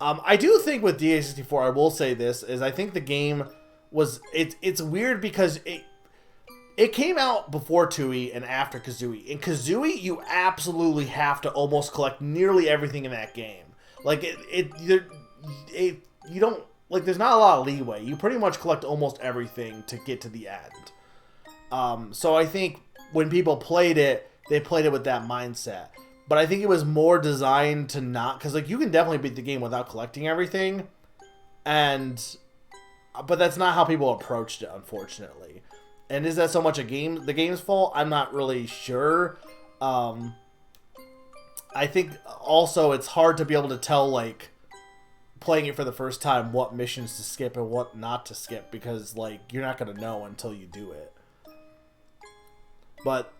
Speaker 1: I do think with DA64, I will say this, is I think the game was... It's weird because it came out before Tooie and after Kazooie. In Kazooie, you absolutely have to almost collect nearly everything in that game. Like, you don't... Like, there's not a lot of leeway. You pretty much collect almost everything to get to the end. So I think when people played it, they played it with that mindset. But I think it was more designed to not... Because, like, you can definitely beat the game without collecting everything. But that's not how people approached it, unfortunately. And is that so much the game's fault? I'm not really sure. I think also it's hard to be able to tell, like, playing it for the first time, what missions to skip and what not to skip, because, like, you're not going to know until you do it. But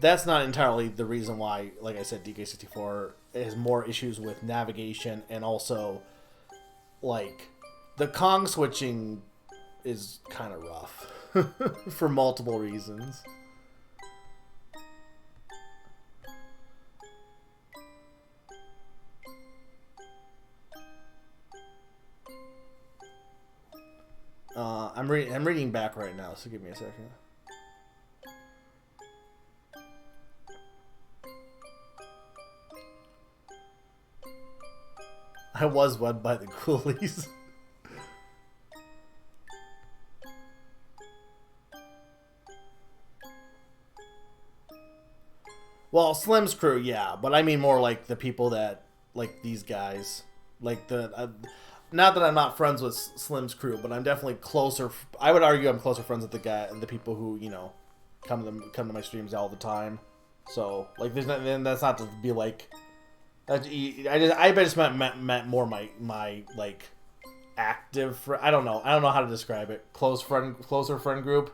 Speaker 1: that's not entirely the reason why, like I said, DK64 has more issues with navigation, and also, like, the Kong switching is kind of rough for multiple reasons. I'm reading back right now, so give me a second. I was wed by the Ghoulies. Well, Slim's crew, yeah, but I mean more like the people that, like these guys, like not that I'm not friends with Slim's crew, but I'm definitely closer. I would argue I'm closer friends with the people who come to my streams all the time. So like, that's not to be like. I just meant more my like active. I don't know how to describe it. Closer friend group.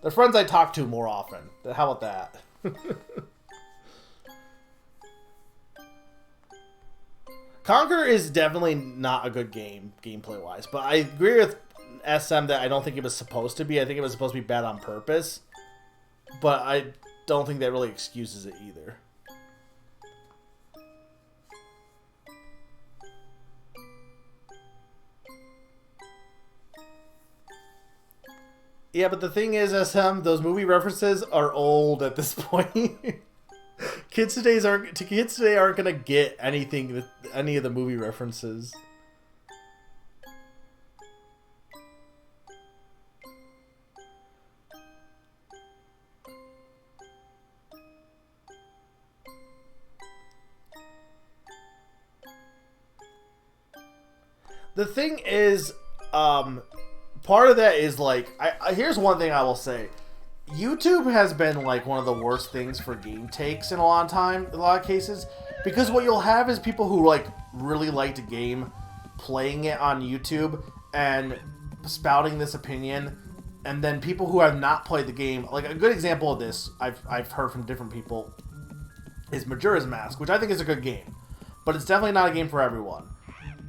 Speaker 1: The friends I talk to more often. How about that? Conquer is definitely not a good game, gameplay-wise. But I agree with SM that I don't think it was supposed to be. I think it was supposed to be bad on purpose. But I don't think that really excuses it either. Yeah, but the thing is, SM, those movie references are old at this point. kids today aren't gonna get anything, any of the movie references. The thing is, part of that is like, here's one thing I will say. YouTube has been like one of the worst things for game takes in a lot of cases, because what you'll have is people who like really liked a game playing it on YouTube and spouting this opinion, and then people who have not played the game, like a good example of this I've heard from different people is Majora's Mask, which I think is a good game, but it's definitely not a game for everyone.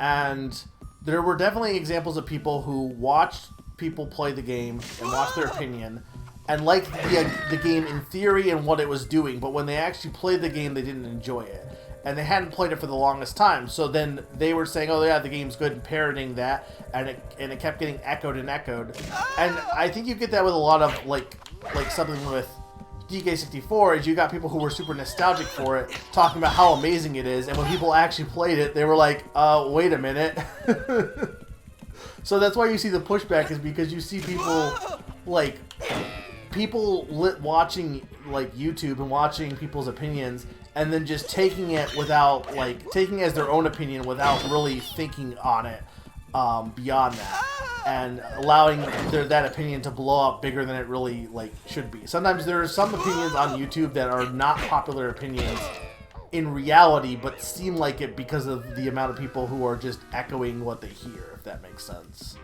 Speaker 1: And there were definitely examples of people who watched people play the game and watched their opinion and liked the game in theory and what it was doing, but when they actually played the game, they didn't enjoy it. And they hadn't played it for the longest time, so then they were saying, oh yeah, the game's good, and parroting that, and it kept getting echoed and echoed. And I think you get that with a lot of, like something with DK64, is you got people who were super nostalgic for it, talking about how amazing it is, and when people actually played it, they were like, wait a minute. So that's why you see the pushback, is because you see people, like, watching, like, YouTube and watching people's opinions, and then just taking it without, like, taking it as their own opinion without really thinking on it beyond that, and allowing that opinion to blow up bigger than it really, like, should be. Sometimes there are some opinions on YouTube that are not popular opinions in reality, but seem like it because of the amount of people who are just echoing what they hear, if that makes sense.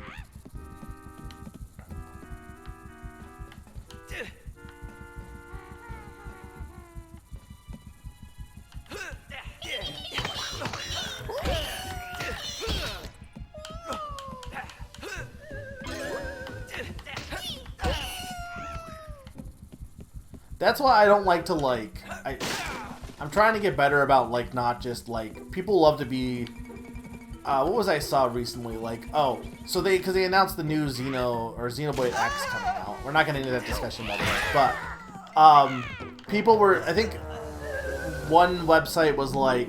Speaker 1: That's why I don't like to, like, I'm trying to get better about, like, not just, like, people love to be, what was I saw recently, like, oh, so because they announced the new Xenoblade X coming out. We're not getting into that discussion, by the way, but, people were, I think, one website was like,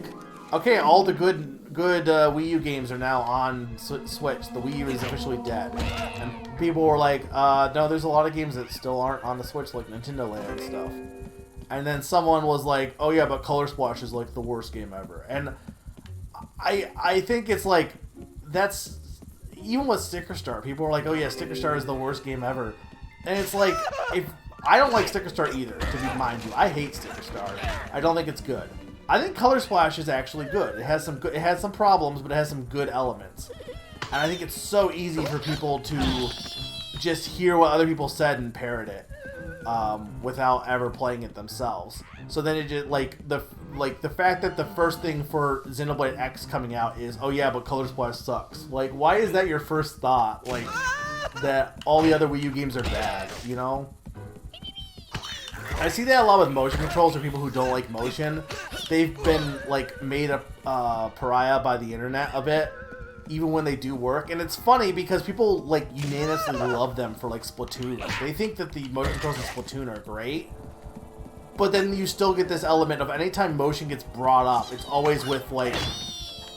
Speaker 1: okay, all the good Wii U games are now on Switch. The Wii U is officially dead. And people were like, no, there's a lot of games that still aren't on the Switch, like Nintendo Land and stuff. And then someone was like, oh yeah, but Color Splash is like the worst game ever. And I think it's like, that's, even with Sticker Star, people are like, oh yeah, Sticker Star is the worst game ever. And it's like, I don't like Sticker Star either, to be mind you. I hate Sticker Star. I don't think it's good. I think Color Splash is actually good. It has some problems, but it has some good elements. And I think it's so easy for people to just hear what other people said and parrot it, without ever playing it themselves. So then it just, the fact that the first thing for Xenoblade X coming out is, oh yeah, but Color Splash sucks. Like, why is that your first thought? Like, that all the other Wii U games are bad, you know? I see that a lot with motion controls, or people who don't like motion. They've been, like, made a pariah by the internet a bit, even when they do work. And it's funny because people, like, unanimously love them for, like, Splatoon. They think that the motion controls in Splatoon are great, but then you still get this element of anytime motion gets brought up, it's always with, like,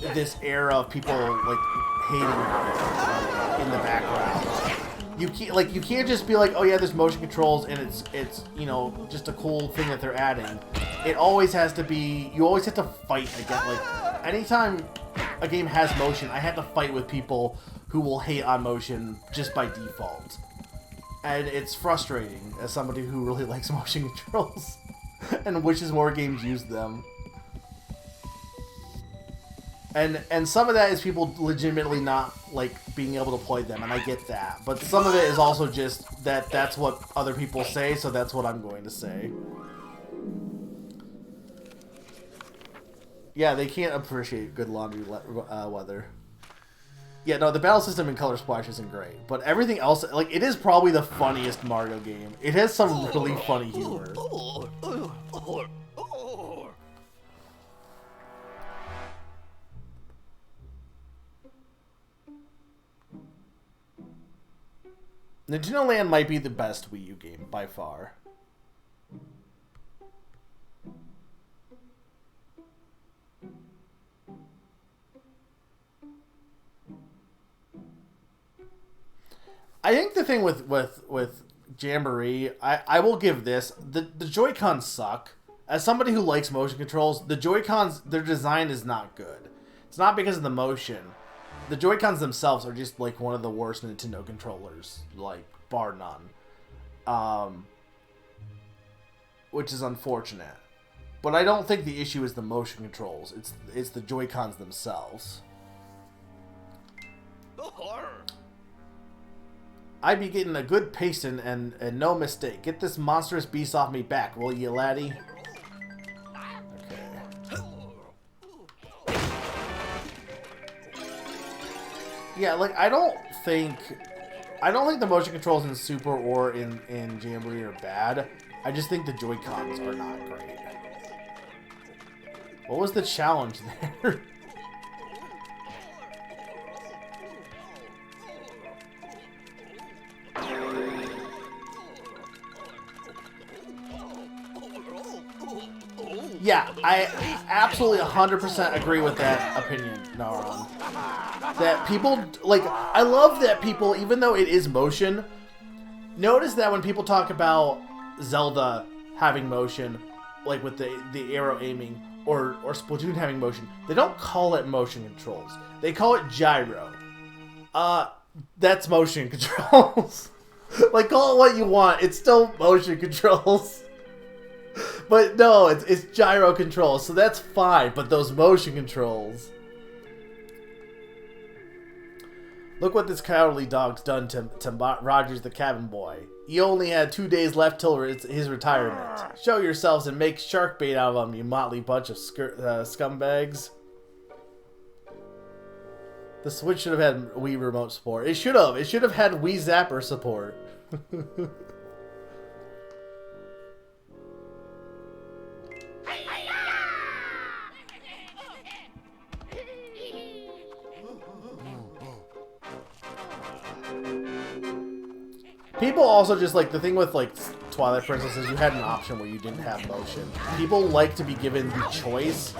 Speaker 1: this era of people, like, hating it in the background. You can't just be like, oh yeah, there's motion controls and it's you know, just a cool thing that they're adding. It always has to be, you always have to fight against, like, anytime a game has motion, I have to fight with people who will hate on motion just by default. And it's frustrating as somebody who really likes motion controls and wishes more games used them. And some of that is people legitimately not, like, being able to play them, and I get that. But some of it is also just that that's what other people say, so that's what I'm going to say. Yeah, they can't appreciate good laundry weather. Yeah, no, the battle system in Color Splash isn't great, but everything else, like, it is probably the funniest Mario game. It has some really funny humor. Nintendo Land might be the best Wii U game, by far. I think the thing with Jamboree, I will give this the Joy-Cons suck. As somebody who likes motion controls, the Joy-Cons, their design is not good. It's not because of the motion. The Joy-Cons themselves are just like one of the worst Nintendo controllers, like bar none. Which is unfortunate. But I don't think the issue is the motion controls. It's the Joy-Cons themselves. I'd be getting a good pacing and no mistake. Get this monstrous beast off me back, will you, laddie? Okay. Yeah, like I don't think the motion controls in Super or in Jamboree are bad. I just think the Joy-Cons are not great. What was the challenge there? Yeah, I absolutely 100% agree with that opinion, Naron. That people, like, I love that people, even though it is motion, notice that when people talk about Zelda having motion, like with the arrow aiming, or Splatoon having motion, they don't call it motion controls. They call it gyro. That's motion controls. Like, call it what you want. It's still motion controls. But no, it's gyro controls, so that's fine. But those motion controls. Look what this cowardly dog's done to Rogers the cabin boy. He only had 2 days left till his retirement. Show yourselves and make shark bait out of them, you motley bunch of scumbags. The Switch should have had Wii Remote support. It should have. It should have had Wii Zapper support. People also just like the thing with like Twilight Princess is you had an option where you didn't have motion. People like to be given the choice.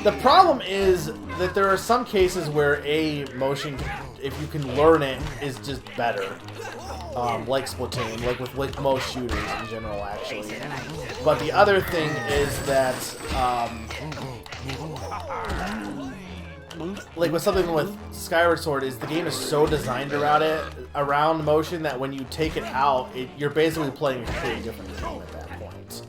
Speaker 1: The problem is that there are some cases where motion, if you can learn it, is just better. Like Splatoon, like with most shooters in general, actually. But the other thing is that, like with something with Skyward Sword, is the game is so designed around motion that when you take it out, you're basically playing a completely different game at that point.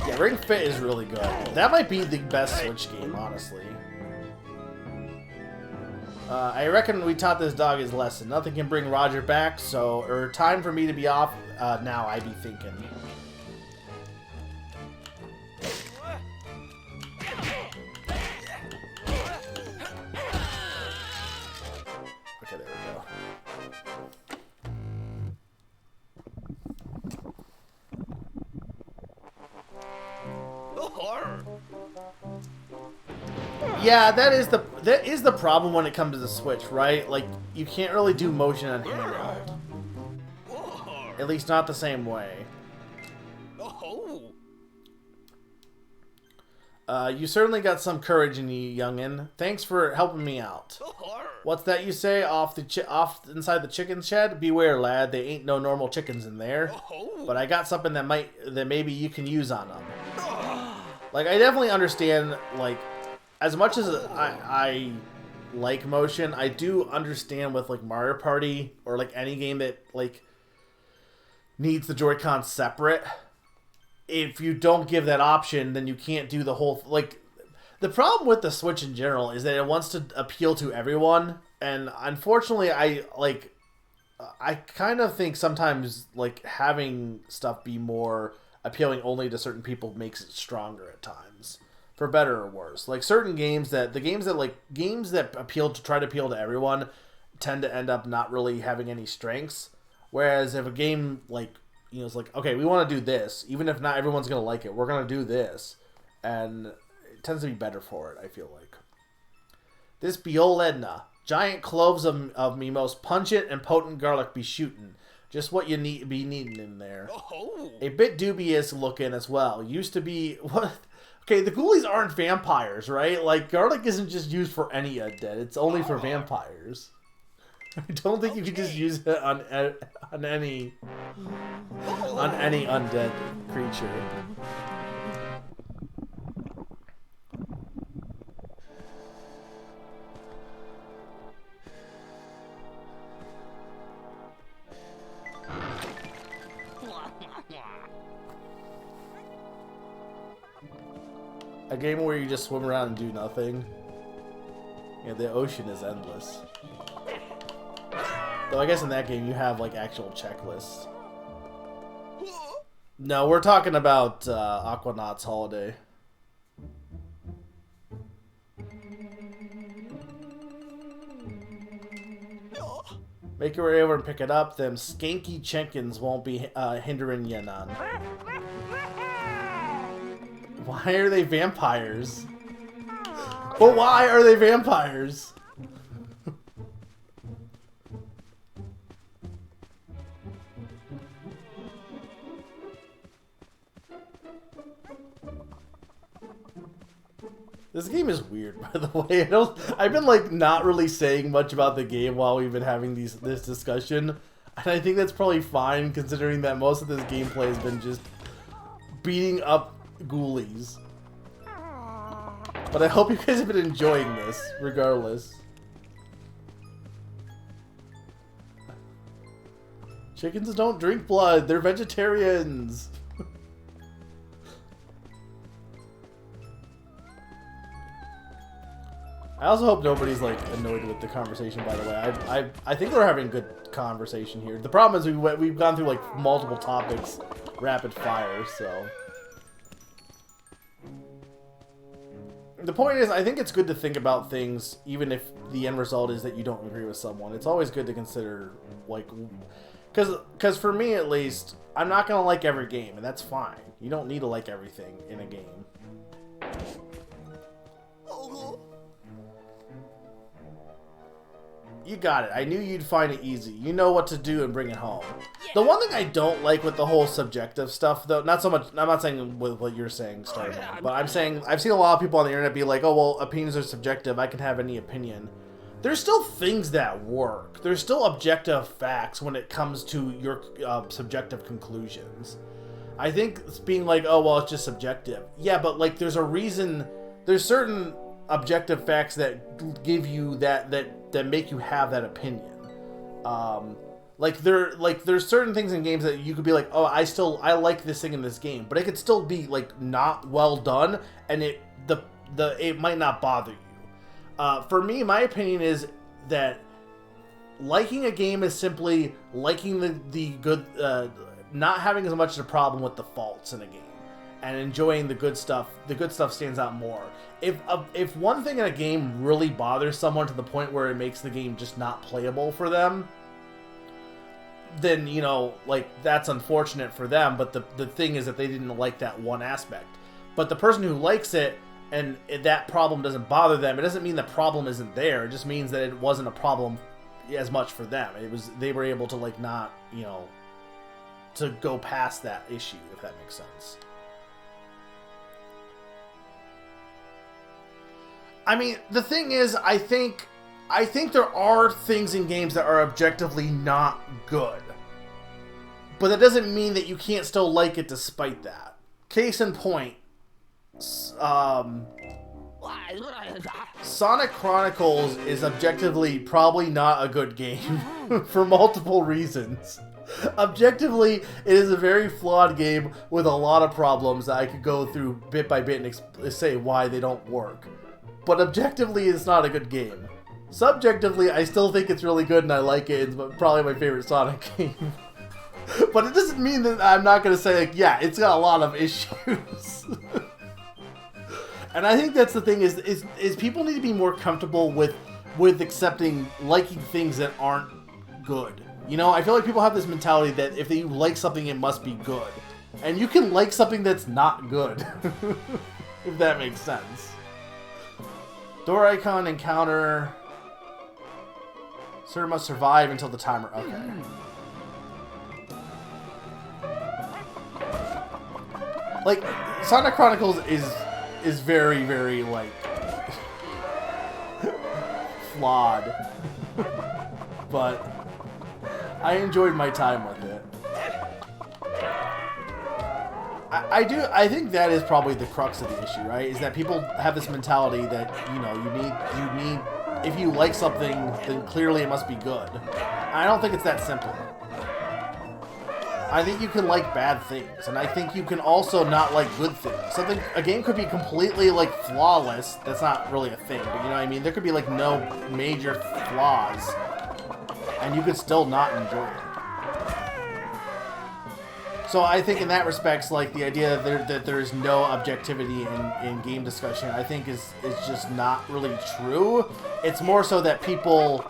Speaker 1: Yeah, Ring Fit is really good. That might be the best Switch game, honestly. I reckon we taught this dog his lesson. Nothing can bring Roger back, time for me to be off now, I be thinking. Okay, there we go. Yeah, that is the problem when it comes to the Switch, right? Like, you can't really do motion on handheld. At least not the same way. You certainly got some courage in you, youngin'. Thanks for helping me out. What's that you say off inside the chicken shed? Beware, lad. They ain't no normal chickens in there. But I got something that maybe you can use on them. Like, I definitely understand, like, as much as I like motion, I do understand with, like, Mario Party or, like, any game that, like, needs the Joy-Con separate. If you don't give that option, then you can't do the whole... Like, the problem with the Switch in general is that it wants to appeal to everyone. And, unfortunately, I kind of think sometimes, like, having stuff be more appealing only to certain people makes it stronger at times. For better or worse. Like, certain games that games that try to appeal to everyone tend to end up not really having any strengths. Whereas if a game, like, you know, it's like, okay, we want to do this, even if not everyone's going to like it, we're going to do this. And it tends to be better for it, I feel like. This be ol' Edna. Giant cloves of me most pungent and potent garlic be shootin'. Just what you need be needing in there.
Speaker 2: Oh.
Speaker 1: A bit dubious looking as well. Used to be what? Okay, the Ghoulies aren't vampires, right? Like garlic isn't just used for any undead. It's only for vampires. I don't think you can just use it on any undead creature. A game where you just swim around and do nothing. Yeah, the ocean is endless. Though I guess in that game you have like actual checklists. No, we're talking about Aquanaut's Holiday. Make your way over and pick it up. Them skanky chickens won't be hindering you none. Why are they vampires? But why are they vampires? This game is weird, by the way. I've been like not really saying much about the game while we've been having this discussion, and I think that's probably fine considering that most of this gameplay has been just beating up Ghoulies. But I hope you guys have been enjoying this, regardless. Chickens don't drink blood. They're vegetarians. I also hope nobody's like annoyed with the conversation, by the way. I think we're having good conversation here. The problem is we've gone through like multiple topics rapid fire, so... The point is, I think it's good to think about things, even if the end result is that you don't agree with someone. It's always good to consider, like... Because for me, at least, I'm not going to like every game, and that's fine. You don't need to like everything in a game. You got it. I knew you'd find it easy. You know what to do and bring it home. The one thing I don't like with the whole subjective stuff, though, not so much, I'm not saying with what you're saying, Starman, but I'm saying, I've seen a lot of people on the internet be like, oh, well, opinions are subjective, I can have any opinion. There's still things that work. There's still objective facts when it comes to your subjective conclusions. I think it's being like, oh, well, it's just subjective. Yeah, but, like, there's a reason, there's certain objective facts that give you that make you have that opinion. There's certain things in games that you could be like, oh, I like this thing in this game, but it could still be like not well done, and it might not bother you. For me, my opinion is that liking a game is simply liking the good, not having as much of a problem with the faults in a game, and enjoying the good stuff. The good stuff stands out more. If one thing in a game really bothers someone to the point where it makes the game just not playable for them, then, you know, like, that's unfortunate for them, but the thing is that they didn't like that one aspect. But the person who likes it, and that problem doesn't bother them, it doesn't mean the problem isn't there, it just means that it wasn't a problem as much for them. They were able to, like, not, you know, to go past that issue, if that makes sense. I mean, the thing is, I think there are things in games that are objectively not good. But that doesn't mean that you can't still like it despite that. Case in point, Sonic Chronicles is objectively probably not a good game for multiple reasons. Objectively, it is a very flawed game with a lot of problems that I could go through bit by bit and say why they don't work. But objectively, it's not a good game. Subjectively, I still think it's really good and I like it. It's probably my favorite Sonic game. But it doesn't mean that I'm not going to say, like, yeah, it's got a lot of issues. And I think that's the thing is people need to be more comfortable with accepting liking things that aren't good. You know, I feel like people have this mentality that if you like something, it must be good. And you can like something that's not good. If that makes sense. Door icon encounter. Sir must survive until the timer. Okay. like Sonic Chronicles is very, very like flawed, but I enjoyed my time with it. I think that is probably the crux of the issue, right? Is that people have this mentality that, you know, you need, if you like something, then clearly it must be good. I don't think it's that simple. I think you can like bad things, and I think you can also not like good things. A game could be completely like flawless. That's not really a thing, but you know what I mean? There could be like no major flaws, and you could still not enjoy it. So I think in that respect, like the idea that there's no objectivity in game discussion, I think is just not really true. It's more so that people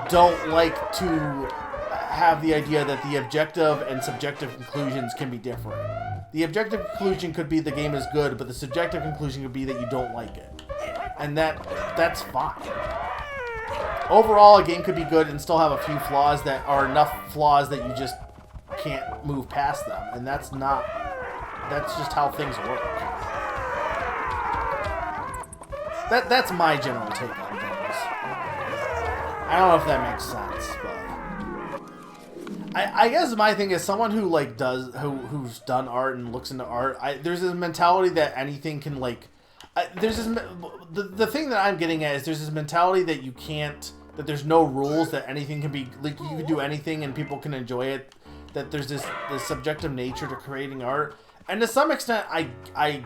Speaker 1: don't like to have the idea that the objective and subjective conclusions can be different. The objective conclusion could be the game is good, but the subjective conclusion could be that you don't like it. And that's fine. Overall, a game could be good and still have a few flaws that are enough flaws that you just can't move past them, and that's just how things work. That's my general take on things. I don't know if that makes sense, but I guess my thing is someone who like who's done art and looks into art. There's this mentality that anything can like. There's this the thing that I'm getting at is there's this mentality that you can't, that there's no rules, that anything can be like, you can do anything and people can enjoy it. That there's this subjective nature to creating art, and to some extent I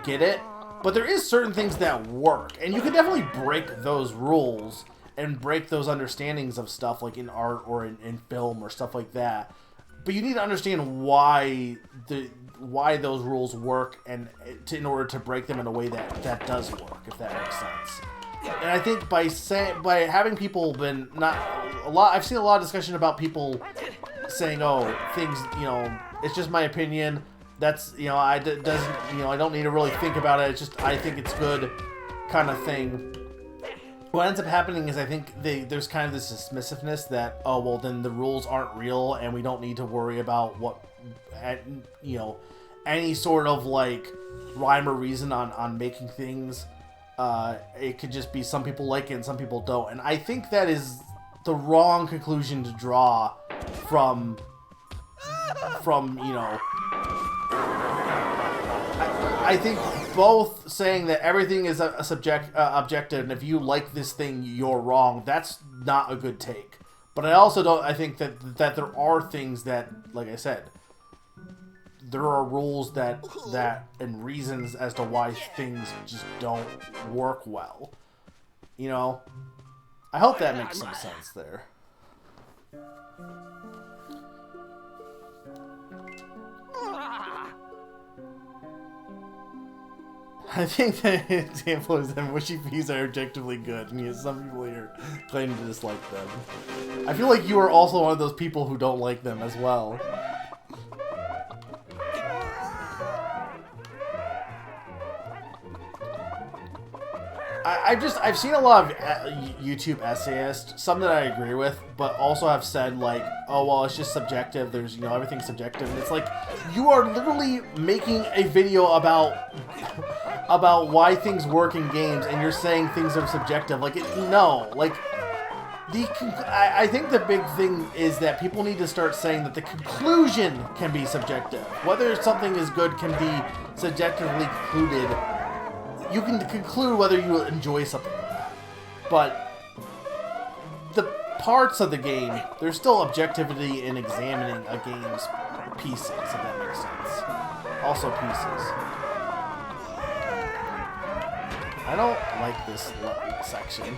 Speaker 1: get it, but there is certain things that work, and you can definitely break those rules and break those understandings of stuff like in art or in film or stuff like that. But you need to understand why those rules work, and in order to break them in a way that does work, if that makes sense. And I think by having people I've seen a lot of discussion about people saying, "Oh, things, you know, it's just my opinion. That's, you know, I don't need to really think about it. It's just I think it's good," kind of thing. What ends up happening is I think there's kind of this dismissiveness that, oh well, then the rules aren't real and we don't need to worry about what, you know, any sort of like rhyme or reason on making things. It could just be some people like it and some people don't, and I think that is the wrong conclusion to draw from you know. I think both saying that everything is a objective, and if you like this thing, you're wrong. That's not a good take. But I also don't. I think that there are things that, like I said, there are rules that and reasons as to why things just don't work well. You know, I hope that makes some sense there. I think that example is that mushy peas are objectively good, and yet some people here claim to dislike them. I feel like you are also one of those people who don't like them as well. I've seen a lot of YouTube essayists, some that I agree with, but also have said like, oh well, it's just subjective. There's, you know, everything's subjective, and it's like you are literally making a video about why things work in games, and you're saying things are subjective. Like I think the big thing is that people need to start saying that the conclusion can be subjective. Whether something is good can be subjectively concluded. You can conclude whether you enjoy something or not. But the parts of the game, there's still objectivity in examining a game's pieces, if that makes sense. Also pieces. I don't like this section.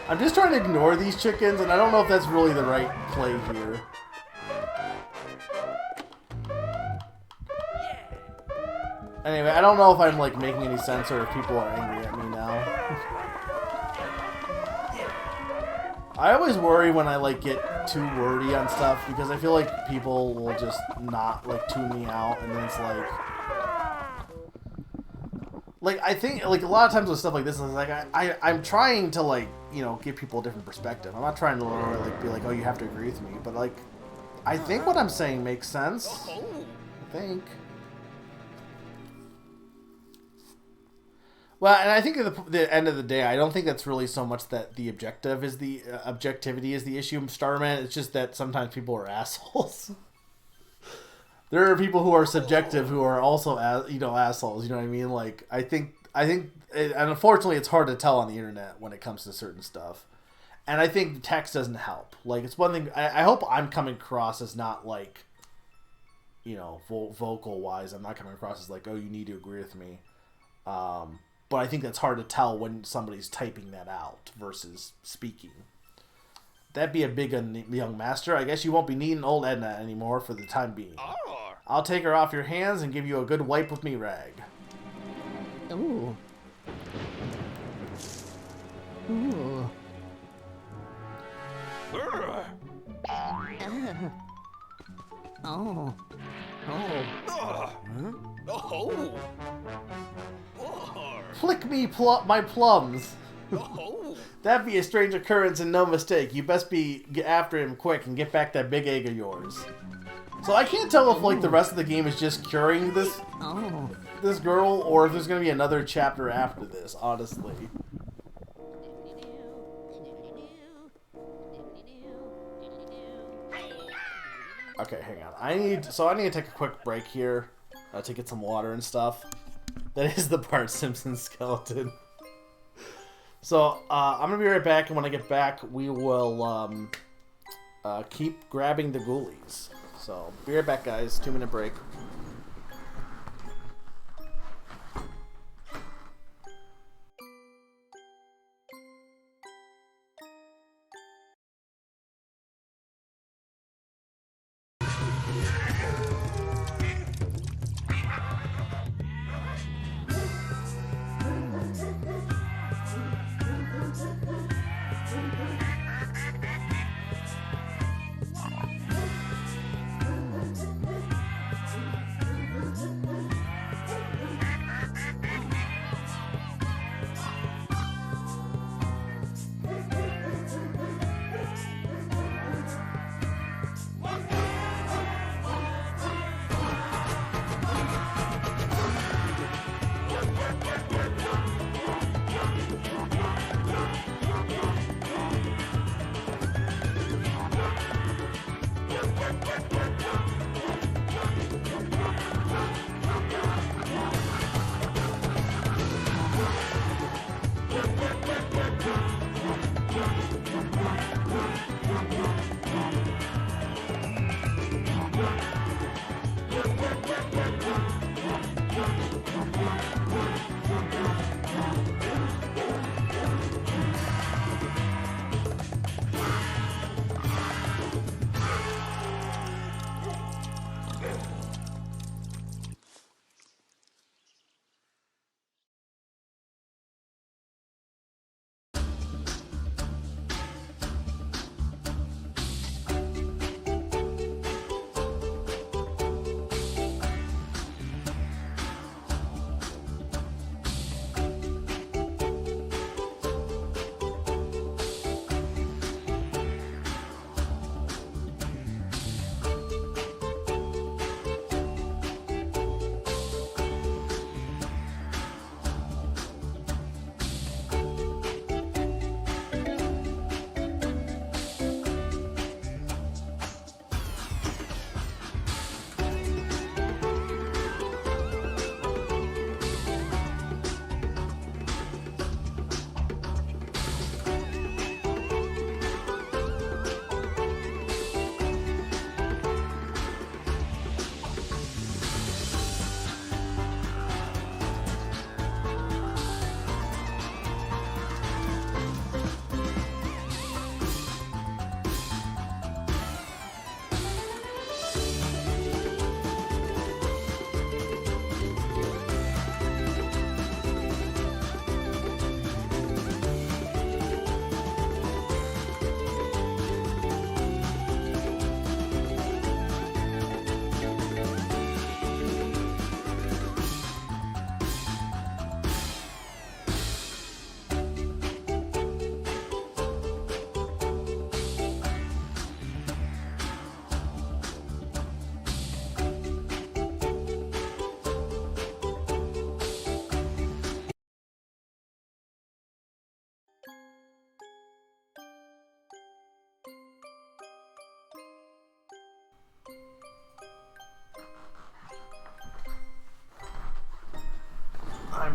Speaker 1: I'm just trying to ignore these chickens, and I don't know if that's really the right play here. Anyway, I don't know if I'm like making any sense or if people are angry at me now. I always worry when I like get too wordy on stuff, because I feel like people will just not like tune me out, and then it's like I think like a lot of times with stuff like this, it's like I'm trying to like, you know, give people a different perspective. I'm not trying to like be like, oh, you have to agree with me, but like I think what I'm saying makes sense. think. Well, and I think at the end of the day, I don't think that's really so much that the objectivity is the issue. Starman, it's just that sometimes people are assholes. There are people who are subjective who are also assholes. You know what I mean? Like I think, and unfortunately, it's hard to tell on the internet when it comes to certain stuff. And I think text doesn't help. Like it's one thing. I hope I'm coming across as not like, vocal wise. I'm not coming across as like, oh, you need to agree with me. But I think that's hard to tell when somebody's typing that out versus speaking. That'd be a big young master. I guess you won't be needing old Edna anymore for the time being. I'll take her off your hands and give you a good wipe with me rag.
Speaker 3: Ooh. Ooh. Oh.
Speaker 2: Oh.
Speaker 1: Flick me my plums.
Speaker 2: Oh.
Speaker 1: That'd be a strange occurrence and no mistake. You best get after him quick and get back that big egg of yours. So I can't tell if like the rest of the game is just curing this girl or if there's gonna be another chapter after this, honestly. Okay, hang on. I need to take a quick break here to get some water and stuff. That is the Bart Simpson skeleton. So I'm gonna be right back, and when I get back, we will keep grabbing the ghoulies. So be right back, guys. 2-minute break.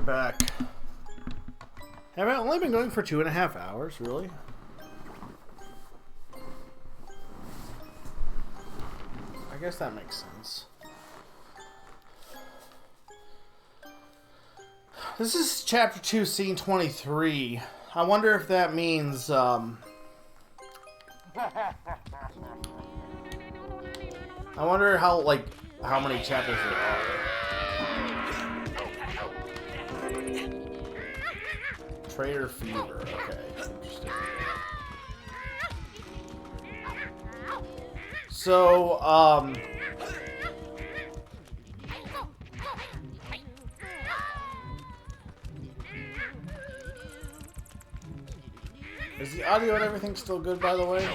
Speaker 1: back. Have I only been going for 2.5 hours? Really? I guess that makes sense. This is chapter 2, scene 23. I wonder if that means, I wonder how many chapters there are. Trader Fever, okay. Interesting. So, is the audio and everything still good, by the way?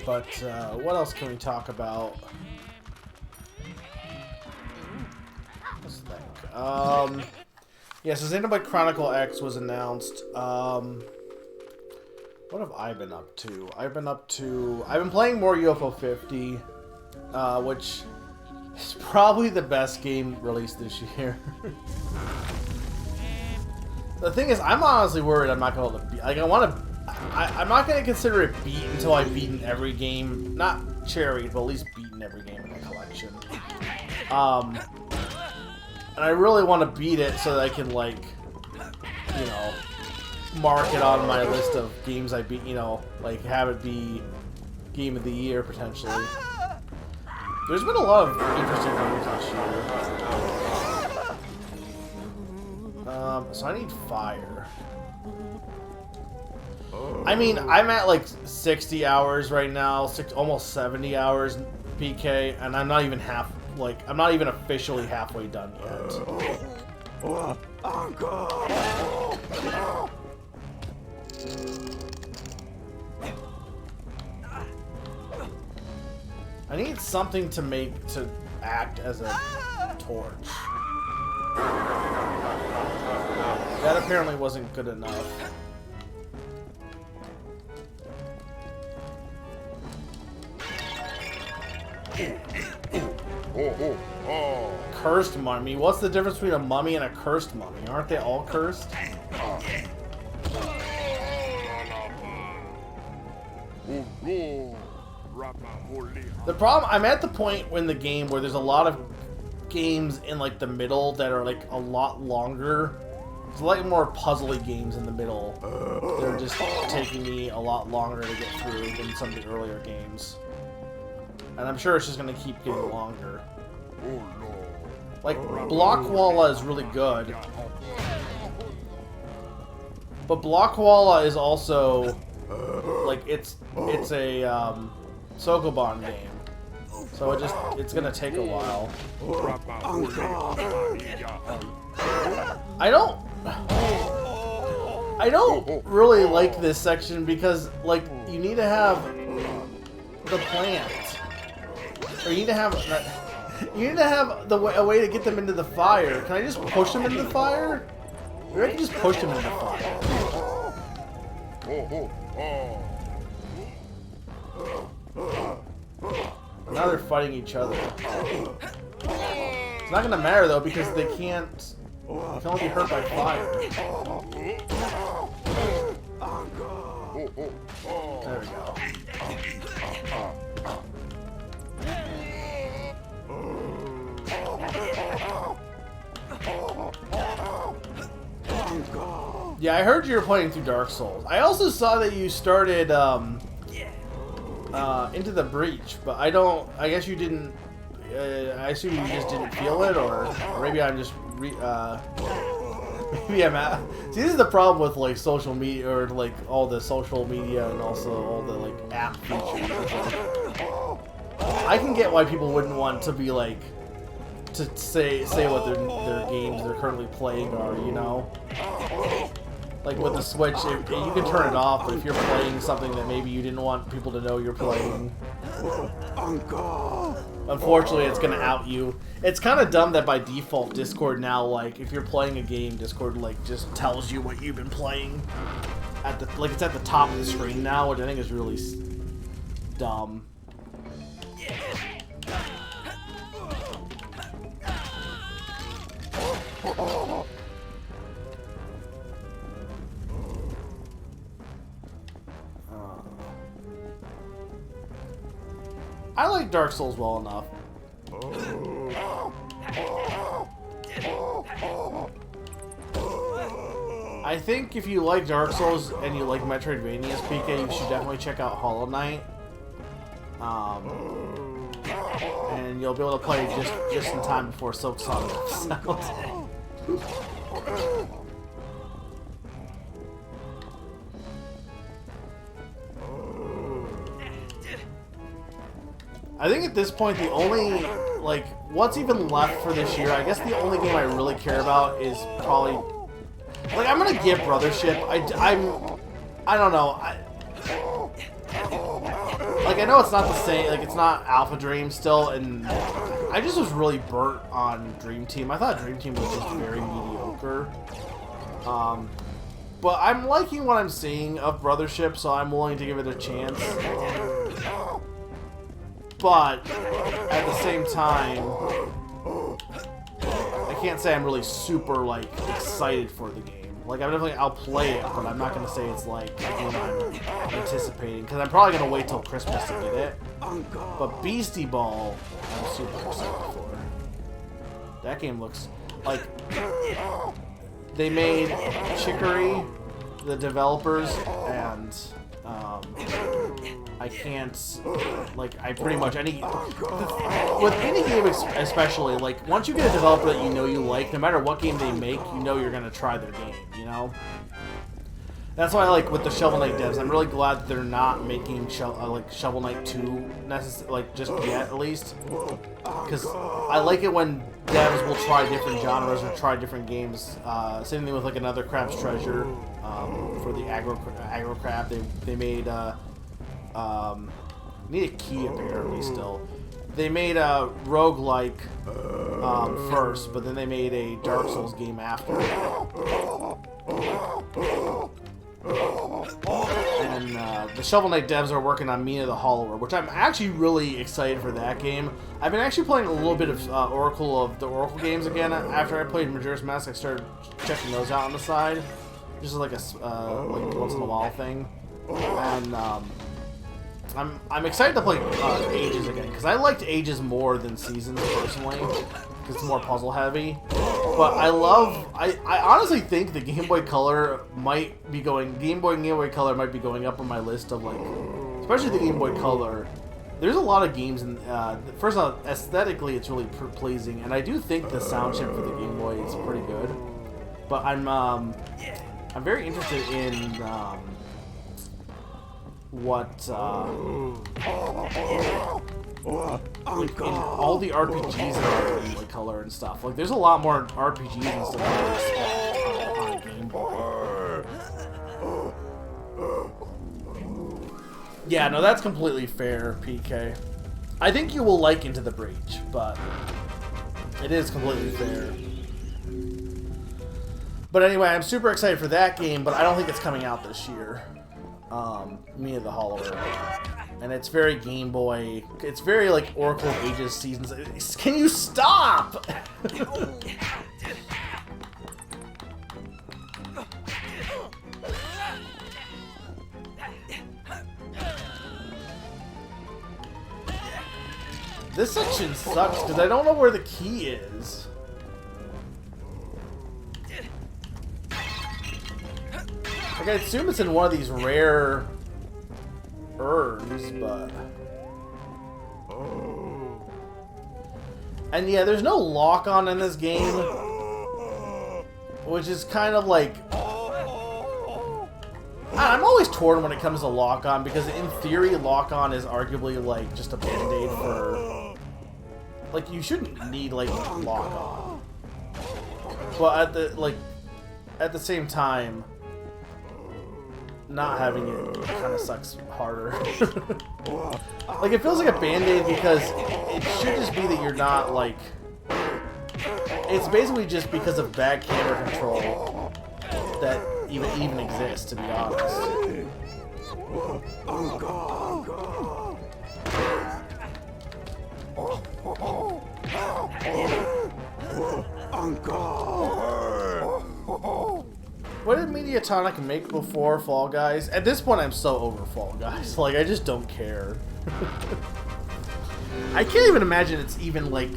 Speaker 1: But, what else can we talk about? Let's think. Yeah, so Xenoblade Chronicle X was announced. What have I been up to? I've been playing more UFO 50, which is probably the best game released this year. The thing is, I'm honestly worried I'm not going to beat. Like, I'm not going to consider it beat until I've beaten every game. Not cherry, but at least beaten every game in the collection. And I really want to beat it so that I can, like, you know, mark it on my list of games I beat, you know, like, have it be Game of the Year, potentially. There's been a lot of interesting games this year. So I need fire. I mean, I'm at like 60 hours right now, almost 70 hours PK, and I'm not even I'm not even officially halfway done yet. I need something to act as a torch. That apparently wasn't good enough. Cursed mummy? What's the difference between a mummy and a cursed mummy? Aren't they all cursed? The problem, I'm at the point in the game where there's a lot of games in like the middle that are like a lot longer. There's a lot more puzzly games in the middle. They're just taking me a lot longer to get through than some of the earlier games. And I'm sure it's just going to keep getting longer. Like, Blockwalla is really good. But Blockwalla is also, like, it's a, Sokoban game. So it's going to take a while. I don't really like this section because, like, you need to have the plant. Or you need to have a way to get them into the fire. Can I just push them into the fire? Or I can just push them into the fire. Now they're fighting each other. It's not gonna matter though because they can only be hurt by fire. There we go. Yeah, I heard you were playing through Dark Souls. I also saw that you started Into the Breach, but I guess you didn't. I assume you just didn't feel it, or maybe I'm just maybe I'm at. See, this is the problem with like social media, or like all the social media, and also all the like app features. I can get why people wouldn't want to be like to say what their games they're currently playing are, you know. Like with the Switch, you can turn it off, but if you're playing something that maybe you didn't want people to know you're playing. unfortunately, it's gonna out you. It's kind of dumb that by default, Discord now, like, if you're playing a game, Discord, like, just tells you what you've been playing. Like, it's at the top of the screen now, which I think is really dumb. I like Dark Souls well enough. I think if you like Dark Souls and you like Metroidvanias, PK, you should definitely check out Hollow Knight. And you'll be able to play just in time before Silk Song comes out. I think at this point the only, like, what's even left for this year, I guess the only game I really care about is probably, like, I'm gonna give Brothership. I don't know. Like, I know it's not the same, like, it's not Alpha Dream still, and I just was really burnt on Dream Team. I thought Dream Team was just very mediocre. But I'm liking what I'm seeing of Brothership, so I'm willing to give it a chance. But at the same time, I can't say I'm really super, like, excited for the game. Like, I'll play it, but I'm not gonna say it's like a game I'm anticipating, because I'm probably gonna wait till Christmas to get it. But Beastie Ball, I'm super excited for. That game looks like they made Chicory, the developers, and I can't, like, I pretty much, with any game especially, like, once you get a developer that you know you like, no matter what game they make, you know you're gonna try their game, you know? That's why, like, with the Shovel Knight devs, I'm really glad that they're not making, like, Shovel Knight 2, like, just yet, at least. Because I like it when devs will try different genres or try different games. Same thing with, like, another Crab's Treasure, for the aggro crab. They made, need a key apparently still. They made a roguelike first, but then they made a Dark Souls game after. And the Shovel Knight devs are working on Mina the Hollower, which I'm actually really excited for that game. I've been actually playing a little bit of Oracle games again. After I played Majora's Mask, I started checking those out on the side, just like a like once in a while thing. And I'm excited to play Ages again, because I liked Ages more than Seasons personally, because it's more puzzle heavy. But I honestly think the Game Boy Color might be going, Game Boy Color might be going up on my list of, like, especially the Game Boy Color. There's a lot of games, and first of all, aesthetically it's really pleasing, and I do think the sound chip for the Game Boy is pretty good. But I'm very interested in what like in all the RPGs that are Game Boy Color and stuff. Like, there's a lot more RPGs and stuff on Game Boy. Yeah, no, that's completely fair, PK. I think you will like Into the Breach, but it is completely fair. But anyway, I'm super excited for that game, but I don't think it's coming out this year. Mina the Hollower. And it's very Game Boy. It's very, like, Oracle of Ages Seasons. Can you stop? This section sucks because I don't know where the key is. Like, I assume it's in one of these rare urns, but... And yeah, there's no lock-on in this game, which is kind of like... I'm always torn when it comes to lock-on, because in theory, lock-on is arguably, like, just a band-aid for... Like, you shouldn't need, like, lock-on. But at the same time... not having it kind of sucks harder. Like, it feels like a band-aid because it should just be that you're not, like... It's basically just because of bad camera control that even exists, to be honest. What did Mediatonic make before Fall Guys? At this point, I'm so over Fall Guys. Like, I just don't care. I can't even imagine it's even, like,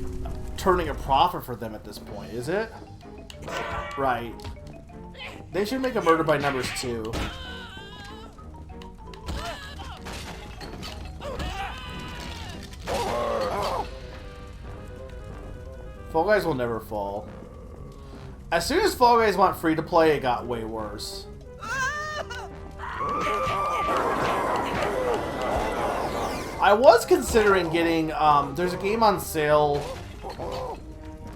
Speaker 1: turning a profit for them at this point, is it? Right. They should make a Murder by Numbers too. Fall Guys will never fall. As soon as Fall Guys went free to play, it got way worse. I was considering getting, there's a game on sale,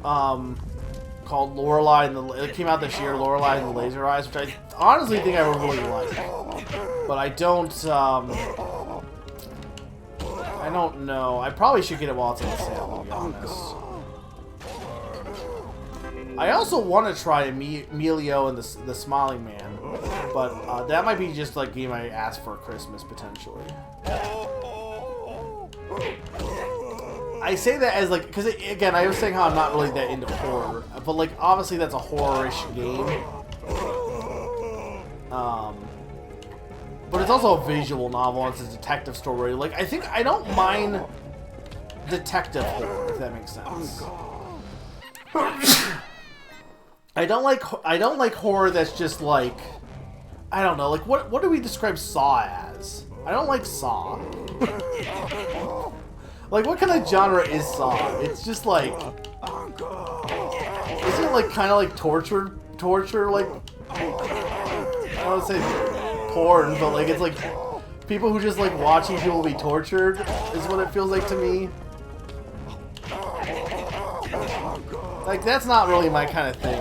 Speaker 1: called Lorelei and it came out this year, Lorelei and the Laser Eyes, which I honestly think I would really like. But I don't know. I probably should get it while it's on sale, to be honest. I also want to try Emilio and the Smiling Man, but that might be just like a game I asked for Christmas, potentially. I say that as like, because again, I was saying how I'm not really that into horror, but like obviously that's a horror-ish game. But it's also a visual novel, and it's a detective story. Like, I don't mind detective horror, if that makes sense. I don't like horror that's just like, I don't know, like what do we describe Saw as? I don't like Saw. Like, what kind of genre is Saw? It's just like, isn't it like kind of like torture? Like, I don't want to say porn, but like it's like people who just like watching people be tortured is what it feels like to me. Like, that's not really my kind of thing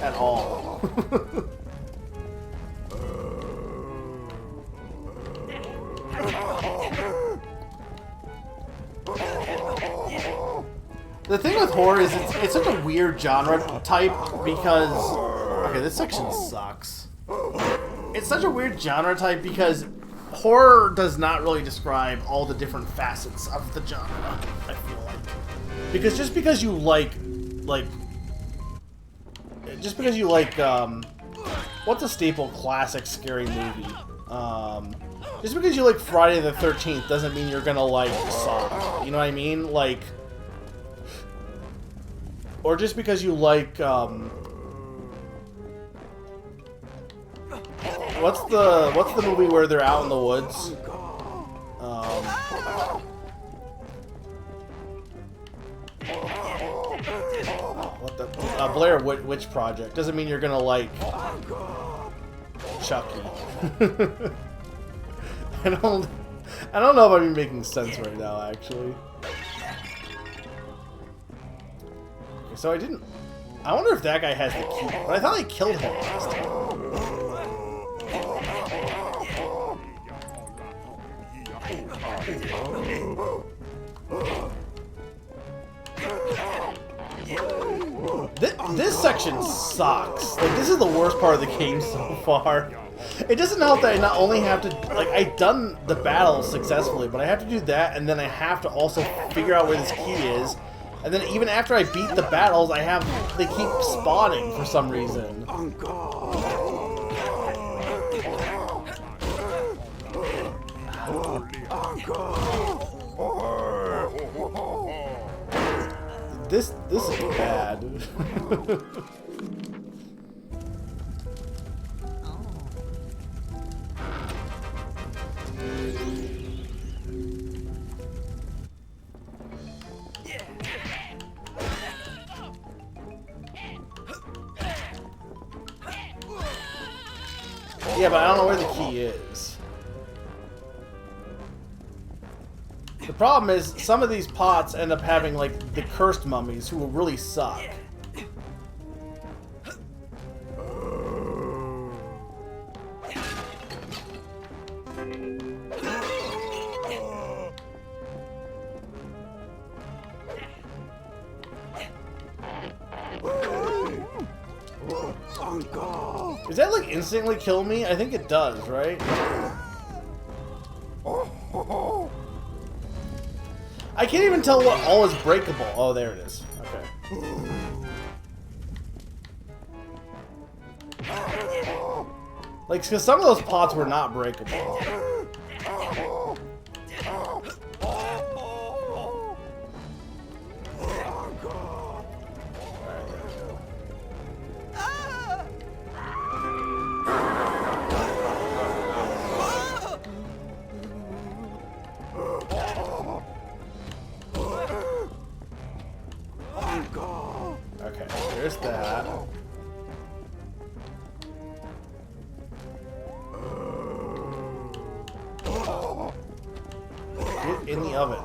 Speaker 1: at all. The thing with horror is it's such a weird genre type because... Okay, this section sucks. It's such a weird genre type because horror does not really describe all the different facets of the genre, I feel like. Because just because you like... what's a staple classic scary movie? Just because you like Friday the 13th doesn't mean you're gonna like Saw. You know what I mean? Like... Or just because you like, what's the movie where they're out in the woods? What the Blair Witch Project doesn't mean you're gonna like Chucky. I don't know if I'm making sense right now, actually. So I wonder if that guy has the key, but I thought I killed him last time. This section sucks. Like, this is the worst part of the game so far. It doesn't help that I not only have to, like, I've done the battle successfully, but I have to do that, and then I have to also figure out where this key is. And then even after I beat the battles, they keep spawning for some reason. This is bad. Yeah, but I don't know where the key is. The problem is, some of these pots end up having, like, the cursed mummies who will really suck. Does that like instantly kill me? I think it does, right? I can't even tell what all is breakable. Oh, there it is. Okay. Like, because some of those pots were not breakable. Okay, there's that. Get in the oven.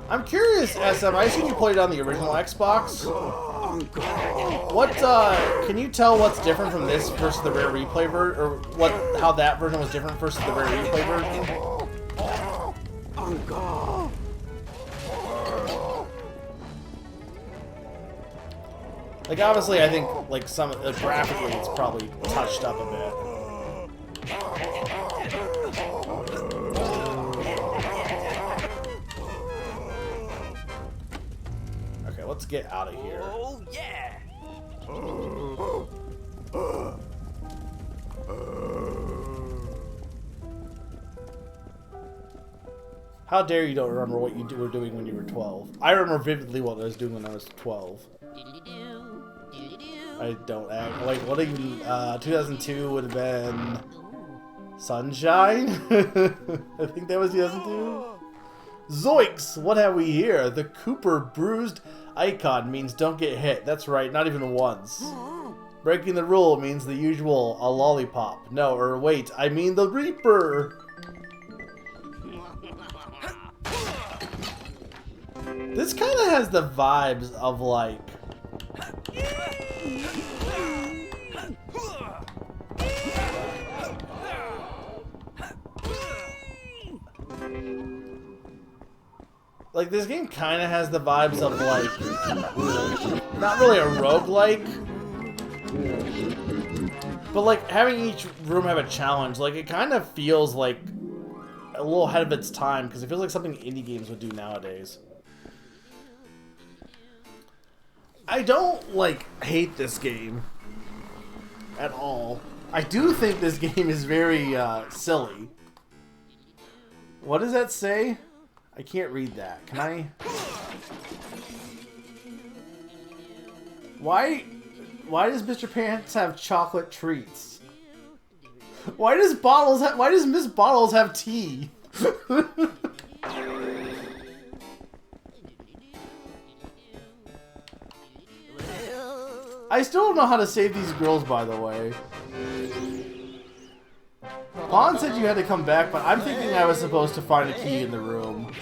Speaker 1: I'm curious, SM. I seen you played on the original Xbox. What can you tell what's different from this versus the rare replay version, or how that version was different versus the rare replay version? Like, obviously, I think like graphically, it's probably touched up a bit. Okay, let's get out of here.
Speaker 2: Oh, yeah.
Speaker 1: How dare you don't remember what you were doing when you were 12? I remember vividly what I was doing when I was 12. I don't act like what even 2002 would have been Sunshine. I think that was 2002. Zoinks! What have we here? The Cooper bruised icon means don't get hit. That's right, not even once. Breaking the rule means the usual, a lollipop. No, or wait, I mean the Reaper. This kind of has the vibes of like this game kind of has the vibes of like not really a roguelike, but like having each room have a challenge. Like it kind of feels like a little ahead of its time because it feels like something indie games would do nowadays. I don't, like, hate this game at all. I do think this game is very, silly. What does that say? I can't read that. Can I? Why does Mr. Pants have chocolate treats? Why does Miss Bottles have tea? I still don't know how to save these girls, by the way. Pon said you had to come back, but I'm thinking I was supposed to find a key in the room.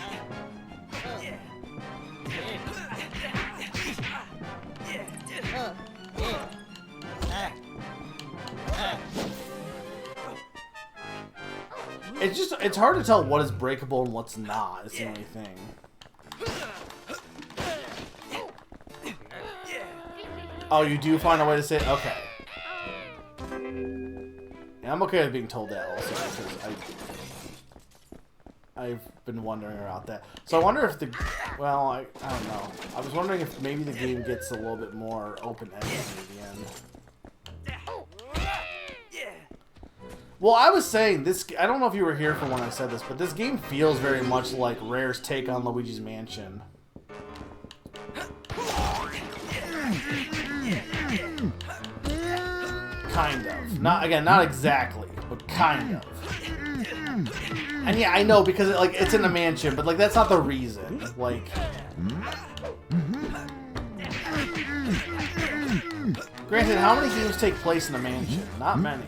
Speaker 1: It's hard to tell what is breakable and what's not, it's the only thing. Oh, you do find a way to say it? Okay. Yeah, I'm okay with being told that also, because I've been wondering about that. So I wonder if well, I don't know. I was wondering if maybe the game gets a little bit more open-ended at the end. Well, I was saying, I don't know if you were here for when I said this, but this game feels very much like Rare's take on Luigi's Mansion. Kind of. Not exactly, but kind of. And yeah, I know, because it's in a mansion, but that's not the reason. Granted, how many games take place in a mansion? Not many.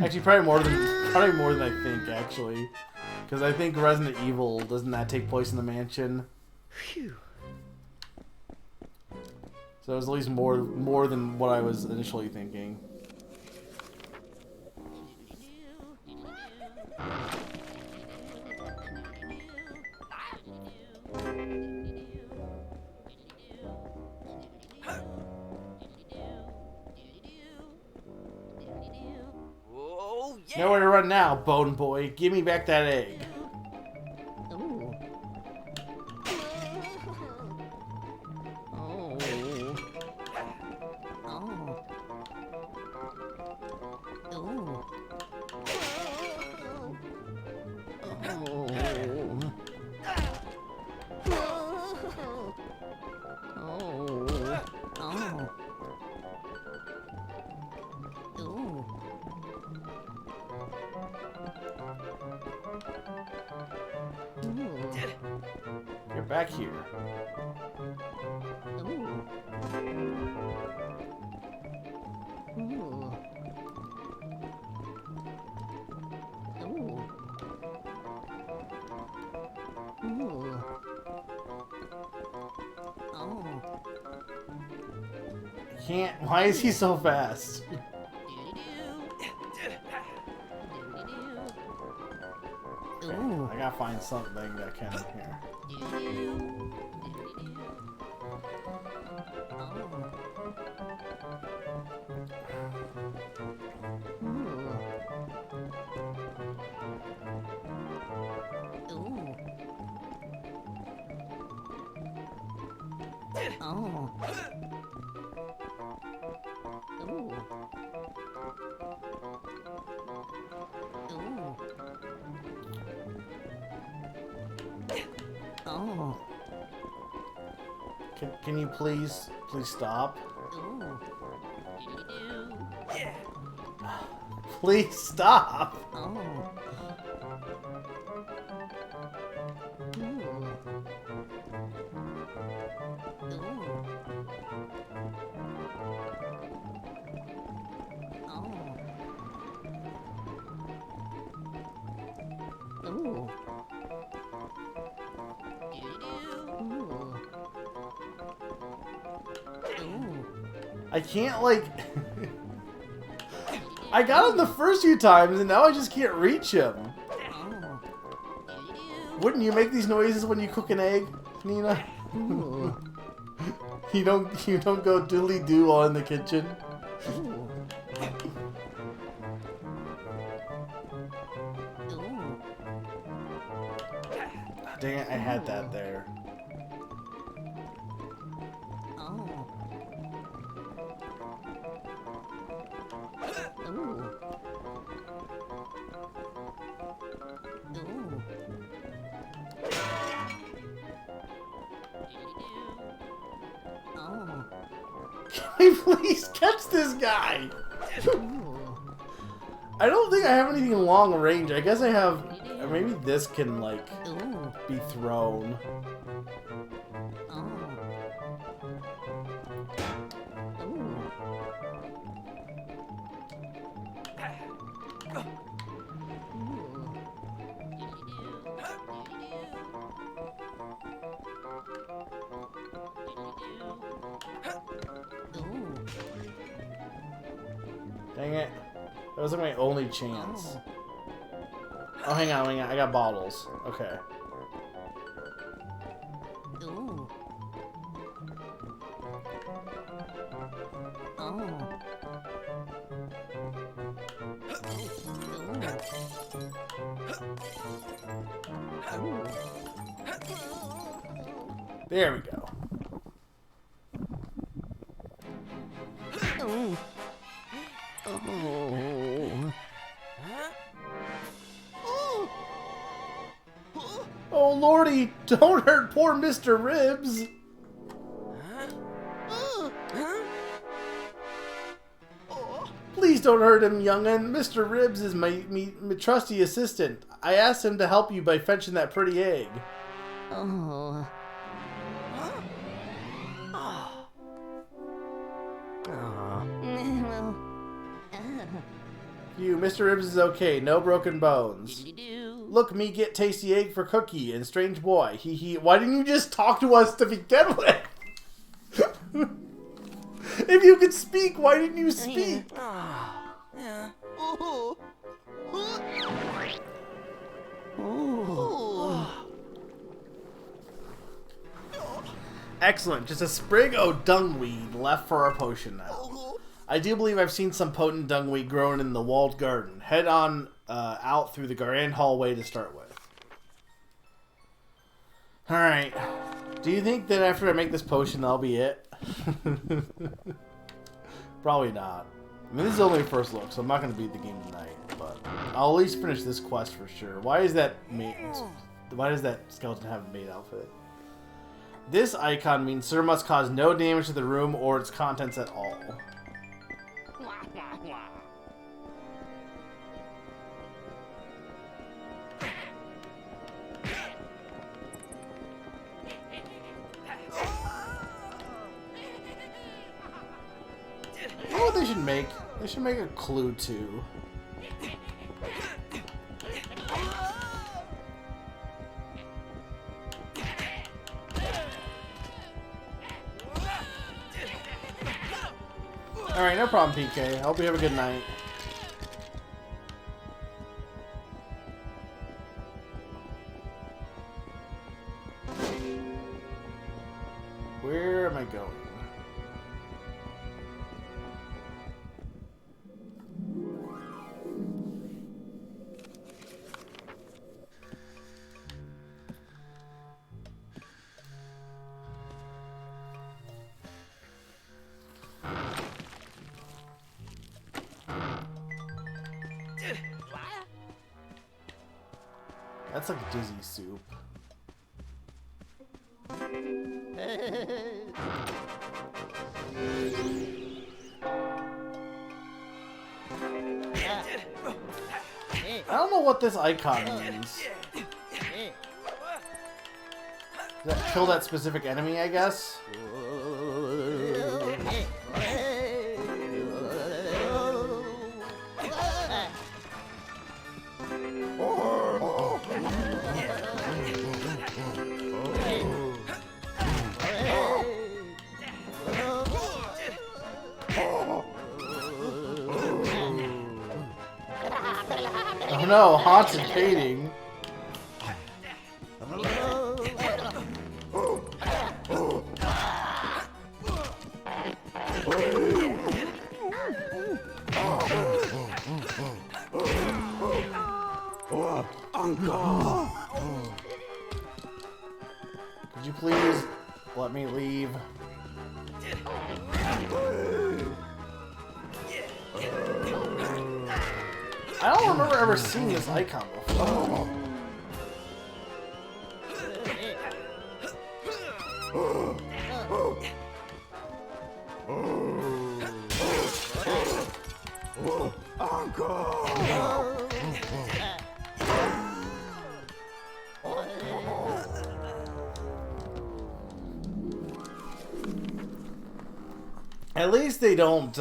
Speaker 1: Actually, probably more than I think, actually. Because I think Resident Evil, doesn't that take place in the mansion?
Speaker 3: Phew.
Speaker 1: So it was at least more than what I was initially thinking.
Speaker 2: Oh, yeah.
Speaker 1: Nowhere to run now, Bone Boy. Give me back that egg.
Speaker 3: Ooh. Oh. Oh. Ooh.
Speaker 1: Get back here. I can't. Why is he so fast? I gotta find something that can here. Can you please stop? Please stop. I can't, like... I got him the first few times, and now I just can't reach him. Wouldn't you make these noises when you cook an egg, Nina? You don't go doodly-doo all in the kitchen? Dang it, I had that there. Can we please catch this guy? I don't think I have anything long range. I guess I have... Maybe this can, like, be thrown. Dang it. That was like my only chance. Oh, hang on. I got bottles. Okay. There we go. Oh, Lordy, don't hurt poor Mr. Ribs. Please don't hurt him, young'un. Mr. Ribs is my trusty assistant. I asked him to help you by fetching that pretty egg. You, Mr. Ribs is okay. No broken bones. Look, me get tasty egg for Cookie and strange boy. He. Why didn't you just talk to us to begin with? speak? Why didn't you speak?
Speaker 2: Yeah.
Speaker 1: Excellent. Just a sprig of dungweed left for our potion now. I do believe I've seen some potent dungweed growing in the walled garden. Head on out through the grand hallway to start with. Alright. Do you think that after I make this potion, that'll be it? Probably not. I mean, this is only a first look, so I'm not going to beat the game tonight. But I'll at least finish this quest for sure. Why does that skeleton have a maid outfit? This icon means Sir must cause no damage to the room or its contents at all. You know what they should make? They should make a clue too. Alright, no problem, PK. I hope you have a good night. Where am I going? That's like dizzy soup. I don't know what this icon means. Does that kill that specific enemy, I guess? Oh no, haunted painting. Could you please let me leave? I don't remember ever seeing this icon before. At least they don't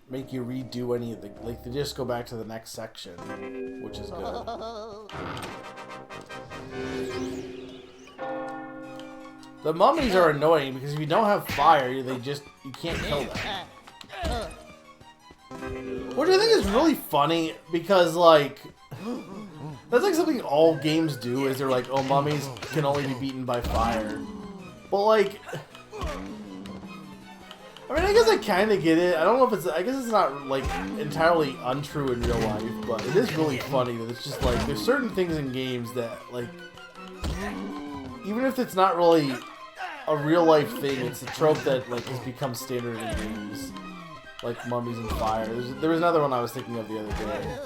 Speaker 1: make you redo any of the, like, they just go back to the next section, which is good. The mummies are annoying because if you don't have fire, you can't kill them. Which I think is really funny because, like, that's like something all games do, is they're like, oh, mummies can only be beaten by fire. But, like, I mean, I guess I kind of get it. I don't know if it's, I guess it's not, like, entirely untrue in real life, but it is really funny that it's just, like, there's certain things in games that, like, even if it's not really a real-life thing, it's a trope that, like, has become standard in games. Like mummies and fire. There was another one I was thinking of the other day.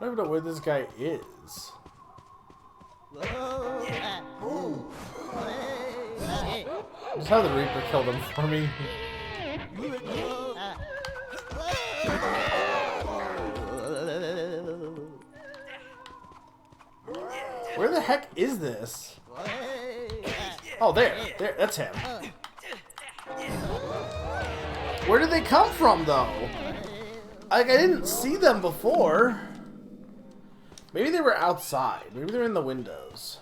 Speaker 1: I don't even know where this guy is. Just have the Reaper kill them for me. Where the heck is this? Oh, there. There. That's him. Where did they come from, though? Like, I didn't see them before. Maybe they were outside. Maybe they're in the windows.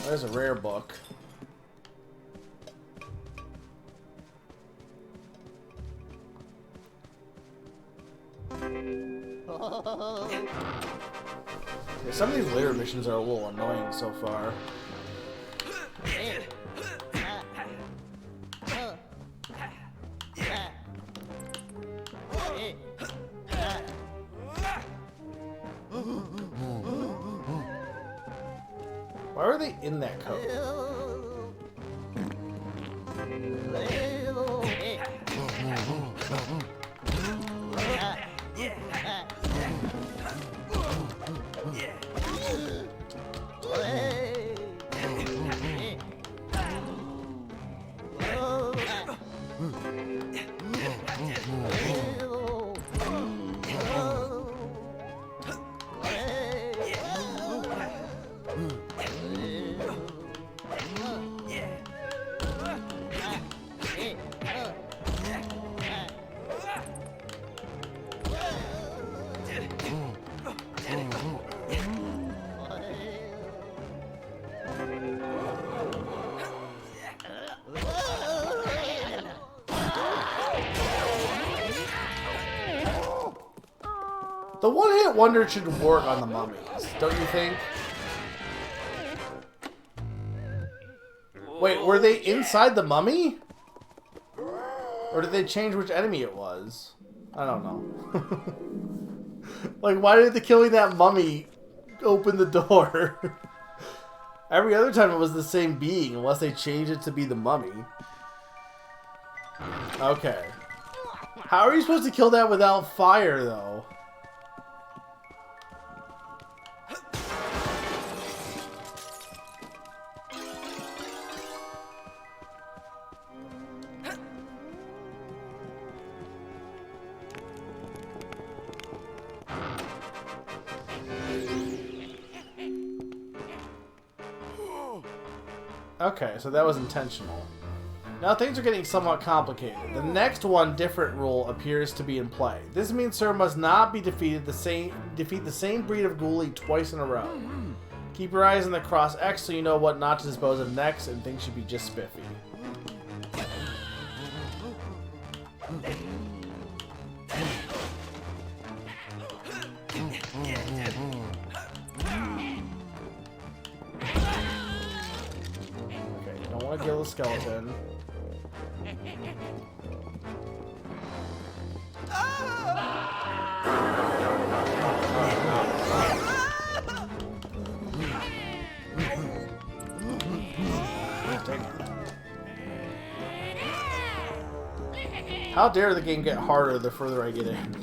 Speaker 1: There's a rare book. Yeah, some of these later missions are a little annoying so far. Why are they in that code? The one-hit wonder should work on the mummies, don't you think? Wait, were they inside the mummy? Or did they change which enemy it was? I don't know. Like, why did the killing that mummy open the door? Every other time it was the same being, unless they changed it to be the mummy. Okay. How are you supposed to kill that without fire, though? Okay, so that was intentional. Now things are getting somewhat complicated. The next one different rule appears to be in play. This means Sir must not be defeat the same breed of ghoulie twice in a row. Keep your eyes on the cross X so you know what not to dispose of next, and things should be just spiffy. Kill the skeleton. How dare the game get harder the further I get in?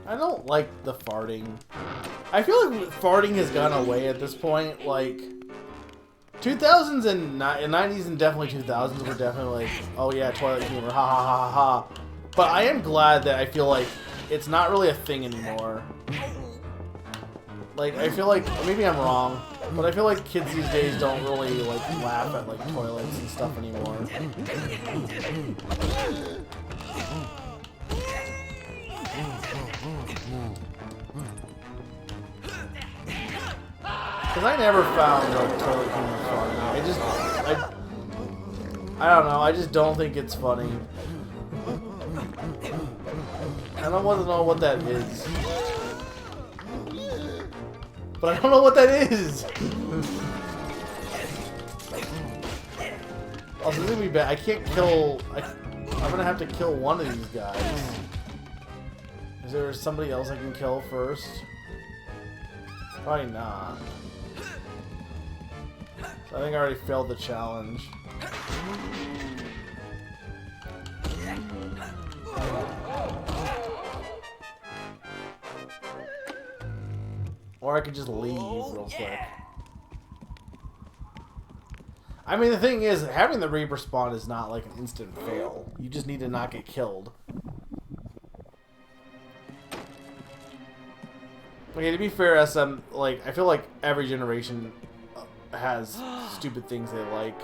Speaker 1: I don't like the farting. I feel like farting has gone away at this point. Like, 2000s and 90s and definitely 2000s were definitely like, oh yeah, Twilight humor, ha ha ha ha ha. But I am glad that I feel like it's not really a thing anymore. Like, I feel like, maybe I'm wrong, but I feel like kids these days don't really like laugh at like toilets and stuff anymore. Because I never found like toilet humor funny. I don't know. I just don't think it's funny. I don't want to know what that is. But I don't know what that is. Also, this is gonna be bad. I can't kill. I'm gonna have to kill one of these guys. Is there somebody else I can kill first? Probably not. So I think I already failed the challenge. I could just leave real quick. I mean, the thing is, having the Reaper spawn is not like an instant fail. You just need to not get killed. Okay, to be fair, SM, like, I feel like every generation has stupid things they like.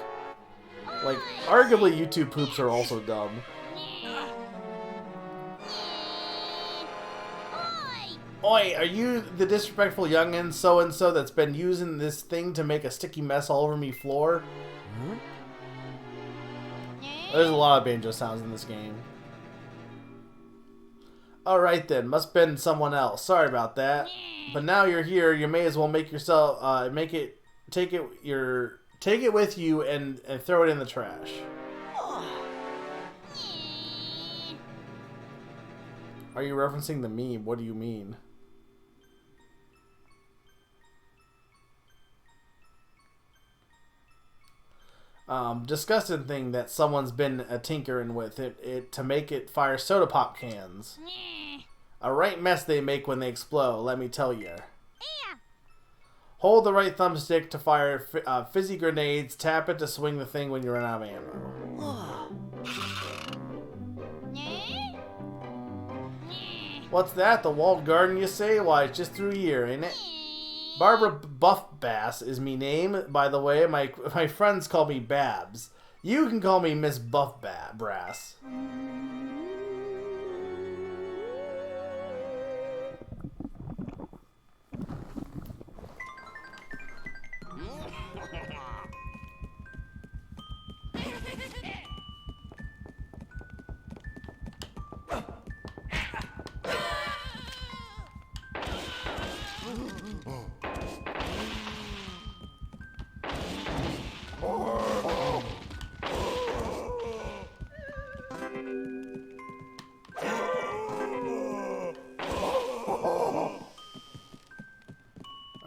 Speaker 1: Like, arguably, YouTube poops are also dumb. Oi, are you the disrespectful youngin' so-and-so that's been using this thing to make a sticky mess all over me floor? There's a lot of banjo sounds in this game. Alright then, must been someone else. Sorry about that. But now you're here, you may as well make yourself, take it with you and throw it in the trash. Are you referencing the meme? What do you mean? Disgusting thing that someone's been tinkering with it to make it fire soda pop cans. A right mess they make when they explode, let me tell you. Hold the right thumbstick to fire fizzy grenades, tap it to swing the thing when you run out of ammo. What's that? The walled garden, you say? Why, it's just through here, ain't it? Barbara Buff Bass is me name, by the way. My friends call me Babs. You can call me Miss Buff Brass.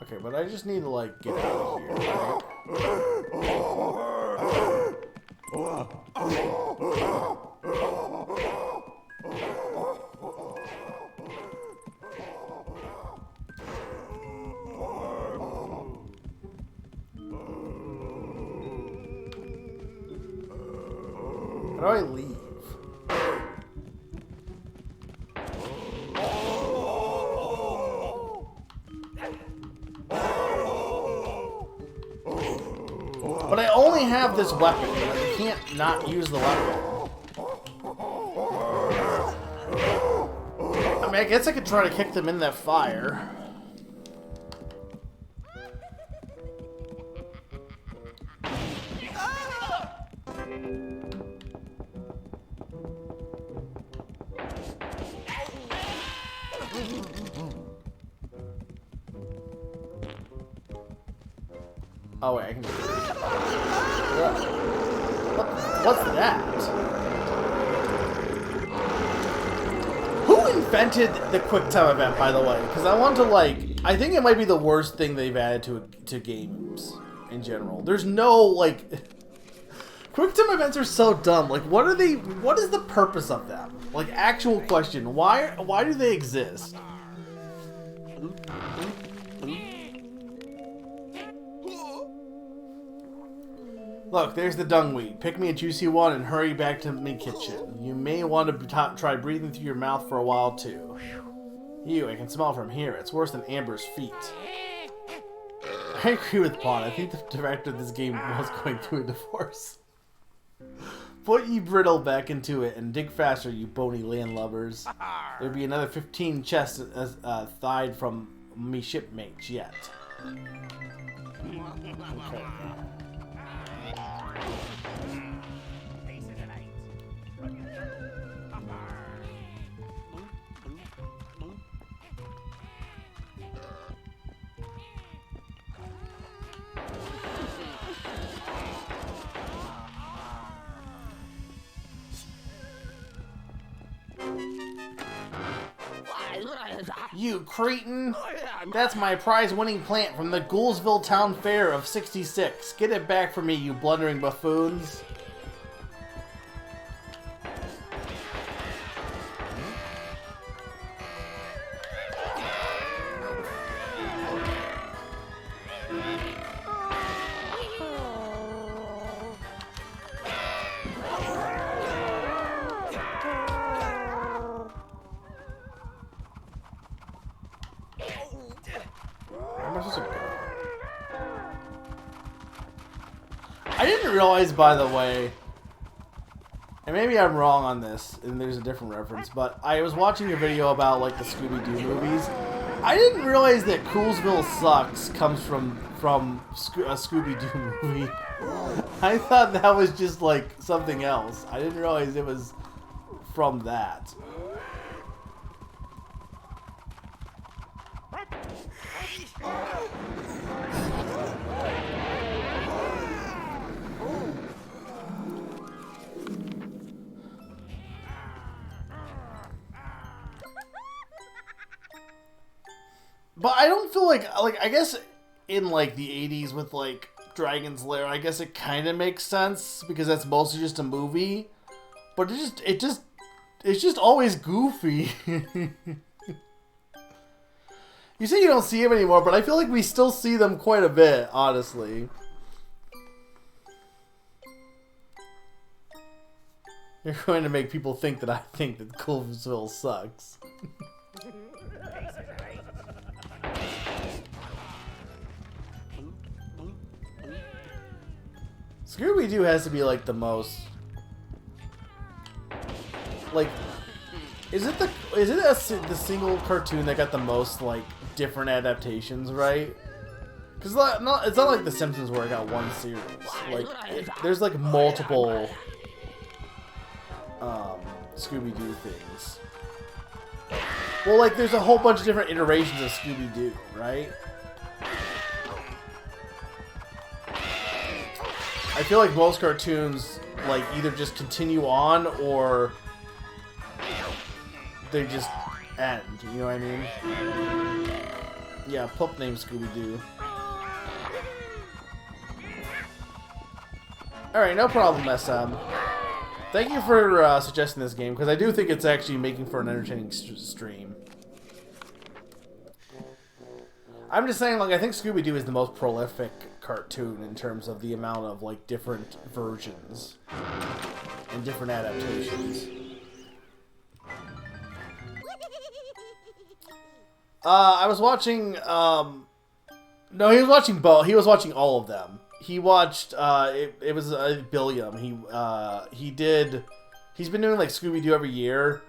Speaker 1: Okay, but I just need to, like, get out of here, right? How do I leave? But I only have this weapon. I can't not use the weapon. I mean, I guess I could try to kick them in that fire. Oh wait, I can do it. What's that? Who invented the QuickTime event, by the way? Because I want to, like, I think it might be the worst thing they've added to games in general. There's no, like, QuickTime events are so dumb. Like, what are they? What is the purpose of them? Like, actual question. Why do they exist? Look, there's the dungweed. Pick me a juicy one and hurry back to me kitchen. You may want to try breathing through your mouth for a while, too. Ew, I can smell from here. It's worse than Amber's feet. I agree with Pawn. I think the director of this game was going through a divorce. Put ye brittle back into it and dig faster, you bony landlubbers. There'll be another 15 chests thawed from me shipmates yet. Okay. You cretin! That's my prize-winning plant from the Goulsville Town Fair of '66. Get it back for me, you blundering buffoons. didn't realize, by the way, and maybe I'm wrong on this, and there's a different reference, but I was watching a video about, like, the Scooby-Doo movies. I didn't realize that Coolsville Sucks comes from a Scooby-Doo movie. I thought that was just, like, something else. I didn't realize it was from that. But I don't feel like I guess in like the 80s with like Dragon's Lair, I guess it kind of makes sense because that's mostly just a movie. But it's just always goofy. You say you don't see them anymore, but I feel like we still see them quite a bit, honestly. You're going to make people think that I think that Coolsville sucks. Scooby-Doo has to be like the most, like, is it the single cartoon that got the most like different adaptations, right? Because it's not like The Simpsons where it got one series. Like there's like multiple Scooby-Doo things. Well, like there's a whole bunch of different iterations of Scooby-Doo, right? I feel like most cartoons like either just continue on or they just end, you know what I mean? Yeah, pup named Scooby-Doo. Alright, no problem, SM. Thank you for suggesting this game, because I do think it's actually making for an entertaining stream. I'm just saying, like, I think Scooby-Doo is the most prolific cartoon in terms of the amount of, like, different versions and different adaptations. I was watching, no, he was watching both. He was watching all of them. He watched, it was Billiam. He's been doing, like, Scooby-Doo every year,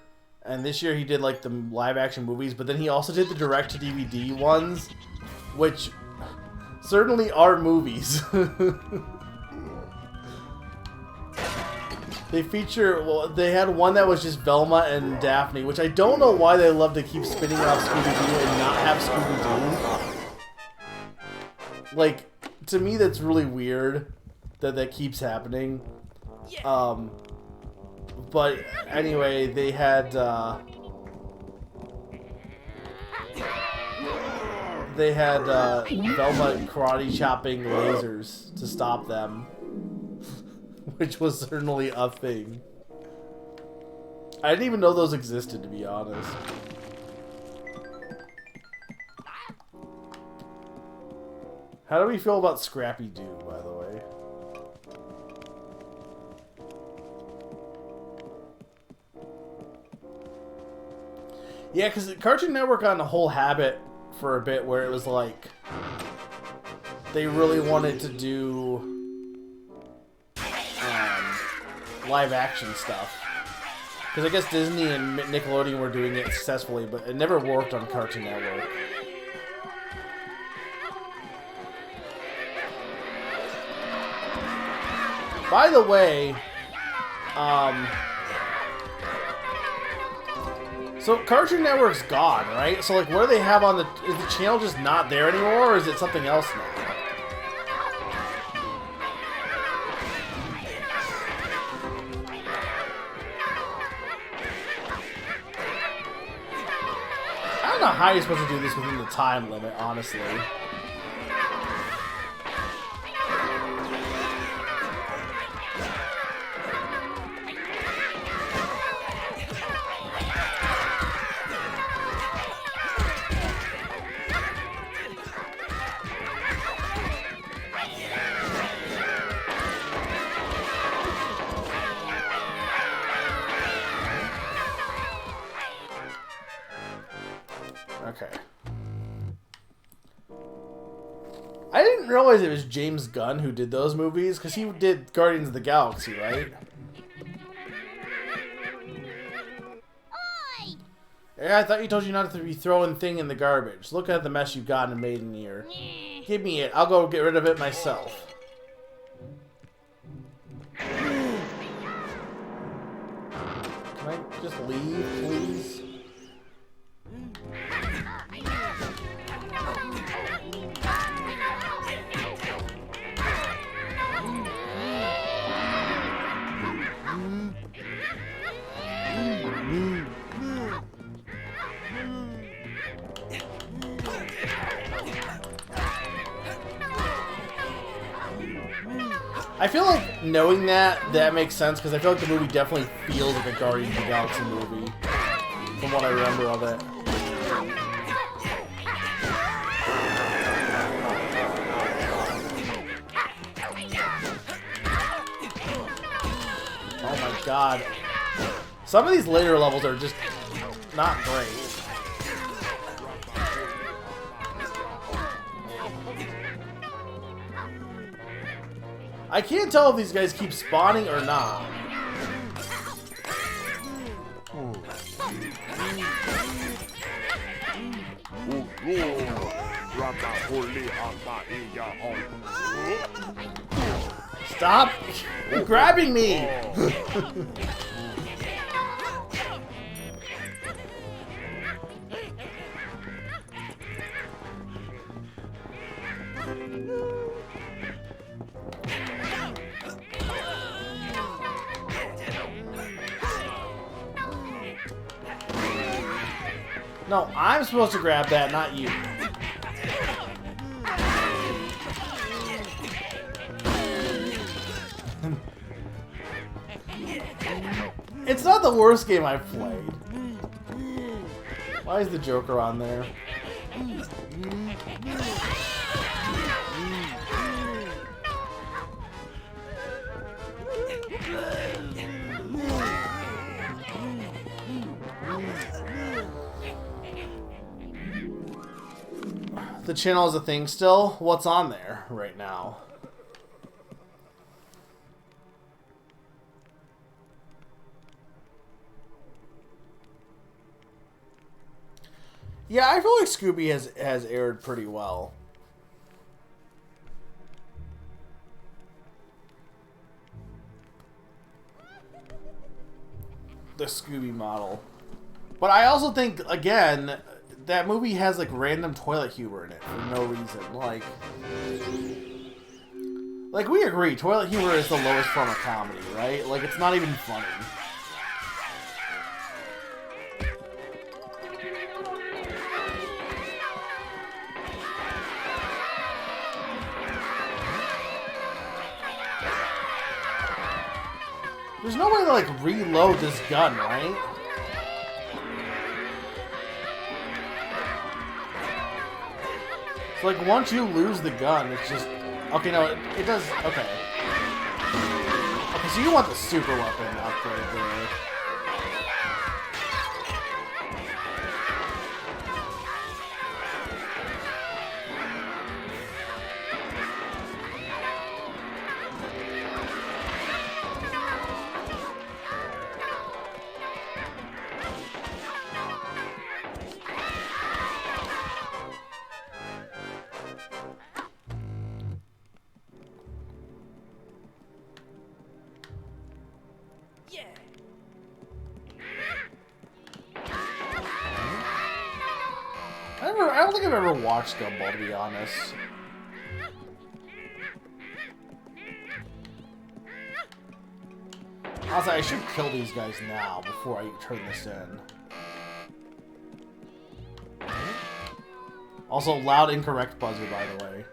Speaker 1: and this year he did, like, the live-action movies, but then he also did the direct-to-DVD ones, which certainly are movies. They feature, well, they had one that was just Velma and Daphne, which I don't know why they love to keep spinning off Scooby-Doo and not have Scooby-Doo. Like, to me that's really weird that that keeps happening. But anyway, they had, Velma karate chopping lasers to stop them. Which was certainly a thing. I didn't even know those existed, to be honest. How do we feel about Scrappy-Doo, by the way? Yeah, because Cartoon Network got in a whole habit for a bit where it was like they really wanted to do live action stuff. Because I guess Disney and Nickelodeon were doing it successfully, but it never worked on Cartoon Network. By the way, so Cartoon Network's gone, right? So like, what do they have on the? Is the channel just not there anymore, or is it something else now? I don't know how you're supposed to do this within the time limit, honestly. Okay. realize it was James Gunn who did those movies, because he did Guardians of the Galaxy, right?
Speaker 3: Oi!
Speaker 1: Yeah, I thought you told you not to be throwing thing in the garbage. Look at the mess you've gotten and made in here. Give me it. I'll go get rid of it myself. Can I just leave, please? I feel like knowing that makes sense, because I feel like the movie definitely feels like a Guardians of the Galaxy movie, from what I remember of it. Oh my god. Some of these later levels are just not great. I can't tell if these guys keep spawning or not. Stop grabbing me! No, I'm supposed to grab that, not you. It's not the worst game I've played. Why is the Joker on there? The channel is a thing still? What's on there right now? Yeah, I feel like Scooby has aired pretty well. The Scooby model. But I also think, again, that movie has like random toilet humor in it for no reason. Like we agree, toilet humor is the lowest form of comedy, right? Like it's not even funny. There's no way to like reload this gun, right? So like once you lose the gun, it's just okay. No, it does. Okay. Okay, so you want the super weapon upgrade there. I don't think I've ever watched Gumball, to be honest. Also, I should kill these guys now before I turn this in. Also, loud incorrect buzzer, by the way.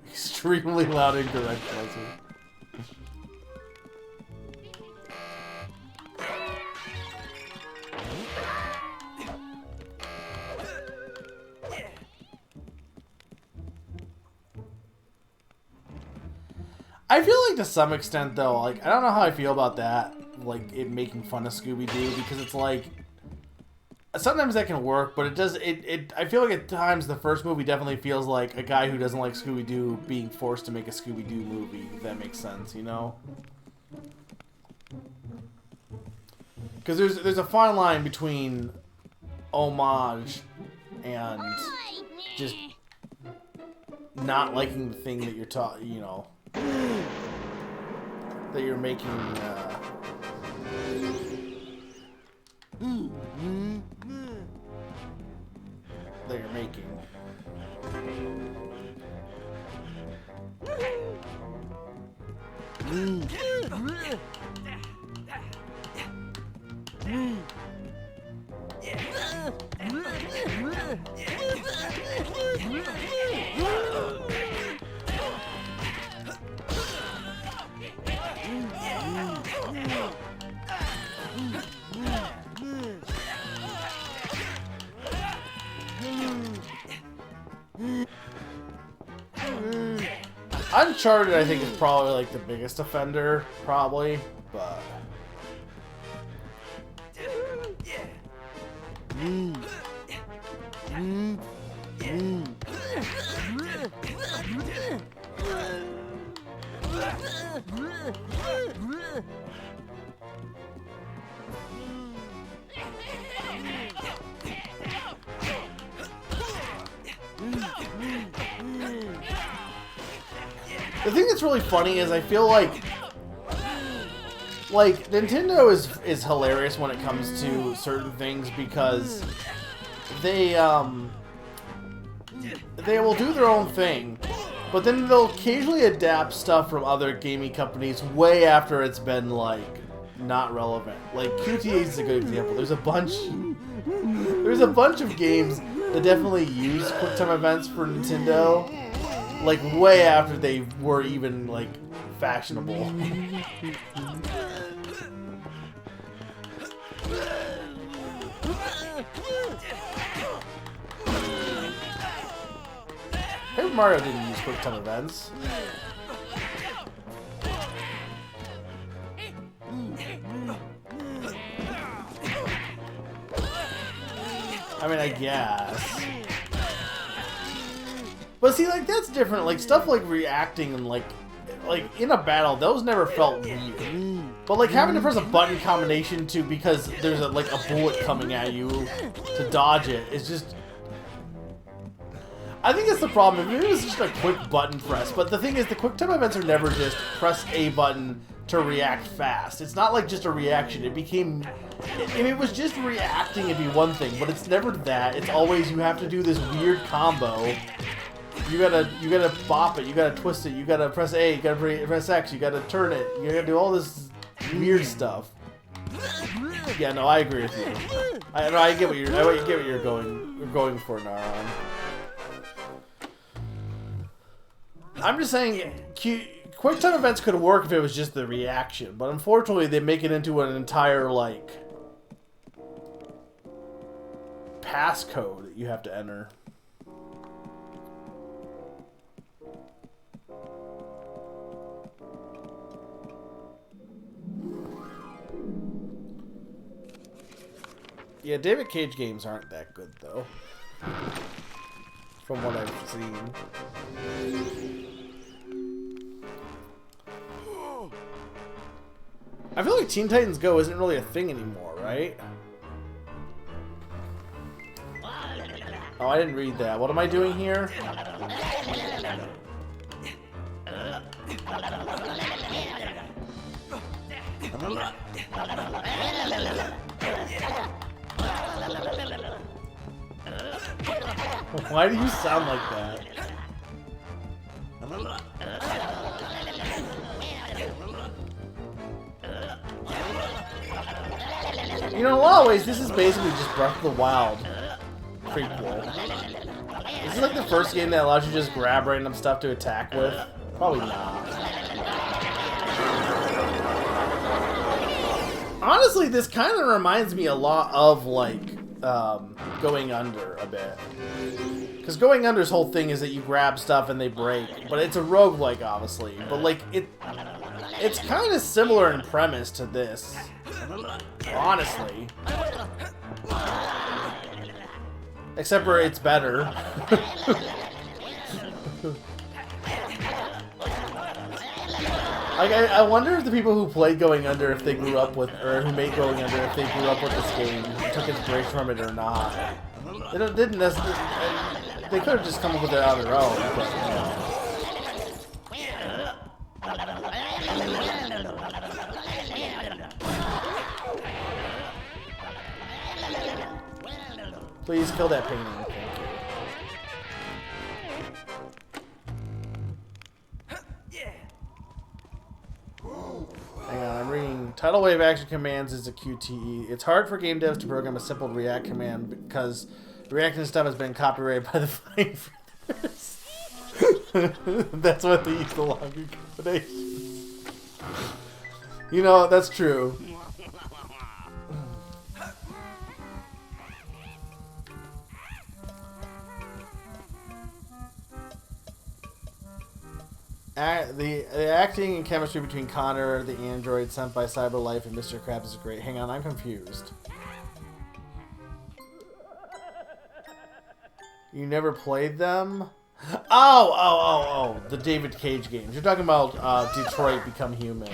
Speaker 1: Extremely loud incorrect buzzer. I feel like to some extent, though, like, I don't know how I feel about that, like, it making fun of Scooby-Doo, because it's like, sometimes that can work, but it does. I feel like at times the first movie definitely feels like a guy who doesn't like Scooby-Doo being forced to make a Scooby-Doo movie. If that makes sense, you know? Because there's a fine line between homage and just not liking the thing that you're that you're making. That you're making. Uncharted, I think, is probably like the biggest offender, probably, but. The thing that's really funny is I feel like Nintendo is hilarious when it comes to certain things because they will do their own thing, but then they'll occasionally adapt stuff from other gaming companies way after it's been like not relevant. Like QTA is a good example. There's a bunch of games that definitely use QuickTime events for Nintendo, like way after they were even like fashionable. Paper Mario didn't use QuickTime events. I mean, I guess. But see, like, that's different. Like, stuff like reacting and, like in a battle, those never felt weird. But, like, having to press a button combination to, because there's, a bullet coming at you to dodge it, is just... I think that's the problem. Maybe it was just a quick button press. But the thing is, the QuickTime events are never just press a button to react fast. It's not like just a reaction. It became... If it was just reacting, it'd be one thing. But it's never that. It's always you have to do this weird combo. You gotta bop it, you gotta twist it, you gotta press A, you gotta press X, you gotta turn it, you gotta do all this weird stuff. Yeah, no, I agree with you. I get what you're going for, Naran. I'm just saying, QuickTime events could work if it was just the reaction, but unfortunately they make it into an entire like passcode that you have to enter. Yeah, David Cage games aren't that good, though. From what I've seen. I feel like Teen Titans Go isn't really a thing anymore, right? Oh, I didn't read that. What am I doing here? Why do you sound like that? You know, in a lot of ways, this is basically just Breath of the Wild prequel. Is this like the first game that allows you to just grab random stuff to attack with? Probably not. Honestly, this kind of reminds me a lot of, like, Going Under a bit. Because Going Under's whole thing is that you grab stuff and they break. But it's a roguelike, obviously. But, like, it's kind of similar in premise to this. Honestly. Except for it's better. Like, I wonder if the people who played Going Under, if they grew up with, or who made Going Under, if they grew up with this game, took inspiration from it or not. Didn't necessarily. They could have just come up with it on their own, but, you know. Please kill that painting. Thank you. Hang on, I'm reading. Tidal wave action commands is a QTE. It's hard for game devs to program a simple react command because reacting stuff has been copyrighted by the fine printers. That's what they use the longer combinations. You know, that's true. The acting and chemistry between Connor, the android sent by CyberLife, and Mr. Krabs is great. Hang on, I'm confused. You never played them? Oh! The David Cage games. You're talking about Detroit Become Human.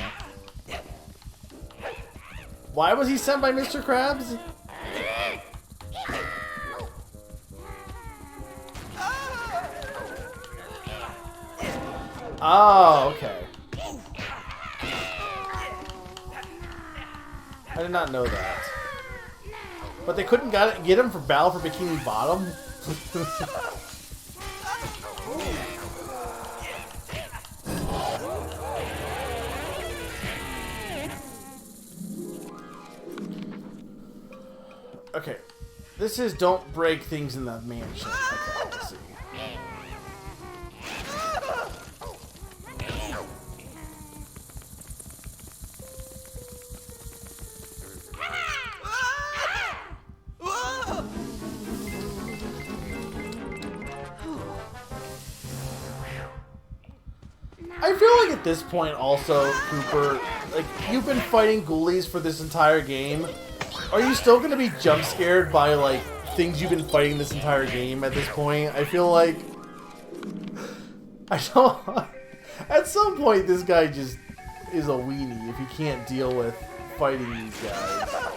Speaker 1: Why was he sent by Mr. Krabs? Oh, okay. I did not know that. But they couldn't get him for Battle for Bikini Bottom? Okay. This is don't break things in the mansion. Okay, let's see. I feel like at this point also, Cooper, like, you've been fighting ghoulies for this entire game. Are you still going to be jump scared by, like, things you've been fighting this entire game at this point? I feel like... I don't... At some point, this guy just is a weenie if he can't deal with fighting these guys.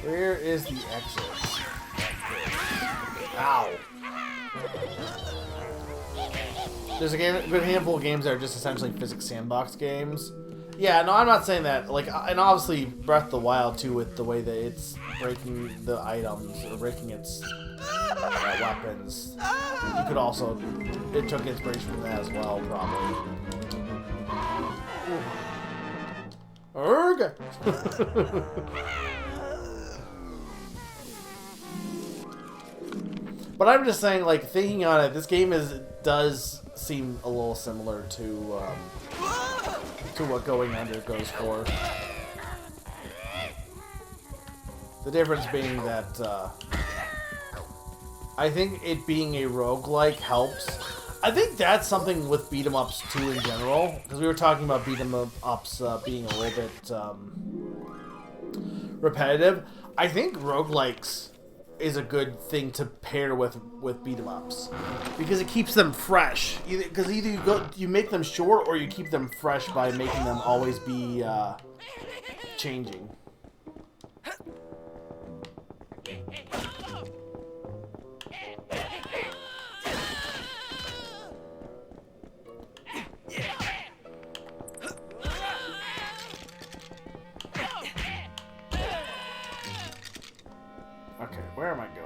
Speaker 1: Where is the exit? Ow. There's a good handful of games that are just essentially physics sandbox games. Yeah, no, I'm not saying that. Like, and obviously Breath of the Wild too, with the way that it's breaking the items or breaking its weapons. You could also, it took inspiration from that as well, probably. Urgh. But I'm just saying, like, thinking on it, this game does seem a little similar to what Going Under goes for. The difference being that I think it being a roguelike helps. I think that's something with beat 'em ups too in general, because we were talking about beat 'em ups being a little bit repetitive. I think roguelikes is a good thing to pair with beat 'em ups because it keeps them fresh. Because either you make them short or you keep them fresh by making them always be changing. Okay, where am I going?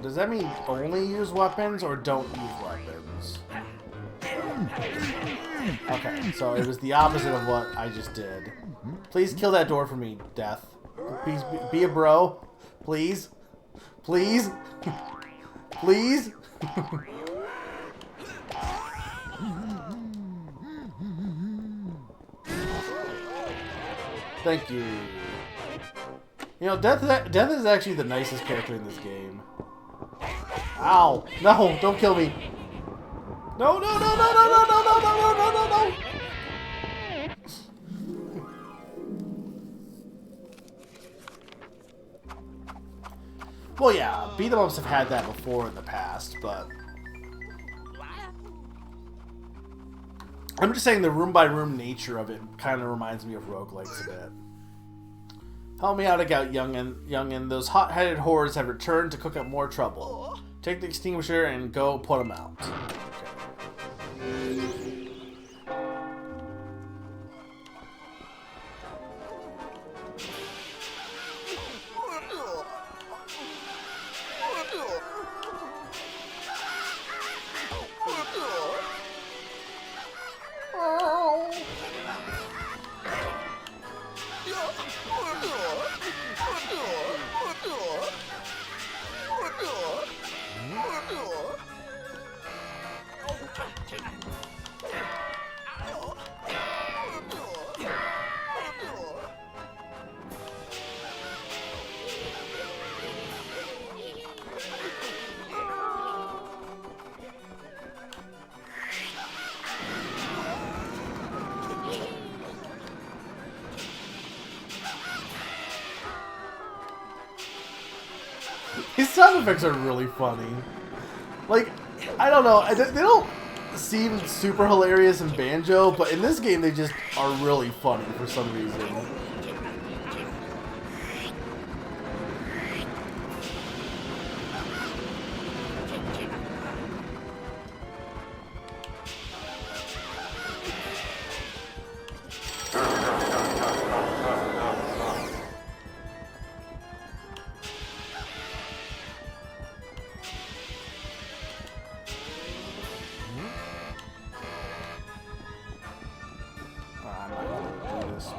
Speaker 1: Does that mean only use weapons or don't use weapons? Okay, so it was the opposite of what I just did. Please kill that door for me, Death. Please be a bro. Please. Please. Please. Thank you. You know, Death is actually the nicest character in this game. Ow! No, don't kill me. No, no, no, no, no, no, no, no, no, no, no, no. Well, yeah, beat 'em ups have had that before in the past, but I'm just saying the room-by-room nature of it kind of reminds me of roguelikes a bit. Help me out again, youngin. Those hot-headed whores have returned to cook up more trouble. Take the extinguisher and go put them out. His sound effects are really funny. Like, I don't know, they don't seem super hilarious in Banjo, but in this game they just are really funny for some reason.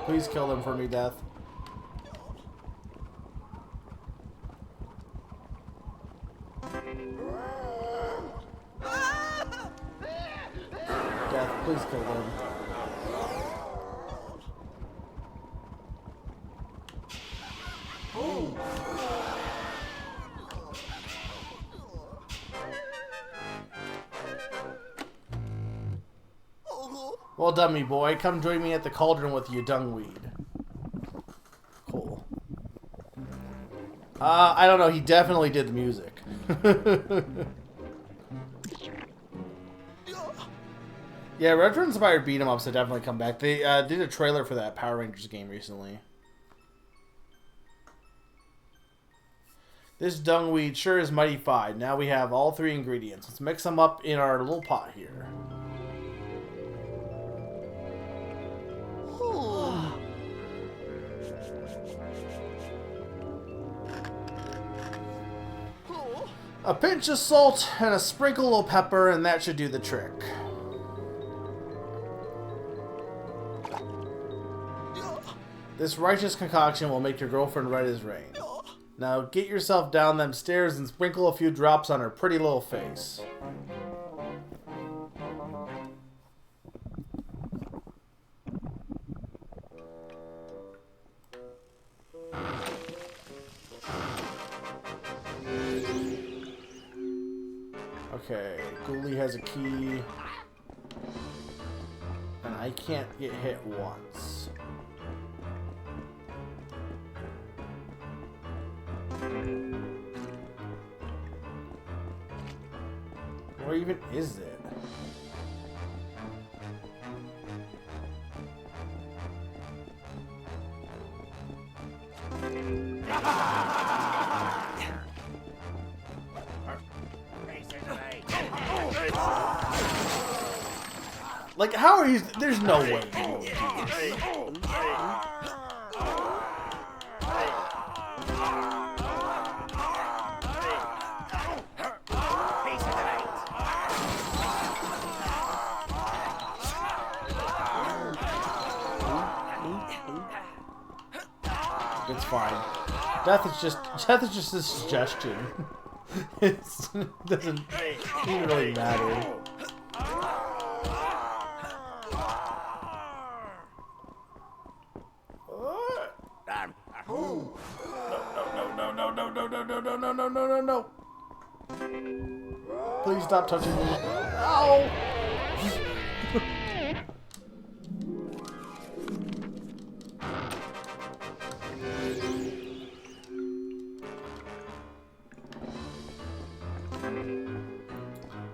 Speaker 1: Please kill them for me, Death. Death, please kill them. Well done, me boy. Come join me at the cauldron with your dungweed. Cool. I don't know. He definitely did the music. Yeah, retro-inspired beat-em-ups have definitely come back. They did a trailer for that Power Rangers game recently. This dungweed sure is mighty fine. Now we have all three ingredients. Let's mix them up in our little pot here. A pinch of salt and a sprinkle of pepper, and that should do the trick. This righteous concoction will make your girlfriend red as rain. Now get yourself down them stairs and sprinkle a few drops on her pretty little face. Okay, Ghoulie has a key. And I can't get hit once. Where even is it? Like, how are you? There's no way. It's fine. Death is just a suggestion. It doesn't even really matter. no, no, no, no, no, no, no. Please stop touching me. Ow!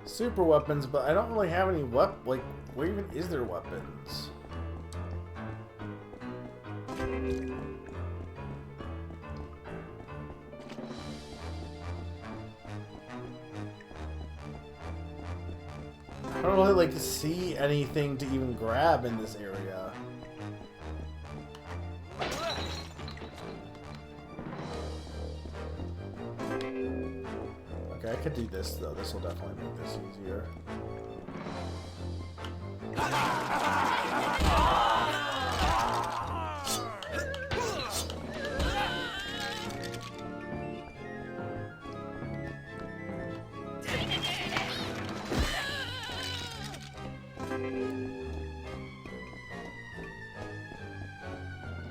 Speaker 1: Super weapons, but I don't really have any like, where even is there weapons? I don't really like see anything to even grab in this area. Okay, I could do this though. This will definitely make this easier.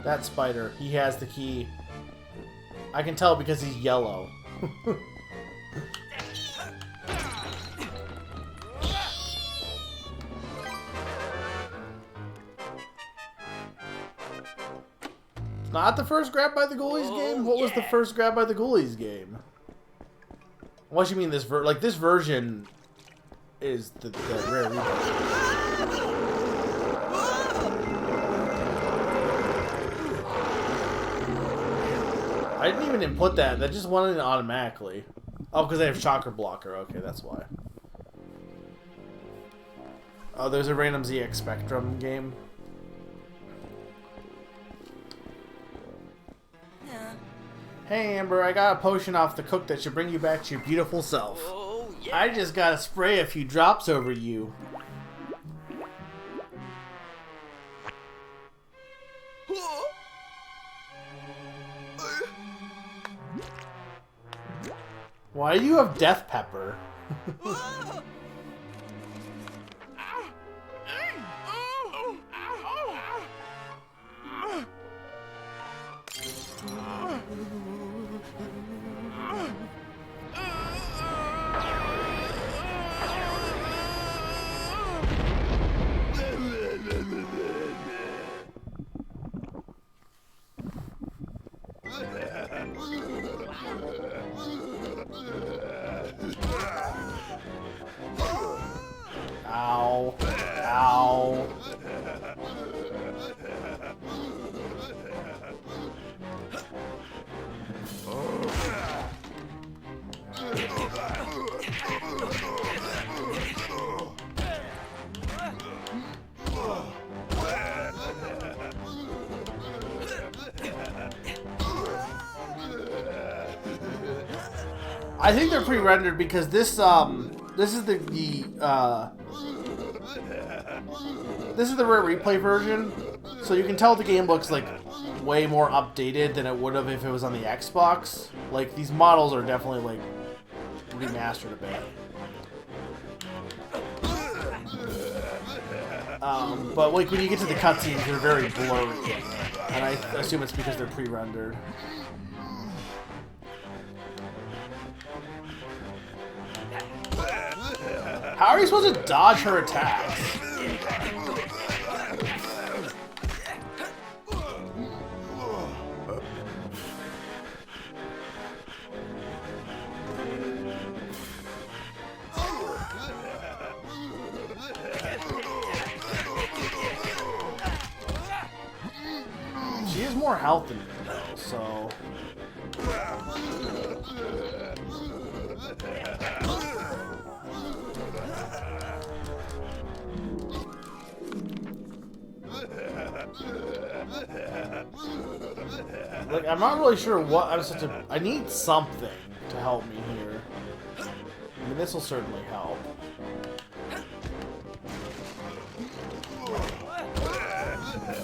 Speaker 1: That spider, he has the key. I can tell because he's yellow. Not the first grab by the Ghoulies game? What was the first grab by the Ghoulies game? What you mean this this version is the rare replay. I didn't even input that. That just went in automatically. Oh, because I have Shocker Blocker. Okay, that's why. Oh, there's a random ZX Spectrum game. Hey, Amber, I got a potion off the cook that should bring you back to your beautiful self.
Speaker 2: Oh, yeah.
Speaker 1: I just gotta spray a few drops over you. Why do you have Death Pepper? Ow. Ow. I think they're pre-rendered because this is the rare replay version, so you can tell the game looks like way more updated than it would have if it was on the Xbox. Like, these models are definitely like remastered a bit. But like when you get to the cutscenes, they're very blurry, and I assume it's because they're pre-rendered. How are you supposed to dodge her attacks? She has more health than me, though, so... Like, I'm not really sure what I'm supposed to... I need something to help me here. I mean, this will certainly help.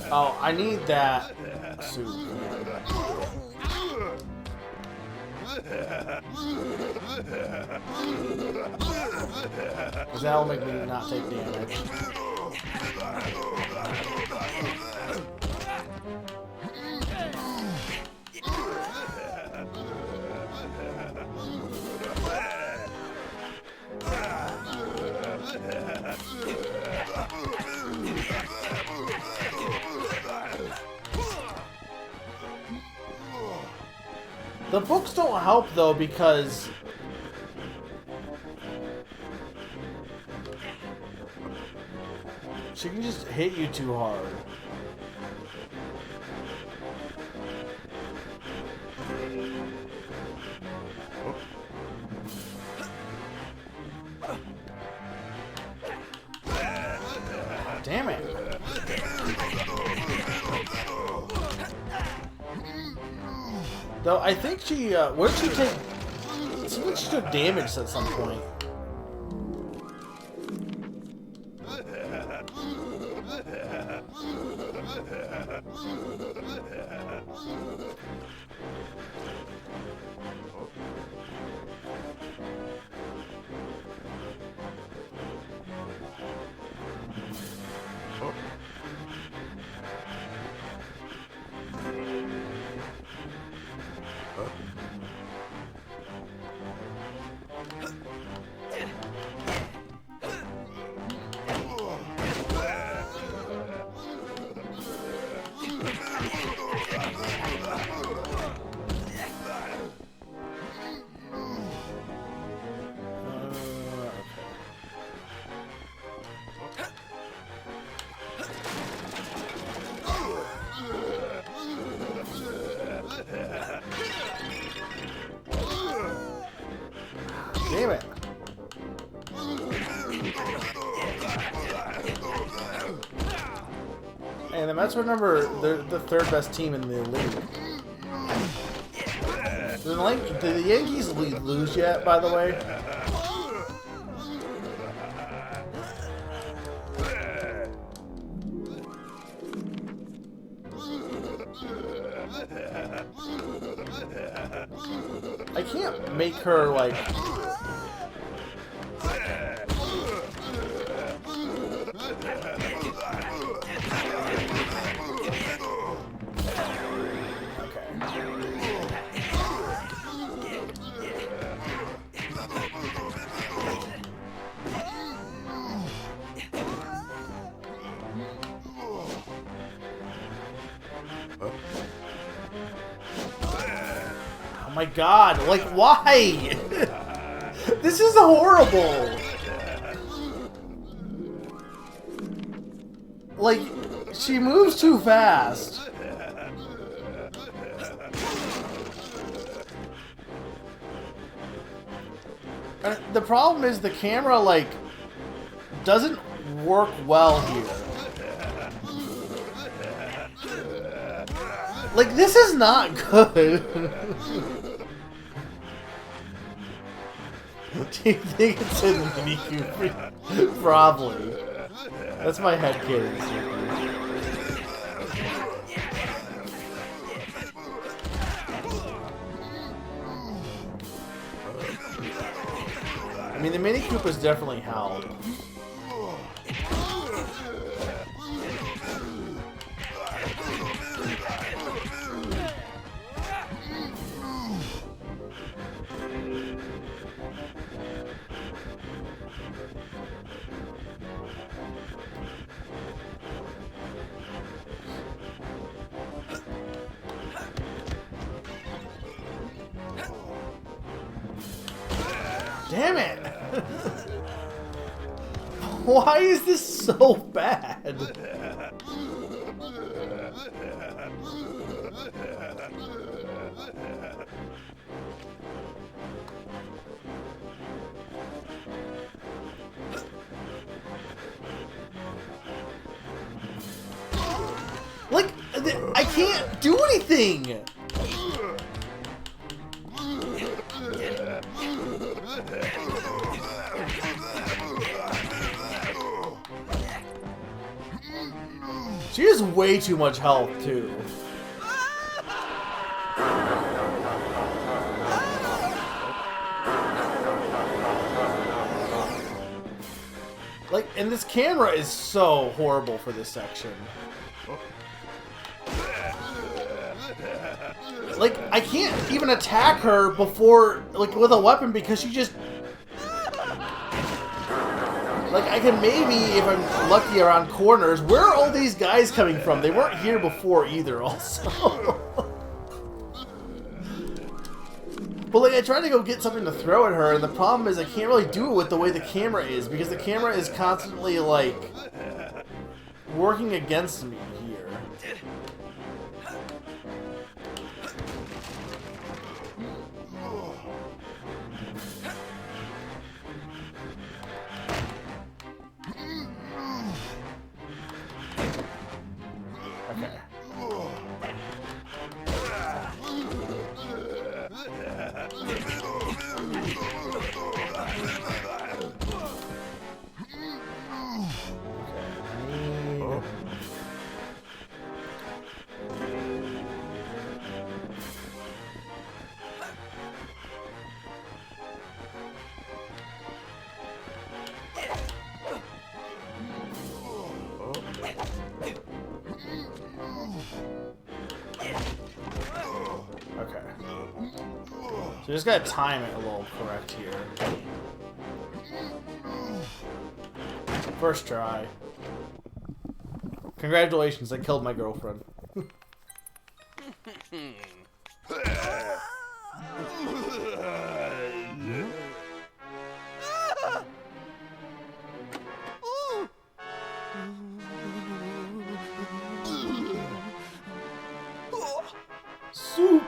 Speaker 1: Oh, I need that suit. Because that'll make me not take damage. The books don't help though because she can just hit you too hard. Damn it. Though I think she, where did she take? It seems like she took damage at some point. Damn it. And the Mets were they're the third best team in the league. Did the Yankees lose yet, by the way? I can't make her, like... Oh my god, like, why? This is horrible. Like, she moves too fast. And the problem is the camera, like, doesn't work well here. Like, this is not good. Do you think it's in Mini Cooper? Probably. That's my headcanon. I mean, the Mini Cooper's definitely howled. Damn it! Why is this so bad? Like, I can't do anything! She has way too much health, too. Like, and this camera is so horrible for this section. Like, I can't even attack her before, like, with a weapon because she just... Like, I can maybe, if I'm lucky, around corners. Where are all these guys coming from? They weren't here before either, also. I tried to go get something to throw at her, and the problem is I can't really do it with the way the camera is, because the camera is constantly, like, working against me here. Okay. Okay. So just gotta time it a little correct here. First try. Congratulations, I killed my girlfriend. Soup!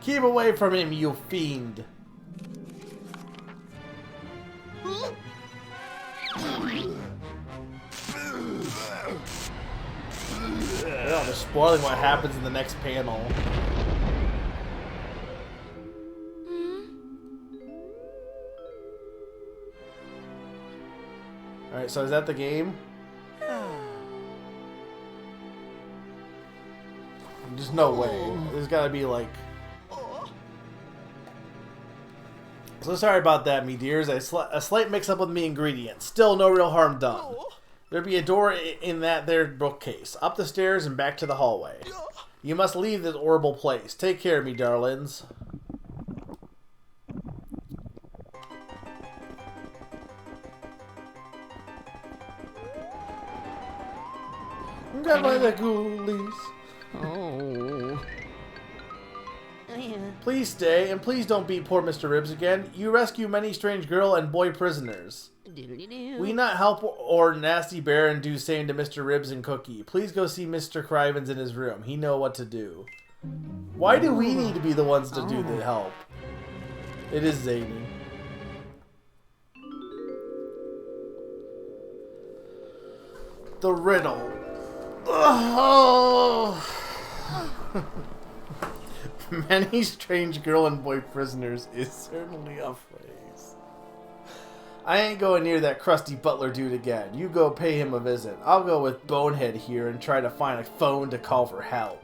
Speaker 1: Keep away from him, you fiend! Yeah, they're spoiling what happens in the next panel. Alright, so is that the game? There's no way. There's gotta be like... So sorry about that, me dears. A slight mix-up with me ingredients. Still no real harm done. There'd be a door in that there bookcase. Up the stairs and back to the hallway. You must leave this horrible place. Take care of me, darlings. I'm gonna buy the Ghoulies.
Speaker 3: Oh. Yeah.
Speaker 1: Please stay, and please don't beat poor Mr. Ribs again. You rescue many strange girl and boy prisoners.
Speaker 3: Doodly-doo.
Speaker 1: We not help or nasty bear and do same to Mr. Ribs and Cookie. Please go see Mr. Crivens in his room. He know what to do. Why do we need to be the ones to do the help? It is zany. The riddle. Oh. Many strange girl and boy prisoners is certainly a phrase. I ain't going near that crusty butler dude again. You go pay him a visit. I'll go with Bonehead here and try to find a phone to call for help.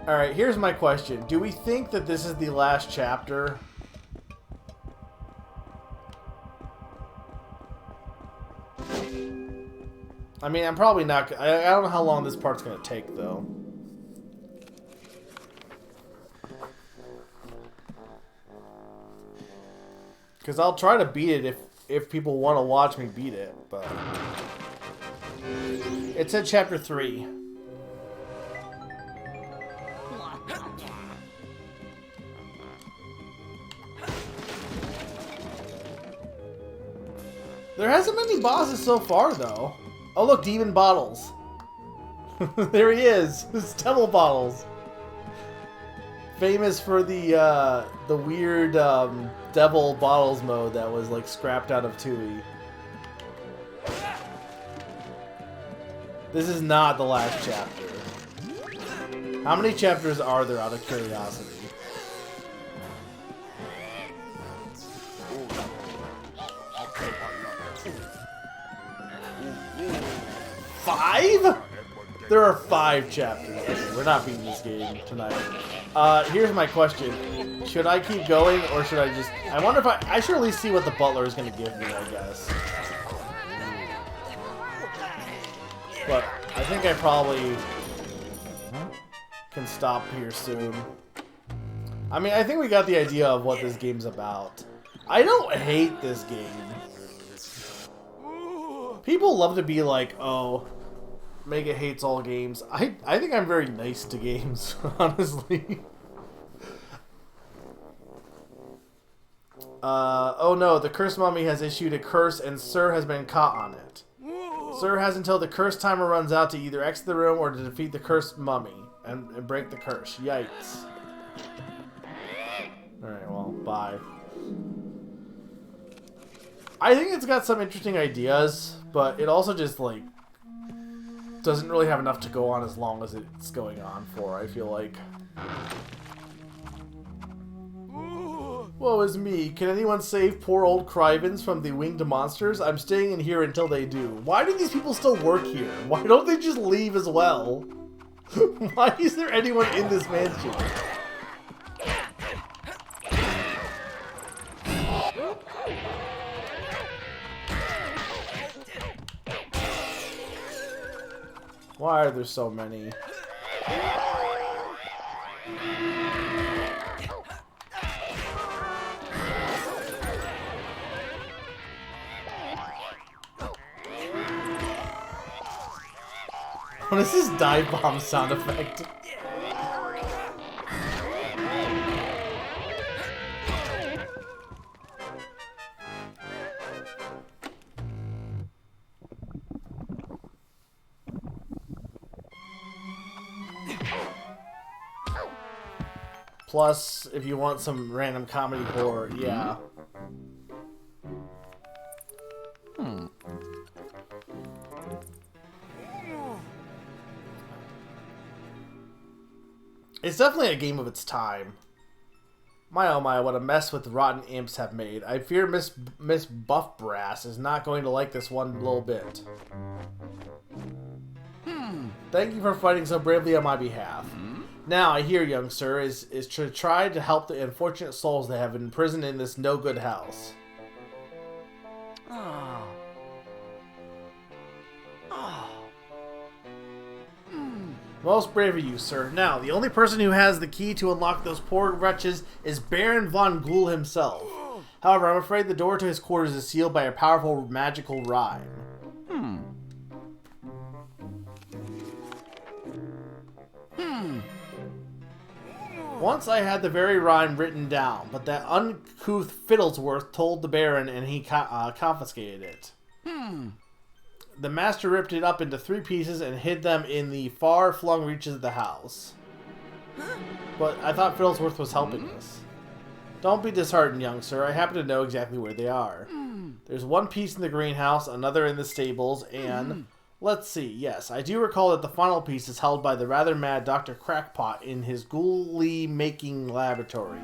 Speaker 1: Alright, here's my question. Do we think that this is the last chapter? I mean, I'm probably not... I don't know how long this part's going to take, though. Because I'll try to beat it if people want to watch me beat it, but... It said Chapter 3. There hasn't been any bosses so far, though. Oh, look, Demon Bottles. There he is. It's Devil Bottles. Famous for the weird Devil Bottles mode that was, like, scrapped out of 2E. This is not the last chapter. How many chapters are there, out of curiosity? Five? There are 5 chapters. Okay, we're not beating this game tonight. Here's my question. Should I keep going, or should I just... I wonder if I should at least see what the butler is going to give me, I guess. But I think I probably can stop here soon. I mean, I think we got the idea of what this game's about. I don't hate this game. People love to be like, oh, Mega hates all games. I think I'm very nice to games, honestly. Oh no, the cursed mummy has issued a curse and Sir has been caught on it. Sir has until the curse timer runs out to either exit the room or to defeat the cursed mummy and break the curse. Yikes. Alright, well, bye. I think it's got some interesting ideas, but it also just, like, doesn't really have enough to go on as long as it's going on for, I feel like. Woe is me. Can anyone save poor old Crivens from the winged monsters? I'm staying in here until they do. Why do these people still work here? Why don't they just leave as well? Why is there anyone in this mansion? Why are there so many? What is this dive bomb sound effect? Plus, if you want some random comedy horror, yeah. It's definitely a game of its time. My oh my, what a mess with rotten imps have made. I fear Miss Buff Brass is not going to like this one little bit. Thank you for fighting so bravely on my behalf. Now, I hear, young sir, is to try to help the unfortunate souls that have been imprisoned in this no-good house. Most brave of you, sir. Now, the only person who has the key to unlock those poor wretches is Baron von Ghoul himself. However, I'm afraid the door to his quarters is sealed by a powerful magical rhyme. Once I had the very rhyme written down, but that uncouth Fiddlesworth told the Baron and he confiscated it. The master ripped it up into 3 pieces and hid them in the far-flung reaches of the house. But I thought Fiddlesworth was helping us. Don't be disheartened, young sir. I happen to know exactly where they are. There's one piece in the greenhouse, another in the stables, and... Let's see, yes, I do recall that the final piece is held by the rather mad Dr. Crackpot in his Ghoulie making laboratory.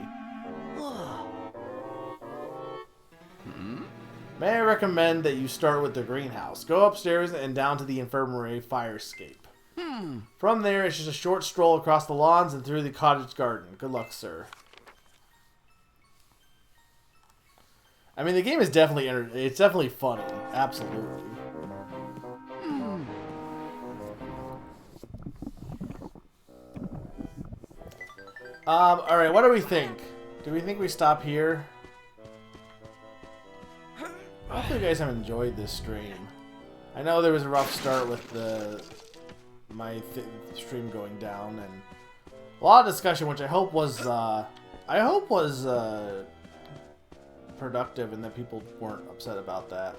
Speaker 1: May I recommend that you start with the greenhouse. Go upstairs and down to the infirmary fire escape. From there, it's just a short stroll across the lawns and through the cottage garden. Good luck, sir. I mean, the game is definitely it's definitely funny. Absolutely. Alright, what do we think? Do we think we stop here? Hopefully you guys have enjoyed this stream. I know there was a rough start with my stream going down, and a lot of discussion, which I hope was productive and that people weren't upset about that.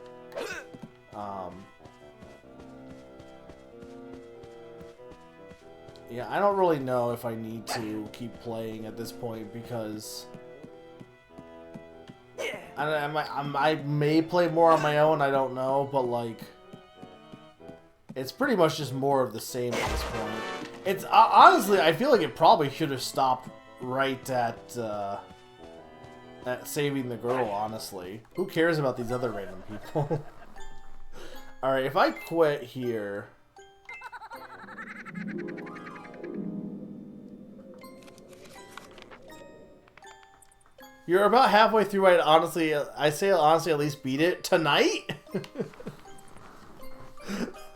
Speaker 1: Yeah, I don't really know if I need to keep playing at this point because I may play more on my own, I don't know, but like it's pretty much just more of the same at this point. It's honestly, I feel like it probably should have stopped right at saving the girl, honestly. Who cares about these other random people? Alright, if I quit here... You're about halfway through. I say honestly at least beat it tonight.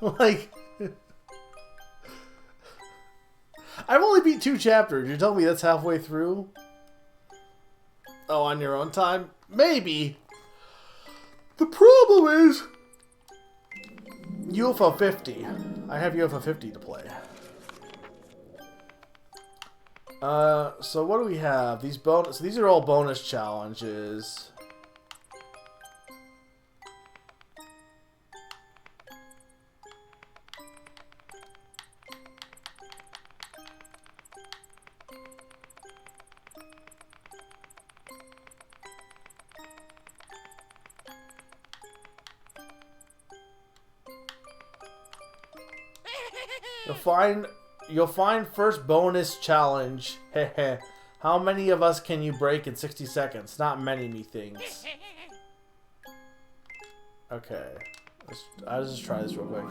Speaker 1: Like, I've only beat 2 chapters. You're telling me that's halfway through? Oh, on your own time? Maybe. The problem is, UFO 50. I have UFO 50 to play. So what do we have? These bonus. These are all bonus challenges. You'll find first bonus challenge. How many of us can you break in 60 seconds? Not many, methinks. Okay. I'll just try this real quick.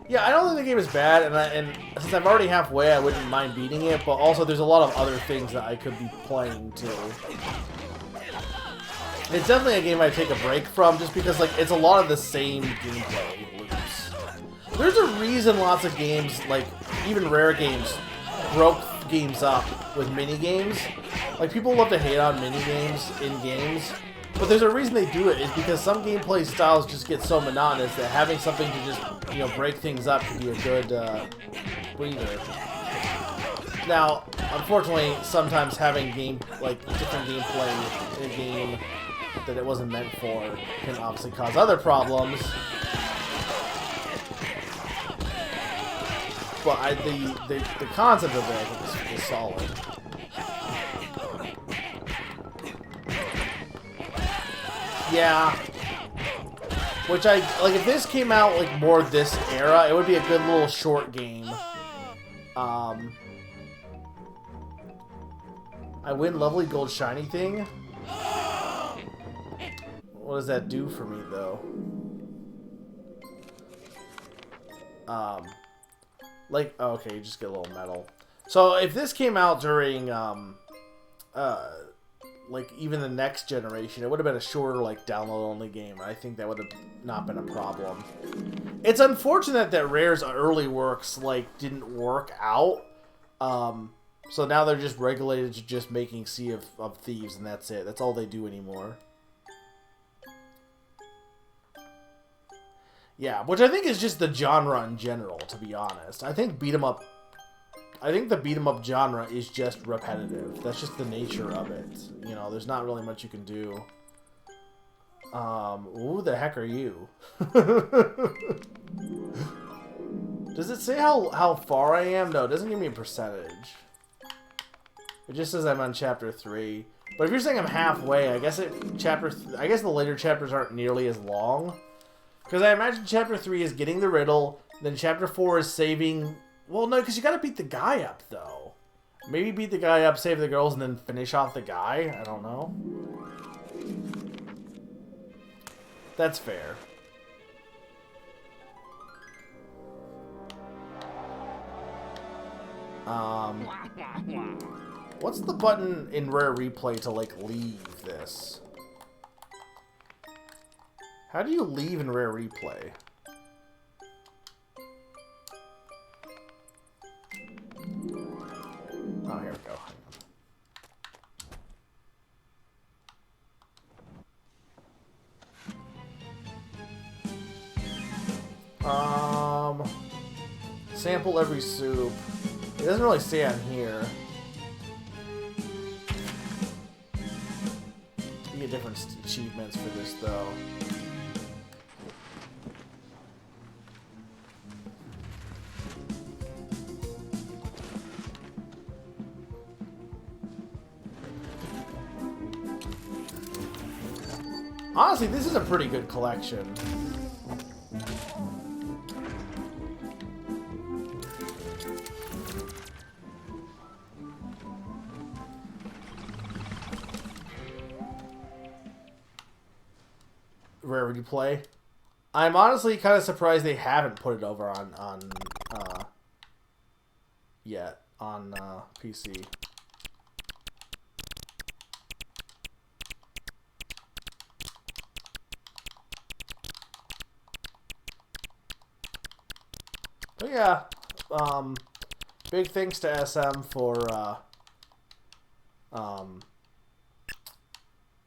Speaker 1: Yeah, I don't think the game is bad, and since I'm already halfway, I wouldn't mind beating it, but also there's a lot of other things that I could be playing too. It's definitely a game I take a break from, just because like it's a lot of the same gameplay loops. There's a reason lots of games, like even rare games, broke games up with mini games. Like people love to hate on mini games in games, but there's a reason they do it. Is because some gameplay styles just get so monotonous that having something to just break things up can be a good breather. Now, unfortunately, sometimes having different gameplay in a game that it wasn't meant for can obviously cause other problems. But the concept of it I think is solid. Yeah. Which if this came out like more this era, it would be a good little short game. I win lovely gold shiny thing. What does that do for me, though? Oh, okay, you just get a little medal. So, if this came out during, even the next generation, it would have been a shorter, download-only game. I think that would have not been a problem. It's unfortunate that Rare's early works, didn't work out. So now they're just regulated to just making Sea of Thieves, and that's it. That's all they do anymore. Yeah, which I think is just the genre in general, to be honest. I think the beat 'em up genre is just repetitive. That's just the nature of it. There's not really much you can do. Who the heck are you? Does it say how far I am? No, it doesn't give me a percentage. It just says I'm on chapter 3. But if you're saying I'm halfway, I guess the later chapters aren't nearly as long. Because I imagine Chapter 3 is getting the riddle, then Chapter 4 is saving... Well, no, because you gotta beat the guy up, though. Maybe beat the guy up, save the girls, and then finish off the guy? I don't know. That's fair. What's the button in Rare Replay to, leave this? How do you leave in Rare Replay? Oh, here we go. Sample every soup. It doesn't really say on here. You get different achievements for this, though. Honestly, this is a pretty good collection. Rare Replay. I'm honestly kind of surprised they haven't put it over on yet on PC. But yeah, big thanks to SM for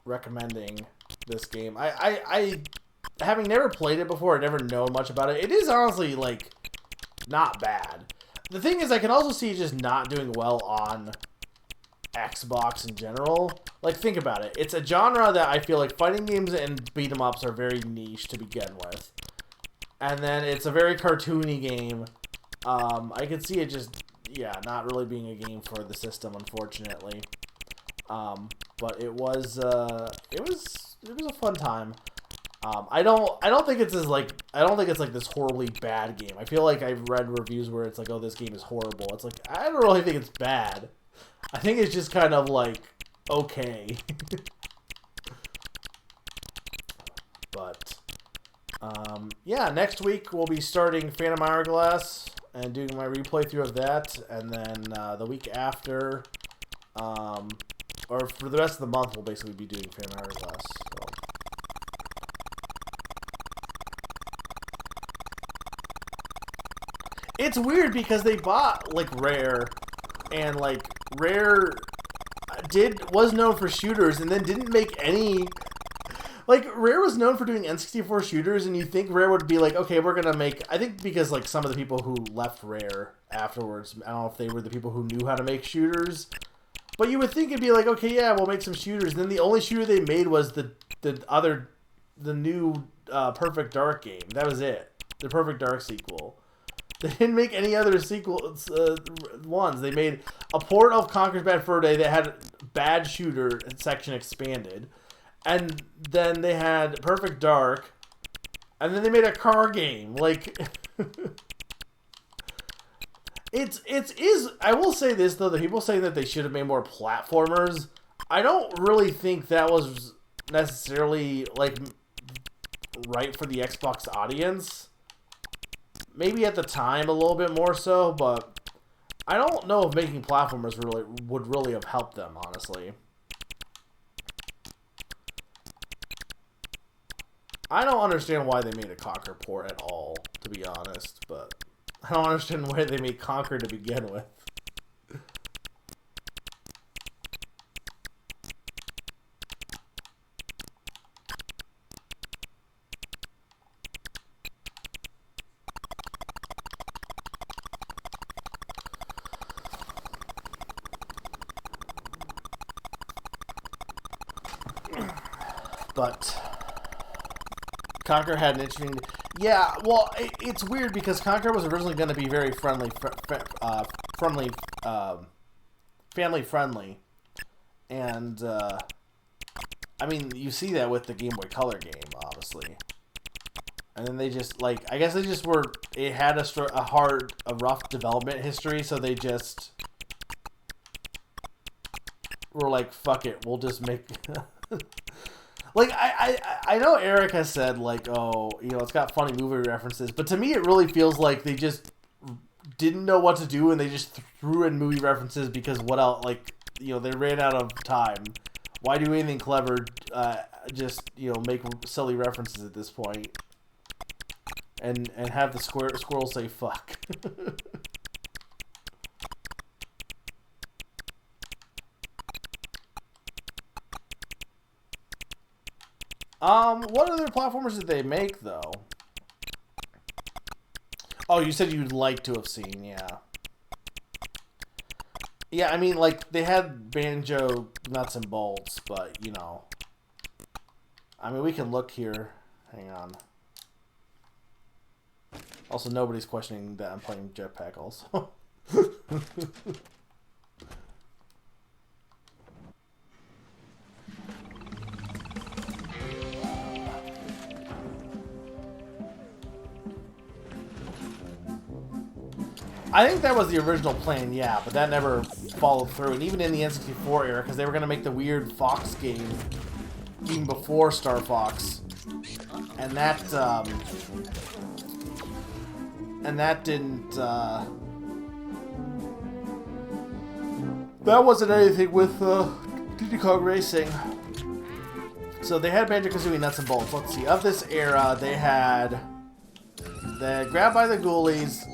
Speaker 1: recommending this game. I having never played it before, I never known much about it. It is honestly, like, not bad. The thing is, I can also see it just not doing well on Xbox in general. Like, think about it. It's a genre that I feel like fighting games and beat 'em ups are very niche to begin with. And then it's a very cartoony game. I could see it just, yeah, not really being a game for the system, unfortunately. But it was a fun time. I don't think it's like this horribly bad game. I feel like I've read reviews where it's like, oh, this game is horrible. It's like, I don't really think it's bad. I think it's just kind of like okay. But yeah, next week we'll be starting Phantom Hourglass and doing my replay through of that, and then the week after, or for the rest of the month, we'll basically be doing Phantom Hourglass. So. It's weird because they bought like Rare, and like Rare was known for shooters, and then didn't make any. Like, Rare was known for doing N64 shooters, and you think Rare would be like, okay, we're gonna make... I think because, like, some of the people who left Rare afterwards, I don't know if they were the people who knew how to make shooters, but you would think it'd be like, okay, yeah, we'll make some shooters, and then the only shooter they made was the new Perfect Dark game. That was it. The Perfect Dark sequel. They didn't make any other sequels, ones. They made a port of Conker's Bad Fur Day that had bad shooter section expanded. And then they had Perfect Dark, and then they made a car game. Like, I will say this, though, the people saying that they should have made more platformers, I don't really think that was necessarily, like, right for the Xbox audience. Maybe at the time a little bit more so, but I don't know if making platformers would really have helped them, honestly. I don't understand why they made a Conker port at all, to be honest, but I don't understand why they made Conker to begin with. But Conker had an interesting... Yeah, well, it's weird because Conker was originally going to be very family friendly. And, I mean, you see that with the Game Boy Color game, obviously. And then they just, like, I guess they just were... It had a rough development history, so they just were like, fuck it, we'll just make... Like, I know Eric has said, like, oh, you know, it's got funny movie references, but to me it really feels like they just didn't know what to do, and they just threw in movie references because what else, like, you know, they ran out of time. Why do anything clever, just, you know, make silly references at this point? And have the squirrel say fuck. What other platformers did they make, though? Oh, you said you'd like to have seen, yeah. Yeah, I mean, like, they had Banjo Nuts and Bolts, but, you know. I mean, we can look here. Hang on. Also, nobody's questioning that I'm playing Jetpack also. I think that was the original plan, yeah, but that never followed through. And even in the N64 era, because they were going to make the weird Fox game even before Star Fox. And that didn't, that wasn't anything with, Diddy Kong Racing. So they had Banjo-Kazooie Nuts and Bolts. Let's see, of this era, they had the Grab by the Ghoulies,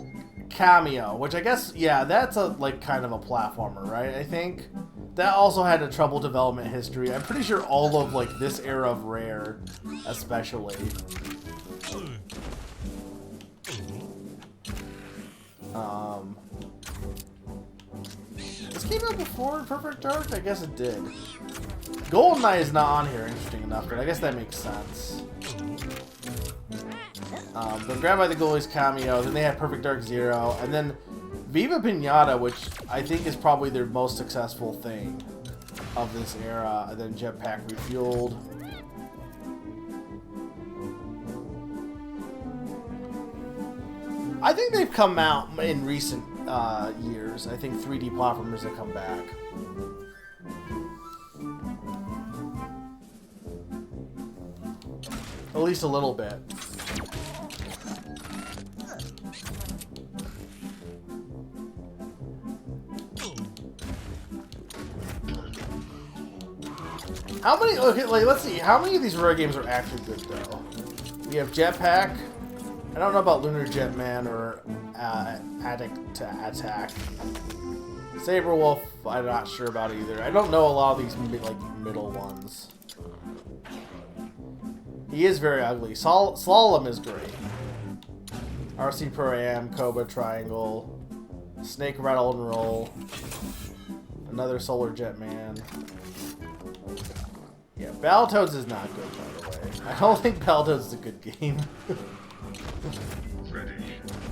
Speaker 1: Cameo, which I guess, yeah, that's a, like, kind of a platformer, right, I think? that also had a troubled development history. I'm pretty sure all of like this era of Rare, especially. This came out before Perfect Dark? I guess it did. GoldenEye is not on here, interesting enough, but I guess that makes sense. But Grabbed by the Ghoulies cameo, then they had Perfect Dark Zero, and then Viva Pinata, which I think is probably their most successful thing of this era, and then Jetpack Refueled. I think they've come out in recent years. I think 3D platformers have come back. At least a little bit. How many? Okay, like let's see. How many of these Rare games are actually good though? We have Jetpack. I don't know about Lunar Jetman or Addict to Attack. Saberwolf, I'm not sure about either. I don't know a lot of these like middle ones. He is very ugly. Slalom is great. RC Pro Am, Cobra Triangle, Snake Rattle and Roll, another Solar Jetman. Yeah, Battletoads is not good, by the way. I don't think Battletoads is a good game.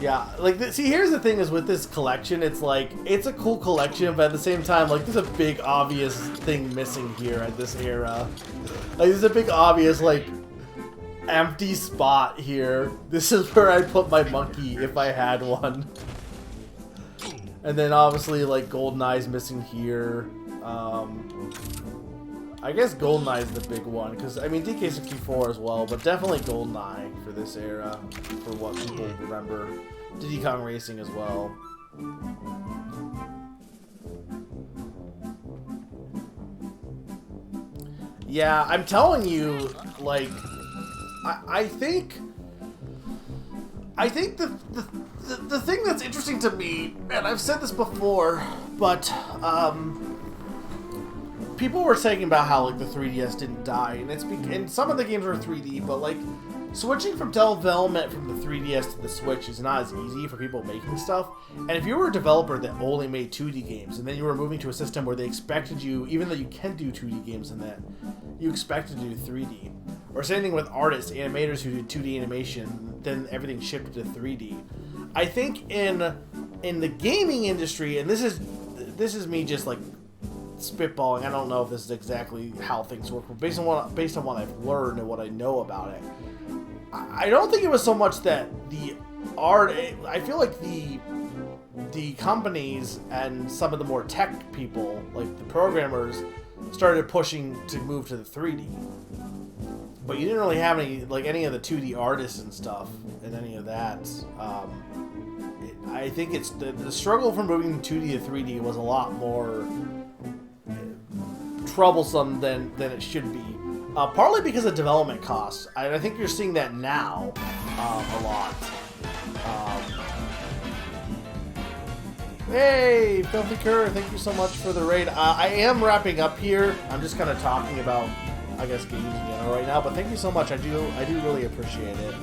Speaker 1: Yeah, like, see, here's the thing is with this collection, it's like, it's a cool collection, but at the same time, like, there's a big obvious thing missing here at this era. Like, there's a big obvious, like, empty spot here. This is where I'd put my monkey if I had one. And then obviously, like, GoldenEye's missing here. I guess GoldenEye is the big one, because, I mean, DK64 as well, but definitely GoldenEye for this era, for what people remember. Diddy Kong Racing as well. Yeah, I'm telling you, like, I think the thing that's interesting to me, and I've said this before, but, people were saying about how like the 3DS didn't die, and and some of the games were 3D, but like switching from development from the 3DS to the Switch is not as easy for people making stuff. And if you were a developer that only made 2D games, and then you were moving to a system where they expected you, even though you can do 2D games in that, you expected to do 3D. Or same thing with artists, animators who did 2D animation, then everything shifted to 3D. I think in the gaming industry, and this is me just like spitballing. I don't know if this is exactly how things work, but based on what I've learned and what I know about it, I don't think it was so much that the art. I feel like the companies and some of the more tech people, like the programmers, started pushing to move to the 3D. But you didn't really have any of the 2D artists and stuff and any of that. I think it's the struggle from moving 2D to 3D was a lot more troublesome than it should be. Partly because of development costs. I think you're seeing that now a lot. Hey, Filthy Cur, thank you so much for the raid. I am wrapping up here. I'm just kind of talking about, I guess, games in general right now, but thank you so much. I do really appreciate it.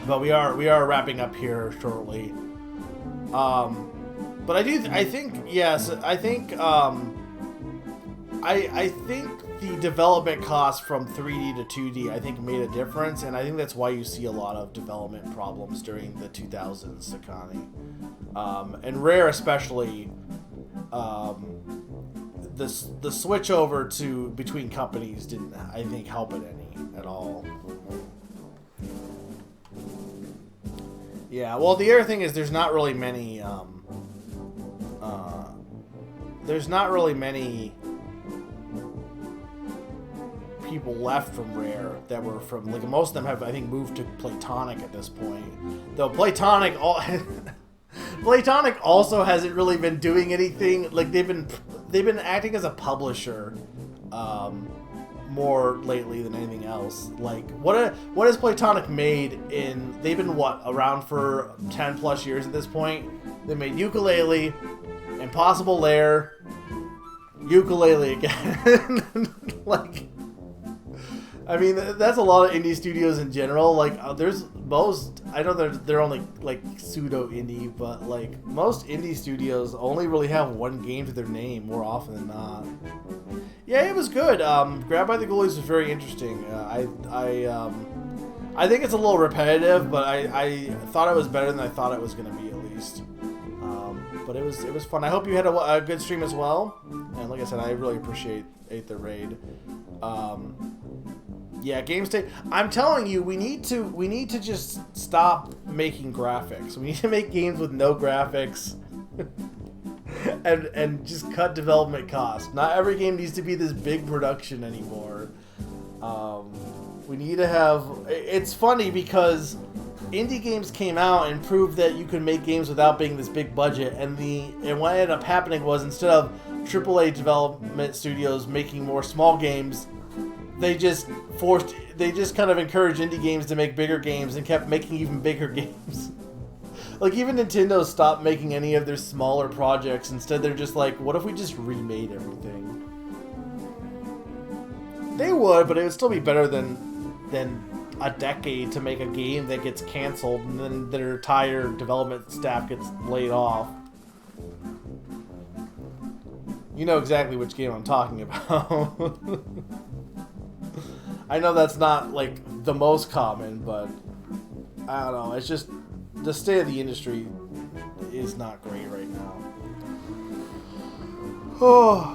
Speaker 1: But we are wrapping up here shortly. But I think yes, I think the development cost from 3D to 2D I think made a difference, and I think that's why you see a lot of development problems during the 2000s, Sakani. And Rare especially, the switch over to between companies didn't, I think, help it any at all. Yeah, well, the other thing is there's not really many people left from Rare that were from, like, most of them have, I think, moved to Playtonic at this point. Though Playtonic also hasn't really been doing anything. Like, they've been acting as a publisher more lately than anything else. Like, what has Playtonic made in? They've been around for 10 plus years at this point. They made Yooka-Laylee and Impossible Lair, Ukulele again. Like, I mean, that's a lot of indie studios in general. Like, there's most, I know they're only like pseudo indie, but like most indie studios only really have one game to their name more often than not. Yeah, it was good. Grab by the Ghoulies was very interesting. I think it's a little repetitive, but I thought it was better than I thought it was going to be, at least. But it was fun. I hope you had a good stream as well. And like I said, I really appreciate the raid. Yeah, Game State. I'm telling you, we need to just stop making graphics. We need to make games with no graphics. and just cut development costs. Not every game needs to be this big production anymore. We need to have... It's funny because indie games came out and proved that you can make games without being this big budget, and what ended up happening was, instead of AAA development studios making more small games, they just kind of encouraged indie games to make bigger games and kept making even bigger games. Like, even Nintendo stopped making any of their smaller projects. Instead, they're just like, what if we just remade everything? They would, but it would still be better than a decade to make a game that gets canceled and then their entire development staff gets laid off. You know exactly which game I'm talking about. I know that's not, like, the most common, but I don't know. It's just... the state of the industry is not great right now. Oh.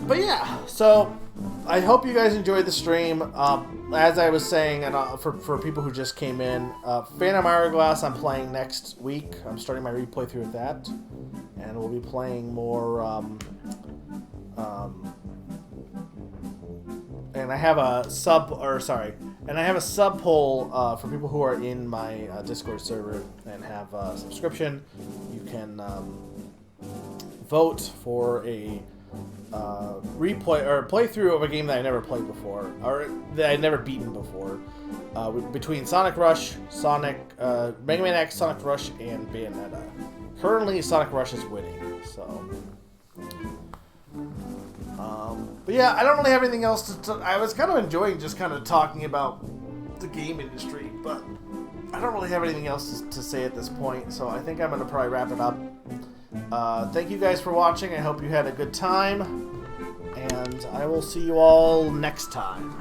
Speaker 1: But yeah, so I hope you guys enjoyed the stream. As I was saying, and for people who just came in, Phantom Hourglass I'm playing next week. I'm starting my replay through with that. And we'll be playing more... and I have a sub poll for people who are in my Discord server and have a subscription. You can vote for a replay or playthrough of a game that I never played before, or that I'd never beaten before, between Sonic Rush, Mega Man X, Sonic Rush, and Bayonetta. Currently, Sonic Rush is winning, so... but yeah, I don't really have anything else to... I was kind of enjoying just kind of talking about the game industry, but I don't really have anything else to say at this point, so I think I'm going to probably wrap it up. Thank you guys for watching. I hope you had a good time, and I will see you all next time.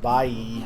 Speaker 1: Bye.